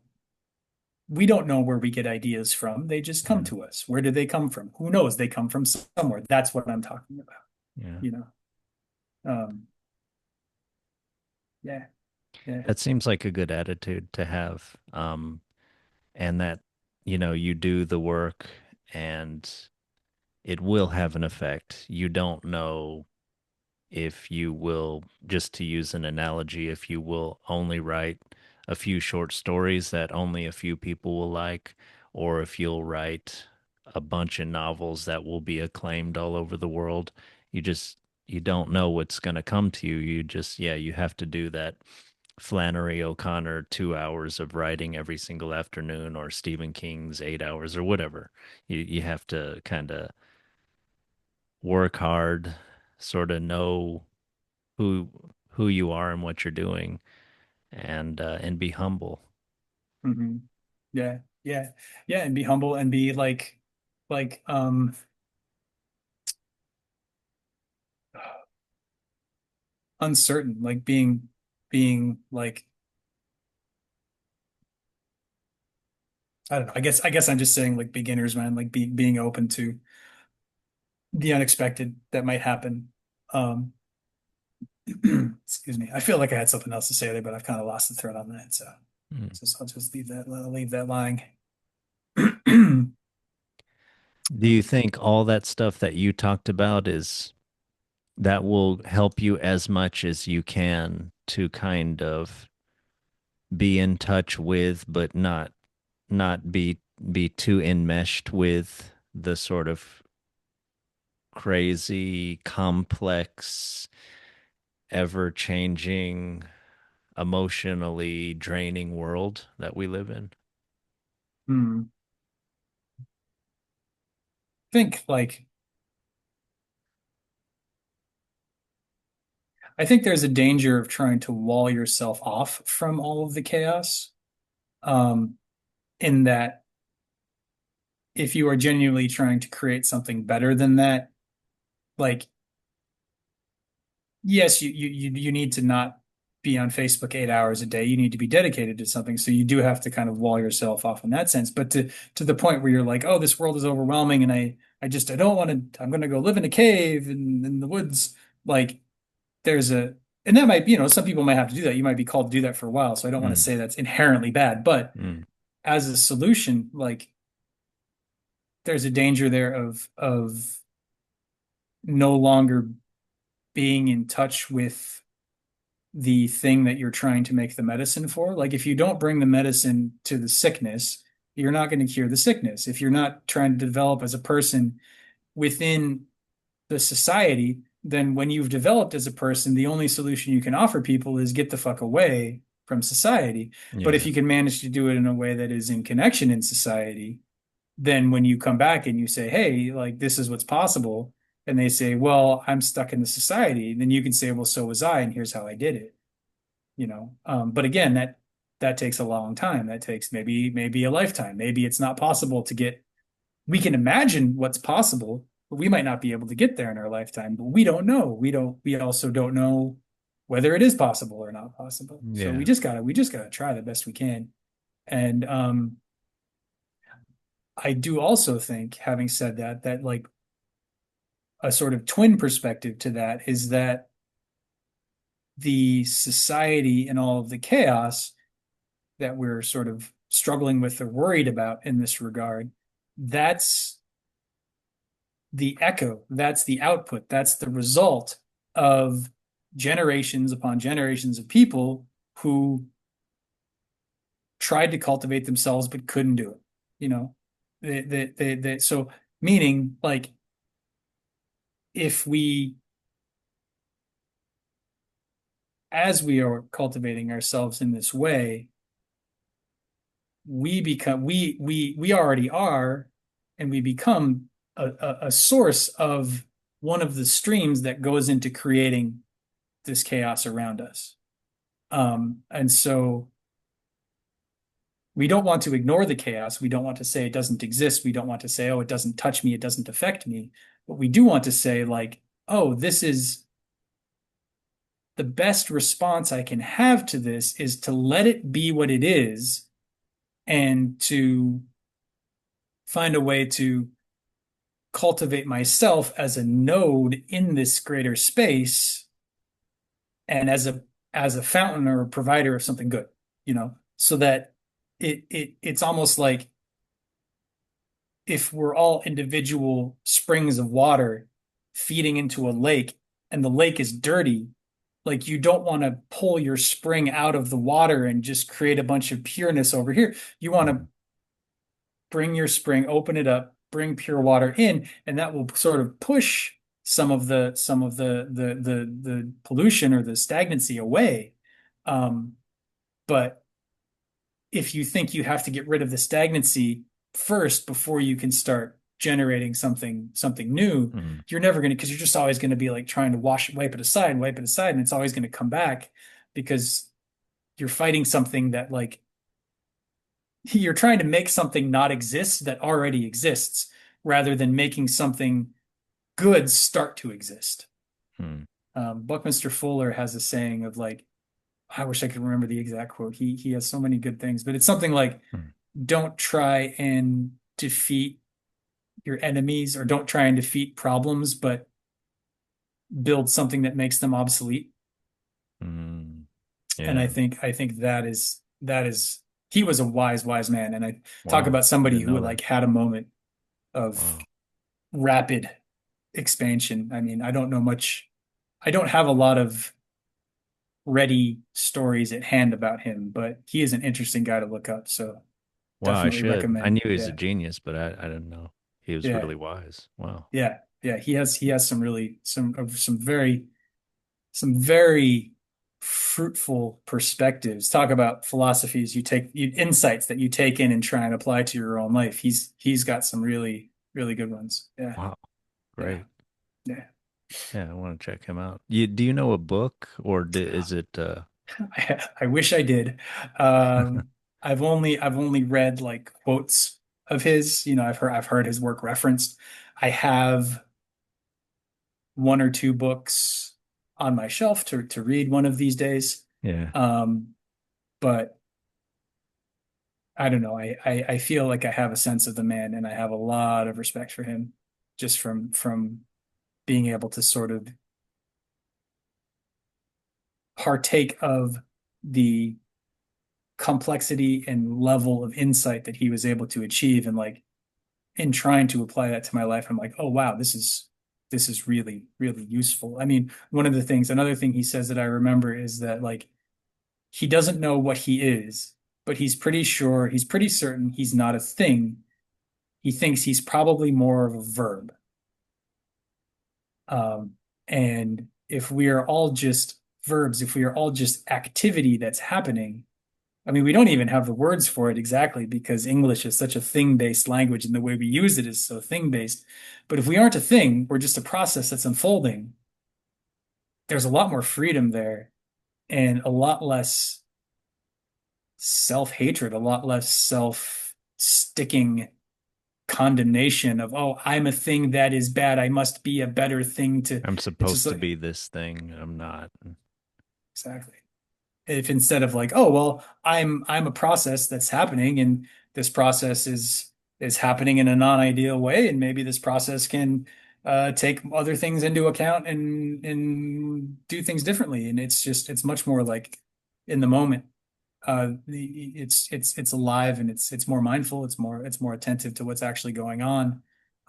we don't know where we get ideas from. They just come yeah, to us. Where do they come from? Who knows? They come from somewhere. That's what I'm talking about, yeah. you know? Um, yeah, yeah. That seems like a good attitude to have. And that, you do the work and it will have an effect. You don't know if you will, just to use an analogy, if you will only write a few short stories that only a few people will like, or if you'll write a bunch of novels that will be acclaimed all over the world. You just, you don't know what's going to come to you. You just, yeah, you have to do that Flannery O'Connor 2 hours of writing every single afternoon, or Stephen King's 8 hours, or whatever. You have to kind of work hard, sort of know who who you are and what you're doing, and be humble. Hmm. Yeah, yeah, yeah. And be humble and be like uncertain, like being like, I don't know. I guess I'm just saying like beginners, man, like being open to the unexpected that might happen. Um, excuse me. I feel like I had something else to say there, but I've kind of lost the thread on that. So Mm. I'll just leave that lying. Do you think all that stuff that you talked about is that will help you as much as you can to kind of be in touch with, but not be too enmeshed with the sort of crazy, complex, ever changing, emotionally draining world that we live in? Hmm. Think like I think there's a danger of trying to wall yourself off from all of the chaos. Um, in that if you are genuinely trying to create something better than that, like, yes, you need to not be on Facebook 8 hours a day. You need to be dedicated to something. So you do have to kind of wall yourself off in that sense. But to the point where you're like, oh, this world is overwhelming, and I don't want to. I'm going to go live in a cave in the woods. Like, there's a and that might, some people might have to do that. You might be called to do that for a while. So I don't want to Mm, say that's inherently bad, but mm, as a solution, like, there's a danger there of no longer being in touch with the thing that you're trying to make the medicine for. Like, if you don't bring the medicine to the sickness, you're not going to cure the sickness. If you're not trying to develop as a person within the society, then when you've developed as a person, the only solution you can offer people is get the fuck away from society. But if yeah. you can manage to do it in a way that is in connection in society, then when you come back and you say, hey, like, this is what's possible, and they say, well, I'm stuck in the society, then you can say, well, so was I, and here's how I did it. But again, that takes a long time. That takes maybe a lifetime. Maybe it's not possible to get. We can imagine what's possible, but we might not be able to get there in our lifetime. But we don't know. We also don't know whether it is possible or not possible. So Yeah. we just gotta try the best we can. And I do also think, having said that, that like a sort of twin perspective to that is that the society and all of the chaos that we're sort of struggling with or worried about in this regard, that's the echo, that's the output, that's the result of generations upon generations of people who tried to cultivate themselves but couldn't do it. You know, so meaning like if we, as we are cultivating ourselves in this way, we already are, and we become a source of one of the streams that goes into creating this chaos around us. And so we don't want to ignore the chaos. We don't want to say it doesn't exist. We don't want to say, oh, it doesn't touch me, it doesn't affect me. But we do want to say, like, oh, this is the best response I can have to this is to let it be what it is and to find a way to cultivate myself as a node in this greater space and as a fountain or a provider of something good, so that it's almost like if we're all individual springs of water feeding into a lake and the lake is dirty, like you don't want to pull your spring out of the water and just create a bunch of pureness over here. You want to Mhm. bring your spring, open it up, bring pure water in, and that will sort of push some of the pollution or the stagnancy away. Um, but if you think you have to get rid of the stagnancy first before you can start generating something new, Mhm. you're never going to, because you're just always going to be like trying to wipe it aside, and it's always going to come back because you're fighting something that like you're trying to make something not exist that already exists rather than making something good start to exist. Mhm. Buckminster Fuller has a saying of like, I wish I could remember the exact quote. He has so many good things, but it's something like, Mhm. don't try and defeat your enemies or don't try and defeat problems, but build something that makes them obsolete. Mhm. And Yeah. I think that is he was a wise man. And I talk Wow. about I somebody didn't who know that. like had a moment of Wow. rapid expansion. I mean, I don't know much. I don't have a lot of ready stories at hand about him, but he is an interesting guy to look up. So Wow, I definitely should. I knew recommend. he was a Yeah. genius, but I didn't know he was Yeah. really wise. Wow. Yeah. Yeah. He has some really some very fruitful perspectives. Talk about philosophies insights that you take in and try and apply to your own life. He's got some really, really good ones. Yeah. Wow. Yeah. Great. Yeah. Yeah, I want to check him out. Do you know a book or is it I wish I did. Um, I've only read like quotes of his. I've heard his work referenced. I have one or two books on my shelf to read one of these days. yeah. Um, but I don't know. I feel like I have a sense of the man, and I have a lot of respect for him, just from being able to sort of partake of the complexity and level of insight that he was able to achieve, and like in trying to apply that to my life, I'm like, oh wow, this is really, really useful. I mean, another thing he says that I remember is that like he doesn't know what he is, but he's pretty certain he's not a thing. He thinks he's probably more of a verb. Um, and if we are all just verbs, if we are all just activity that's happening, I mean, we don't even have the words for it exactly because English is such a thing-based language and the way we use it is so thing-based. But if we aren't a thing, we're just a process that's unfolding. There's a lot more freedom there and a lot less self-hatred, a lot less self-sticking condemnation of, oh, I'm a thing that is bad. I must be a better thing to. I'm It's just supposed to like, be this thing. I'm not. exactly. If instead of like, oh, well, I'm a process that's happening, and this process is happening in a non-ideal way, and maybe this process can take other things into account and do things differently. And it's much more like in the moment. It's alive, and it's more mindful. It's more attentive to what's actually going on,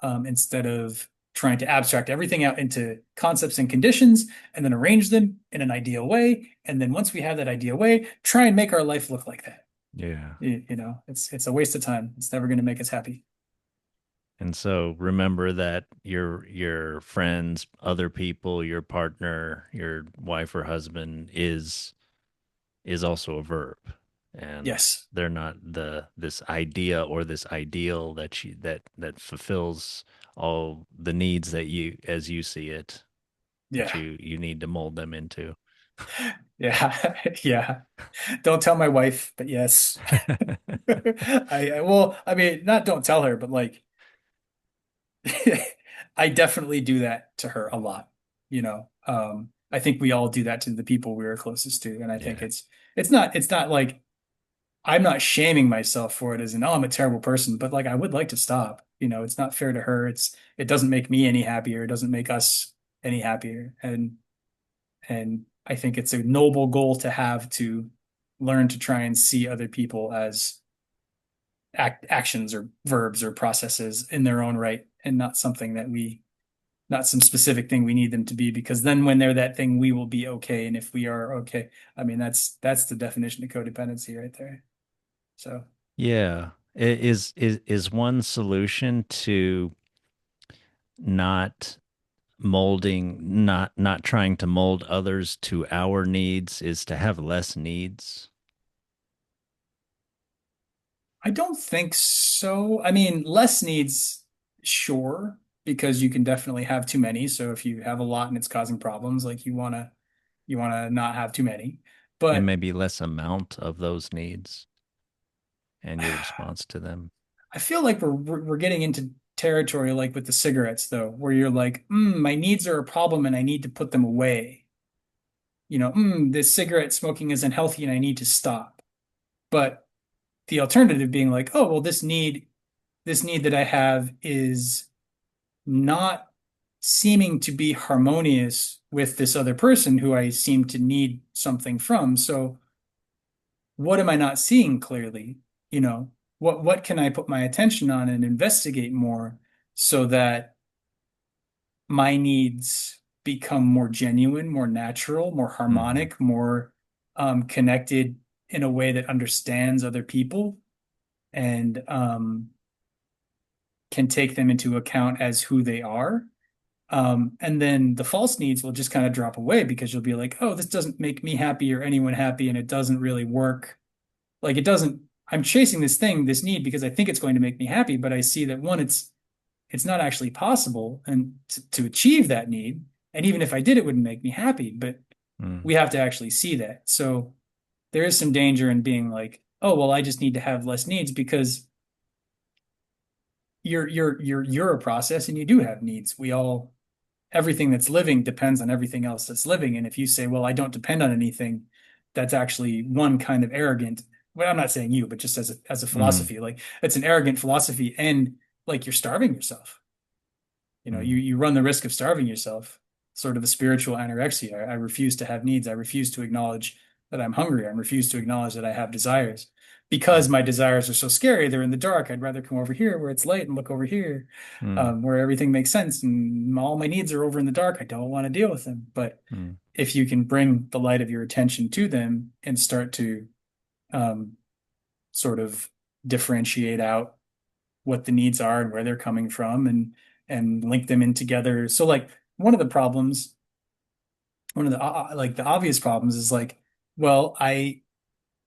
instead of trying to abstract everything out into concepts and conditions and then arrange them in an ideal way. And then once we have that ideal way, try and make our life look like that. Yeah. It's a waste of time. It's never going to make us happy. And so remember that your friends, other people, your partner, your wife or husband is also a verb. And Yes. they're not this idea or this ideal that fulfills all the needs that you as you see it that Yeah. you need to mold them into. Yeah. Yeah. Don't tell my wife, but yes. Well, I mean, not don't tell her, but like I definitely do that to her a lot. I think we all do that to the people we are closest to, and I think Yeah. it's not like I'm not shaming myself for it as in, oh, I'm a terrible person, but like I would like to stop. It's not fair to her. It doesn't make me any happier. It doesn't make us any happier. And I think it's a noble goal to have, to learn to try and see other people as actions or verbs or processes in their own right, and not some specific thing we need them to be, because then when they're that thing, we will be okay. And if we are okay, I mean, that's the definition of codependency right there. So Yeah. Is one solution to not not trying to mold others to our needs is to have less needs? I don't think so. I mean, less needs, sure, because you can definitely have too many. So if you have a lot and it's causing problems, like you wanna not have too many. And But maybe less amount of those needs and your response to them. I feel like we're getting into territory like with the cigarettes though, where you're like, my needs are a problem and I need to put them away. This cigarette smoking isn't healthy and I need to stop. But the alternative being like, oh, well, this need that I have is not seeming to be harmonious with this other person who I seem to need something from. So what am I not seeing clearly? What can I put my attention on and investigate more so that my needs become more genuine, more natural, more Hmm. harmonic, more connected in a way that understands other people and can take them into account as who they are. And then the false needs will just kind of drop away because you'll be like, oh, this doesn't make me happy or anyone happy, and it doesn't really work. Like it doesn't, I'm chasing this thing, this need, because I think it's going to make me happy, but I see that one, it's not actually possible and to achieve that need. And even if I did, it wouldn't make me happy, but Mm. we have to actually see that. So there is some danger in being like, oh, well, I just need to have less needs because you're a process and you do have needs. Everything that's living depends on everything else that's living. And if you say, well, I don't depend on anything, that's actually one kind of arrogant. Well, I'm not saying you, but just as a Mm. philosophy, like it's an arrogant philosophy, and like you're starving yourself. You Mm. you run the risk of starving yourself, sort of a spiritual anorexia. I refuse to have needs. I refuse to acknowledge that I'm hungry. I refuse to acknowledge that I have desires. Because my desires are so scary, they're in the dark. I'd rather come over here where it's light and look over here, Mm. where everything makes sense and all my needs are over in the dark. I don't want to deal with them. But Mm. if you can bring the light of your attention to them and start to um, sort of differentiate out what the needs are and where they're coming from, and link them in together. So like one of the problems, one of the like the obvious problems is like, well, I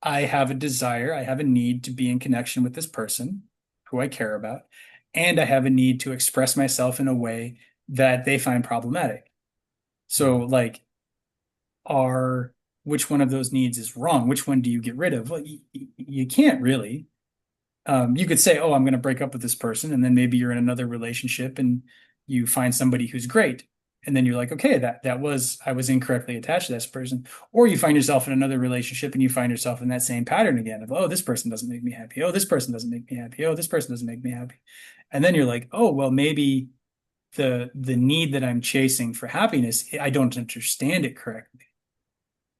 have a desire, I have a need to be in connection with this person who I care about, and I have a need to express myself in a way that they find problematic. So Mm. like are which one of those needs is wrong. Which one do you get rid of? Well, you can't really. You could say, "Oh, I'm going to break up with this person," and then maybe you're in another relationship and you find somebody who's great, and then you're like, "Okay, that was I was incorrectly attached to this person." Or you find yourself in another relationship and you find yourself in that same pattern again of, "Oh, this person doesn't make me happy. Oh, this person doesn't make me happy. Oh, this person doesn't make me happy." And then you're like, "Oh, well, maybe the need that I'm chasing for happiness, I don't understand it correctly."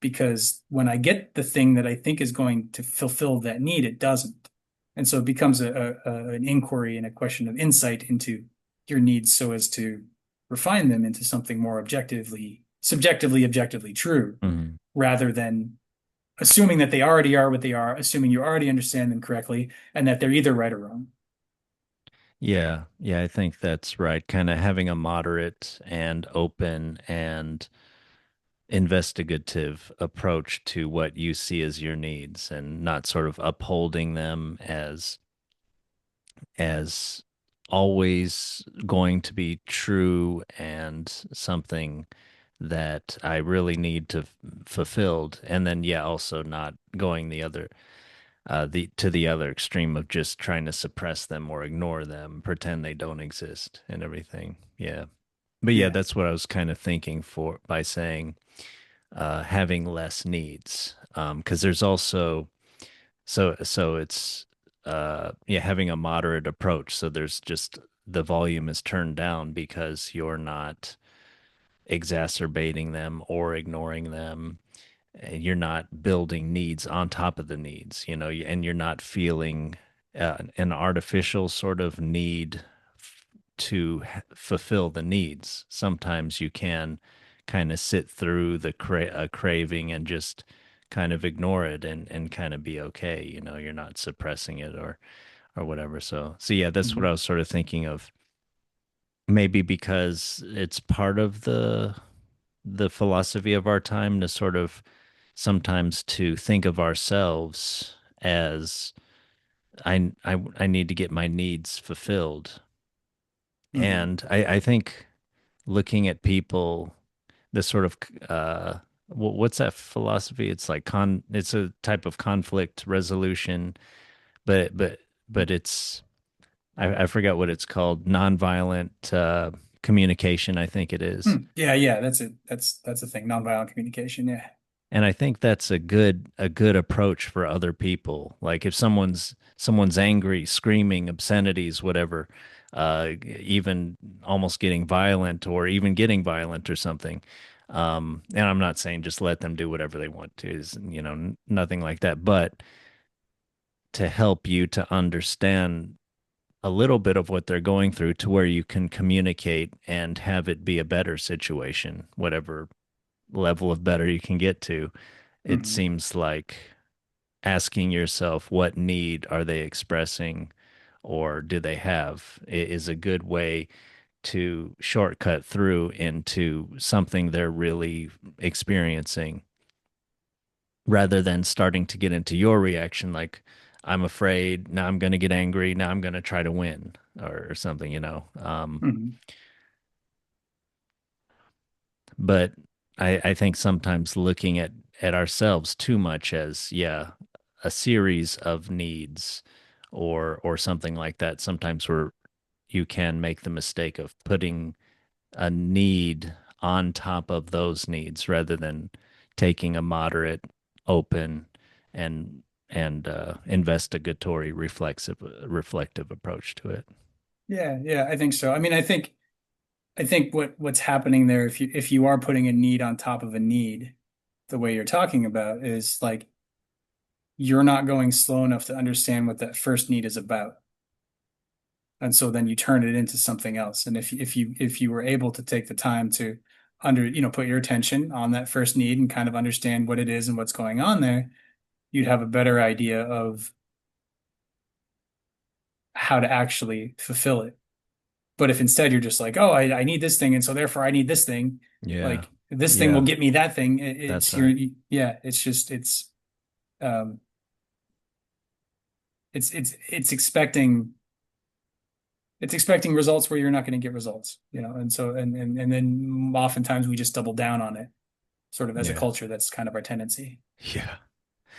Because when I get the thing that I think is going to fulfill that need, it doesn't. And so it becomes an inquiry and a question of insight into your needs so as to refine them into something more subjectively, objectively true, Mhm. rather than assuming that they already are what they are, assuming you already understand them correctly, and that they're either right or wrong. Yeah, yeah, I think that's right. Kind of having a moderate and open and investigative approach to what you see as your needs and not sort of upholding them as always going to be true and something that I really need to fulfilled. And then yeah, also not going the to the other extreme of just trying to suppress them or ignore them, pretend they don't exist and everything. Yeah. But yeah, Yeah. that's what I was kind of thinking for by saying having less needs. Because there's also so it's yeah, having a moderate approach. So there's just the volume is turned down because you're not exacerbating them or ignoring them. You're not building needs on top of the needs, you know, and you're not feeling an artificial sort of need to fulfill the needs. Sometimes you can kind of sit through the craving and just kind of ignore it and kind of be okay. You know, you're not suppressing it or whatever. So yeah, that's what I Mhm. was sort of thinking of. Maybe because it's part of the philosophy of our time to sort of sometimes to think of ourselves as I need to get my needs fulfilled. Mhm. And I think looking at people, this sort of what's that philosophy? It's like it's a type of conflict resolution, but but but it's I forgot what it's called, nonviolent communication, I think it is. Yeah, yeah, that's it. That's a thing. Nonviolent communication. Yeah. And I think that's a good approach for other people. Like if someone's angry, screaming obscenities, whatever, even almost getting violent or even getting violent or something. And I'm not saying just let them do whatever they want to, is, you know, nothing like that, but to help you to understand a little bit of what they're going through to where you can communicate and have it be a better situation, whatever level of better you can get to. It Mhm. seems like asking yourself what need are they expressing or do they have is a good way to shortcut through into something they're really experiencing rather than starting to get into your reaction like I'm afraid, now I'm going to get angry, now I'm going to try to win or something, you know. Mhm. But I think sometimes looking at ourselves too much as yeah a series of needs or something like that. Sometimes where you can make the mistake of putting a need on top of those needs rather than taking a moderate, open, and investigatory, reflective approach to it. Yeah, yeah, I think so. I mean, I think what's happening there, if you are putting a need on top of a need, the way you're talking about is like you're not going slow enough to understand what that first need is about. And so then you turn it into something else. And if you were able to take the time to put your attention on that first need and kind of understand what it is and what's going on there, you'd have a better idea of how to actually fulfill it. But if instead you're just like, oh, I need this thing, and so therefore I need this thing, Yeah, like this thing will yeah, get me that thing. that's It's your, right. yeah, it's just um it's expecting results where you're not going to get results, and so and then oftentimes we just double down on it. sort of as a Yeah. culture. That's kind of our tendency. Yeah.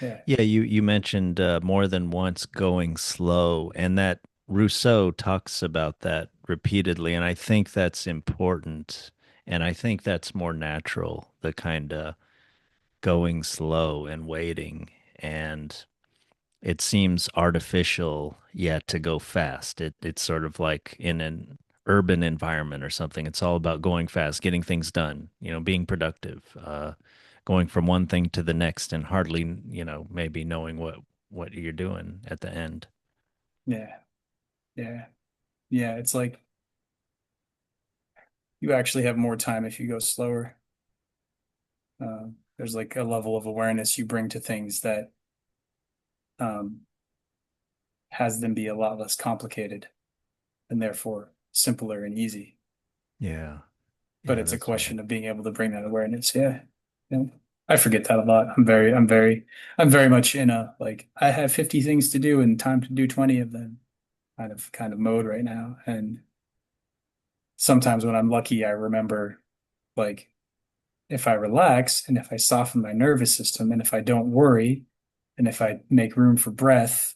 Yeah. Yeah, you mentioned more than once going slow, and that Rousseau talks about that repeatedly, and I think that's important, and I think that's more natural, the kind of going slow and waiting, and it seems artificial yet to go fast. It's sort of like in an urban environment or something. It's all about going fast, getting things done, being productive, going from one thing to the next and hardly, maybe knowing what you're doing at the end. Yeah. Yeah. Yeah. It's like you actually have more time if you go slower. There's like a level of awareness you bring to things that um, has them be a lot less complicated and therefore simpler and easy. Yeah. But Yeah, it's a that's right. question of being able to bring that awareness. Yeah. Yeah. I forget that a lot. I'm very much in a like I have 50 things to do and time to do 20 of them kind of mode right now. And sometimes when I'm lucky, I remember like if I relax and if I soften my nervous system and if I don't worry and if I make room for breath,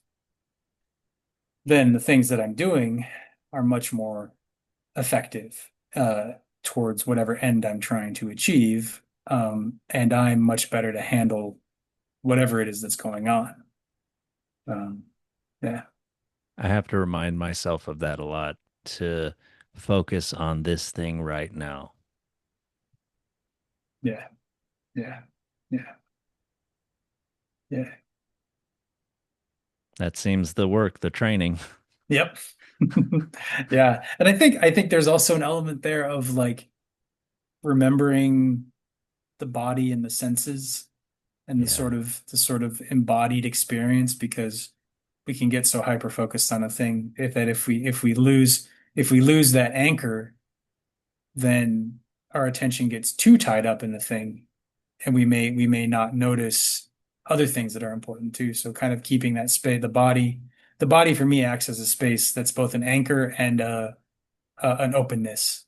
then the things that I'm doing are much more effective towards whatever end I'm trying to achieve. And I'm much better to handle whatever it is that's going on. Um, yeah, I have to remind myself of that a lot to focus on this thing right now. yeah, yeah, yeah, yeah. That seems the work, the training. Yep. Yeah. And I think there's also an element there of like remembering the body and the senses and Yeah. the sort of embodied experience because we can get so hyper focused on a thing if we lose that anchor, then our attention gets too tied up in the thing and we may not notice other things that are important too. So kind of keeping that space, the body for me acts as a space that's both an anchor and an openness.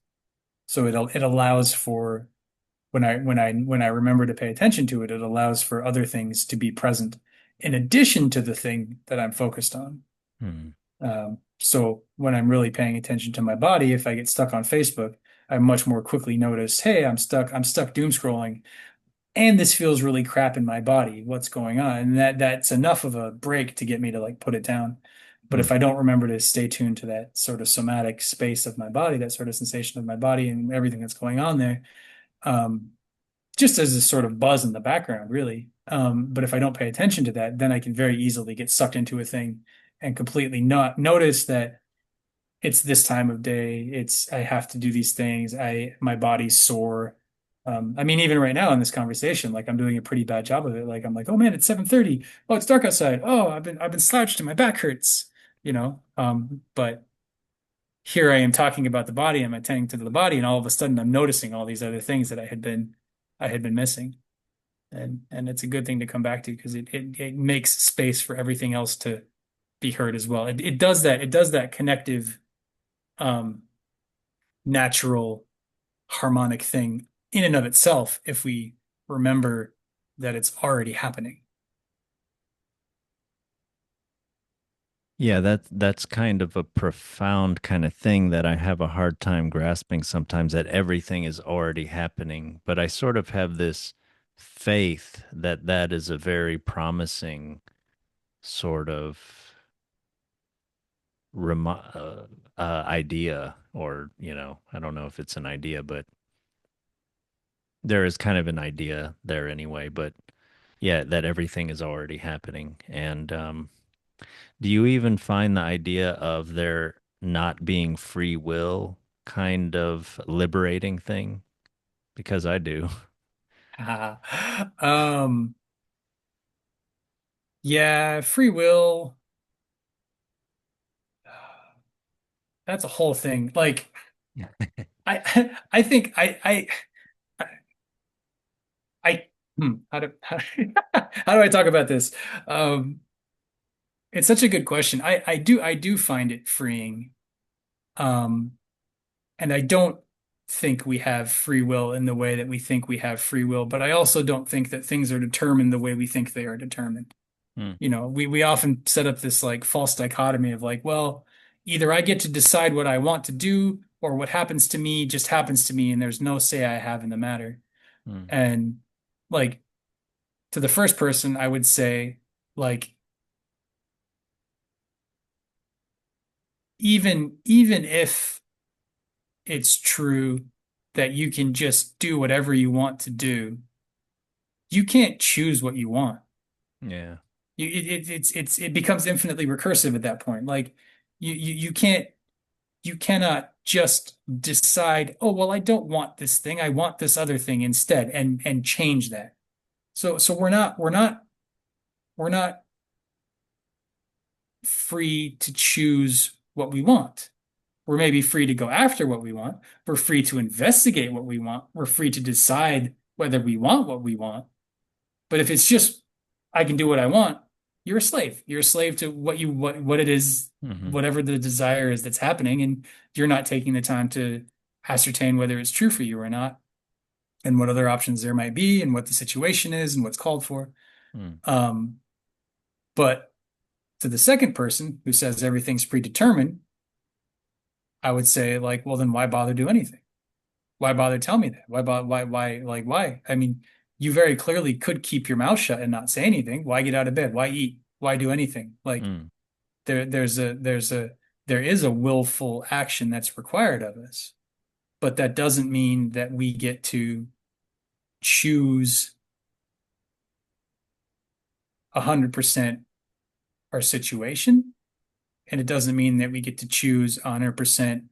So it allows for when I remember to pay attention to it, it allows for other things to be present in addition to the thing that I'm focused on. Hmm. So when I'm really paying attention to my body, if I get stuck on Facebook, I much more quickly notice, hey, I'm stuck doom scrolling, and this feels really crap in my body. What's going on? And that's enough of a break to get me to like put it down. But Hmm. if I don't remember to stay tuned to that sort of somatic space of my body, that sort of sensation of my body and everything that's going on there, um, just as a sort of buzz in the background, really. But if I don't pay attention to that, then I can very easily get sucked into a thing and completely not notice that it's this time of day. It's I have to do these things. My body's sore. I mean, even right now in this conversation, like I'm doing a pretty bad job of it. Like I'm like, oh man, it's 7:30. Oh, it's dark outside. Oh, I've been slouched and my back hurts, you know. But here I am talking about the body, I'm attending to the body, and all of a sudden I'm noticing all these other things that I had been missing. And it's a good thing to come back to because it makes space for everything else to be heard as well. It does that connective um natural harmonic thing in and of itself if we remember that it's already happening. Yeah, that's kind of a profound kind of thing that I have a hard time grasping sometimes that everything is already happening, but I sort of have this faith that that is a very promising sort of idea or, I don't know if it's an idea, but there is kind of an idea there anyway, but yeah, that everything is already happening. And do you even find the idea of there not being free will kind of liberating thing? Because I do. Um, yeah, free will, that's a whole thing. Like I think I how do I talk about this? Um, it's such a good question. I do find it freeing. Um, and I don't. think we have free will in the way that we think we have free will, but I also don't think that things are determined the way we think they are determined. Mm, We often set up this like false dichotomy of like, well, either I get to decide what I want to do or what happens to me just happens to me and there's no say I have in the matter. mm, And like to the first person, I would say like even if it's true that you can just do whatever you want to do, you can't choose what you want. yeah. It becomes infinitely recursive at that point. Like you can't you cannot just decide, oh well, I don't want this thing, I want this other thing instead, and change that. So we're not free to choose what we want. We're maybe free to go after what we want. We're free to investigate what we want. We're free to decide whether we want what we want. But if it's just I can do what I want, you're a slave. You're a slave to what it is, Hmm. whatever the desire is that's happening, and you're not taking the time to ascertain whether it's true for you or not, and what other options there might be, and what the situation is, and what's called for. Mm, Um, but to the second person who says everything's predetermined, I would say like, well, then why bother do anything? Why bother tell me that? Why? I mean, you very clearly could keep your mouth shut and not say anything. Why get out of bed? Why eat? Why do anything? Like mm, there is a willful action that's required of us, but that doesn't mean that we get to choose 100% our situation. And it doesn't mean that we get to choose 100%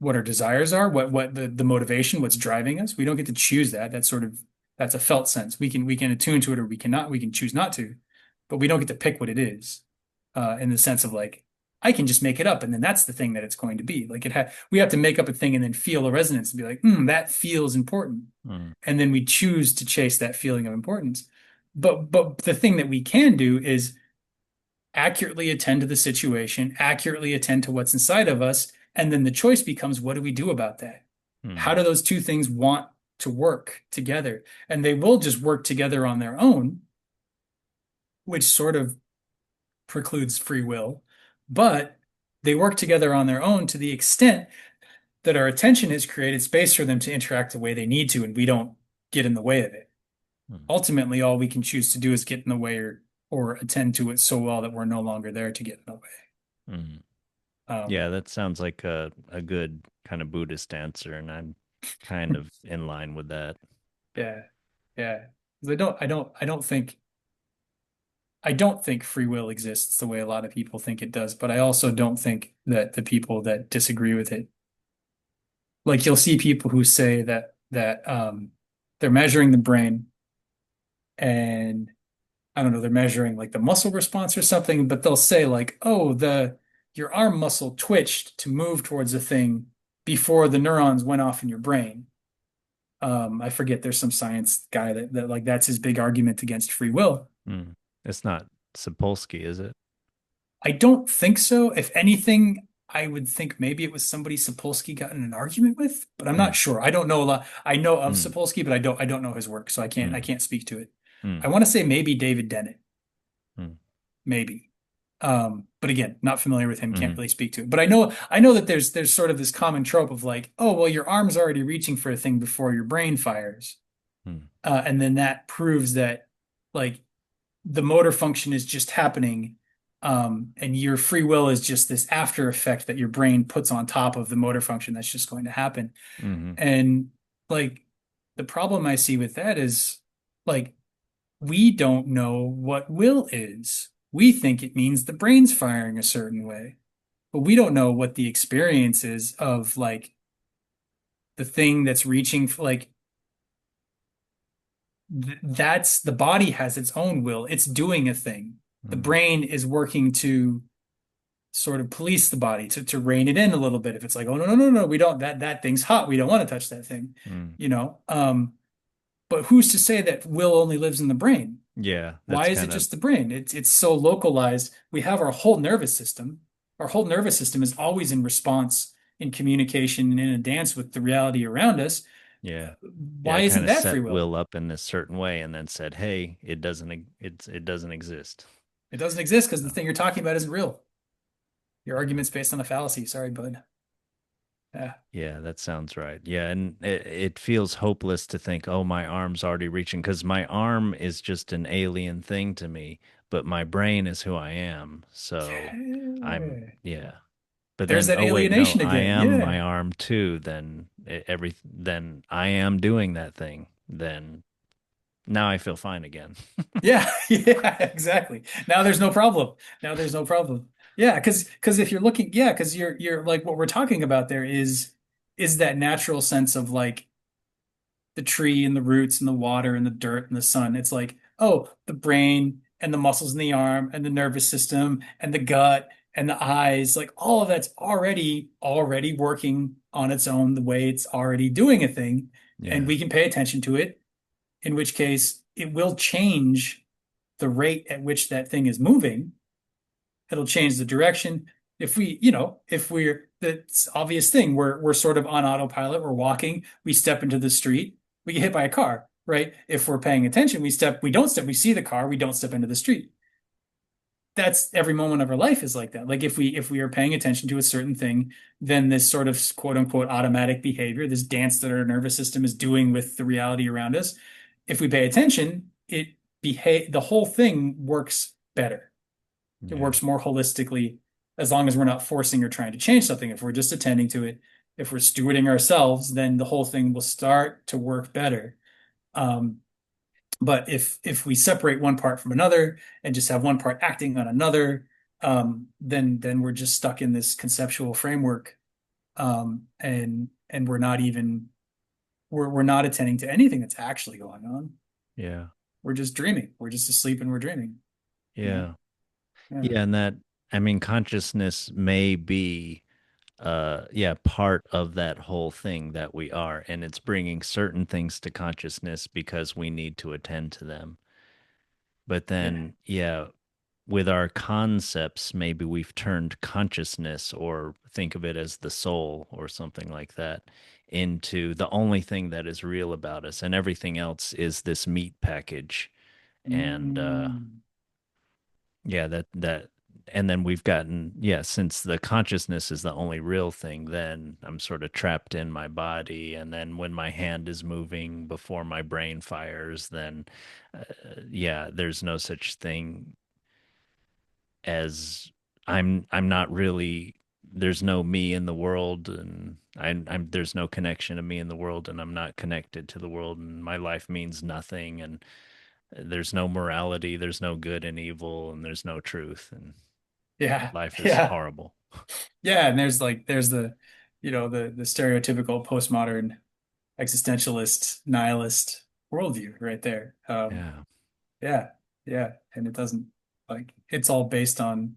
what our desires are, what the motivation, what's driving us. We don't get to choose that. That's a felt sense. We can attune to it or we cannot. We can choose not to, but we don't get to pick what it is. In the sense of like I can just make it up, and then that's the thing that it's going to be. Like we have to make up a thing and then feel a resonance and be like, that feels important, mm, and then we choose to chase that feeling of importance. But the thing that we can do is accurately attend to the situation, accurately attend to what's inside of us. And then the choice becomes, what do we do about that? How mm, do those two things want to work together? And they will just work together on their own, which sort of precludes free will. But they work together on their own to the extent that our attention has created space for them to interact the way they need to, and we don't get in the way of it. mm, Ultimately, all we can choose to do is get in the way or attend to it so well that we're no longer there to get in the way. mm. Um, Yeah, that sounds like a good kind of Buddhist answer, and I'm kind of in line with that. yeah, yeah. 'Cause I don't think free will exists the way a lot of people think it does, but I also don't think that the people that disagree with it, like you'll see people who say that they're measuring the brain and I don't know, they're measuring like the muscle response or something, but they'll say like, oh, the your arm muscle twitched to move towards a thing before the neurons went off in your brain. I forget there's some science guy that like that's his big argument against free will. Mm. It's not Sapolsky, is it? I don't think so. If anything, I would think maybe it was somebody Sapolsky got in an argument with, but I'm not Mm, sure. I don't know a lot. I know of mm, Sapolsky, but I don't know his work, so I can't I mm, can't speak to it. mm, I want to say maybe David Dennett, mm, maybe. But again, not familiar with him, can't mm, really speak to it. But I know that there's sort of this common trope of like, oh, well, your arm's already reaching for a thing before your brain fires. mm, And then that proves that like the motor function is just happening, and your free will is just this after effect that your brain puts on top of the motor function that's just going to happen. mm, And like the problem I see with that is like we don't know what will is. We think it means the brain's firing a certain way, but we don't know what the experience is of like the thing that's reaching for like that's the body has its own will. It's doing a thing. The mm, brain is working to sort of police the body to rein it in a little bit. If it's like, oh no, we don't that thing's hot. We don't want to touch that thing, mm. you know. But who's to say that will only lives in the brain? Yeah, Why that's is it kind of just the brain? It's so localized. We have our whole nervous system. Our whole nervous system is always in response in communication and in a dance with the reality around us. Yeah. Yeah, Why kind isn't of that free set will? Will up in this certain way and then said, "Hey, it doesn't exist." It doesn't exist because the So, thing you're talking about isn't real. Your argument's based on a fallacy. Sorry, bud. Yeah. yeah, that sounds right. Yeah, and it feels hopeless to think, "Oh, my arm's already reaching," because my arm is just an alien thing to me, but my brain is who I am. So, Yeah. yeah. But There's then, that oh wait, no, alienation I again. am my Yeah. arm too. Then then I am doing that thing. Then now I feel fine again. Yeah. Yeah, exactly. Now there's no problem. Now there's no problem. Yeah, because if you're looking, yeah, because you're like what we're talking about there is that natural sense of like the tree and the roots and the water and the dirt and the sun. It's like, oh, the brain and the muscles in the arm and the nervous system and the gut and the eyes, like all of that's already working on its own the way it's already doing a thing. And Yeah, we can pay attention to it, in which case it will change the rate at which that thing is moving. It'll change the direction. If we, if we're the obvious thing, we're sort of on autopilot, we're walking, we step into the street, we get hit by a car, right? If we're paying attention, we don't step, we see the car, we don't step into the street. That's every moment of our life is like that. Like if we are paying attention to a certain thing, then this sort of quote unquote automatic behavior, this dance that our nervous system is doing with the reality around us, if we pay attention, the whole thing works better. It yeah, works more holistically as long as we're not forcing or trying to change something. If we're just attending to it, if we're stewarding ourselves, then the whole thing will start to work better. Um, but if we separate one part from another and just have one part acting on another, then we're just stuck in this conceptual framework, and we're not attending to anything that's actually going on. yeah, We're just dreaming. We're just asleep and we're dreaming. You know? yeah, Yeah. yeah. And that, I mean, consciousness may be, yeah, part of that whole thing that we are, and it's bringing certain things to consciousness because we need to attend to them. But Yeah. then, yeah, with our concepts, maybe we've turned consciousness, or think of it as the soul or something like that, into the only thing that is real about us, and everything else is this meat package. And Mm. yeah, and then we've gotten, yeah, since the consciousness is the only real thing, then I'm sort of trapped in my body. And then when my hand is moving before my brain fires, then uh, yeah, there's no such thing as I'm not really, there's no me in the world, and I'm there's no connection of me in the world, and I'm not connected to the world, and my life means nothing, and there's no morality, there's no good and evil, and there's no truth, and Yeah. life is Yeah. horrible. Yeah. And there's the stereotypical postmodern existentialist nihilist worldview right there. Yeah. Yeah. Yeah. And it doesn't like it's all based on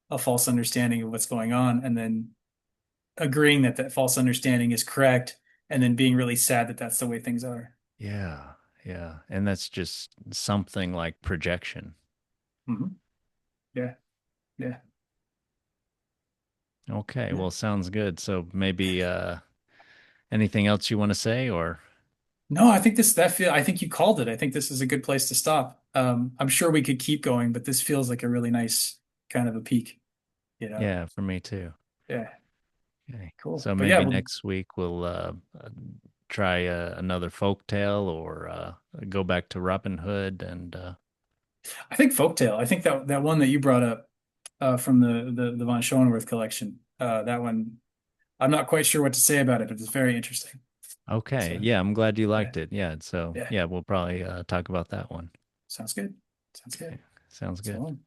a false understanding of what's going on and then agreeing that that false understanding is correct and then being really sad that that's the way things are. Yeah. Yeah. And that's just something like projection. Mhm. Yeah. Yeah. Okay, Yeah. well, sounds good. So maybe anything else you want to say, or No, I think I think you called it. I think this is a good place to stop. I'm sure we could keep going, but this feels like a really nice kind of a peak, you know? yeah, for me too. Yeah, Okay. cool. So But yeah, maybe well, next week we'll try another folk tale, or go back to Robin Hood, and I think folktale. I think that one that you brought up from the von Schoenworth collection, that one, I'm not quite sure what to say about it, but it's very interesting. okay. So Yeah, I'm glad you yeah, liked it. Yeah, so yeah, yeah, we'll probably talk about that one. sounds good. Sounds Okay. good. Sounds good. So.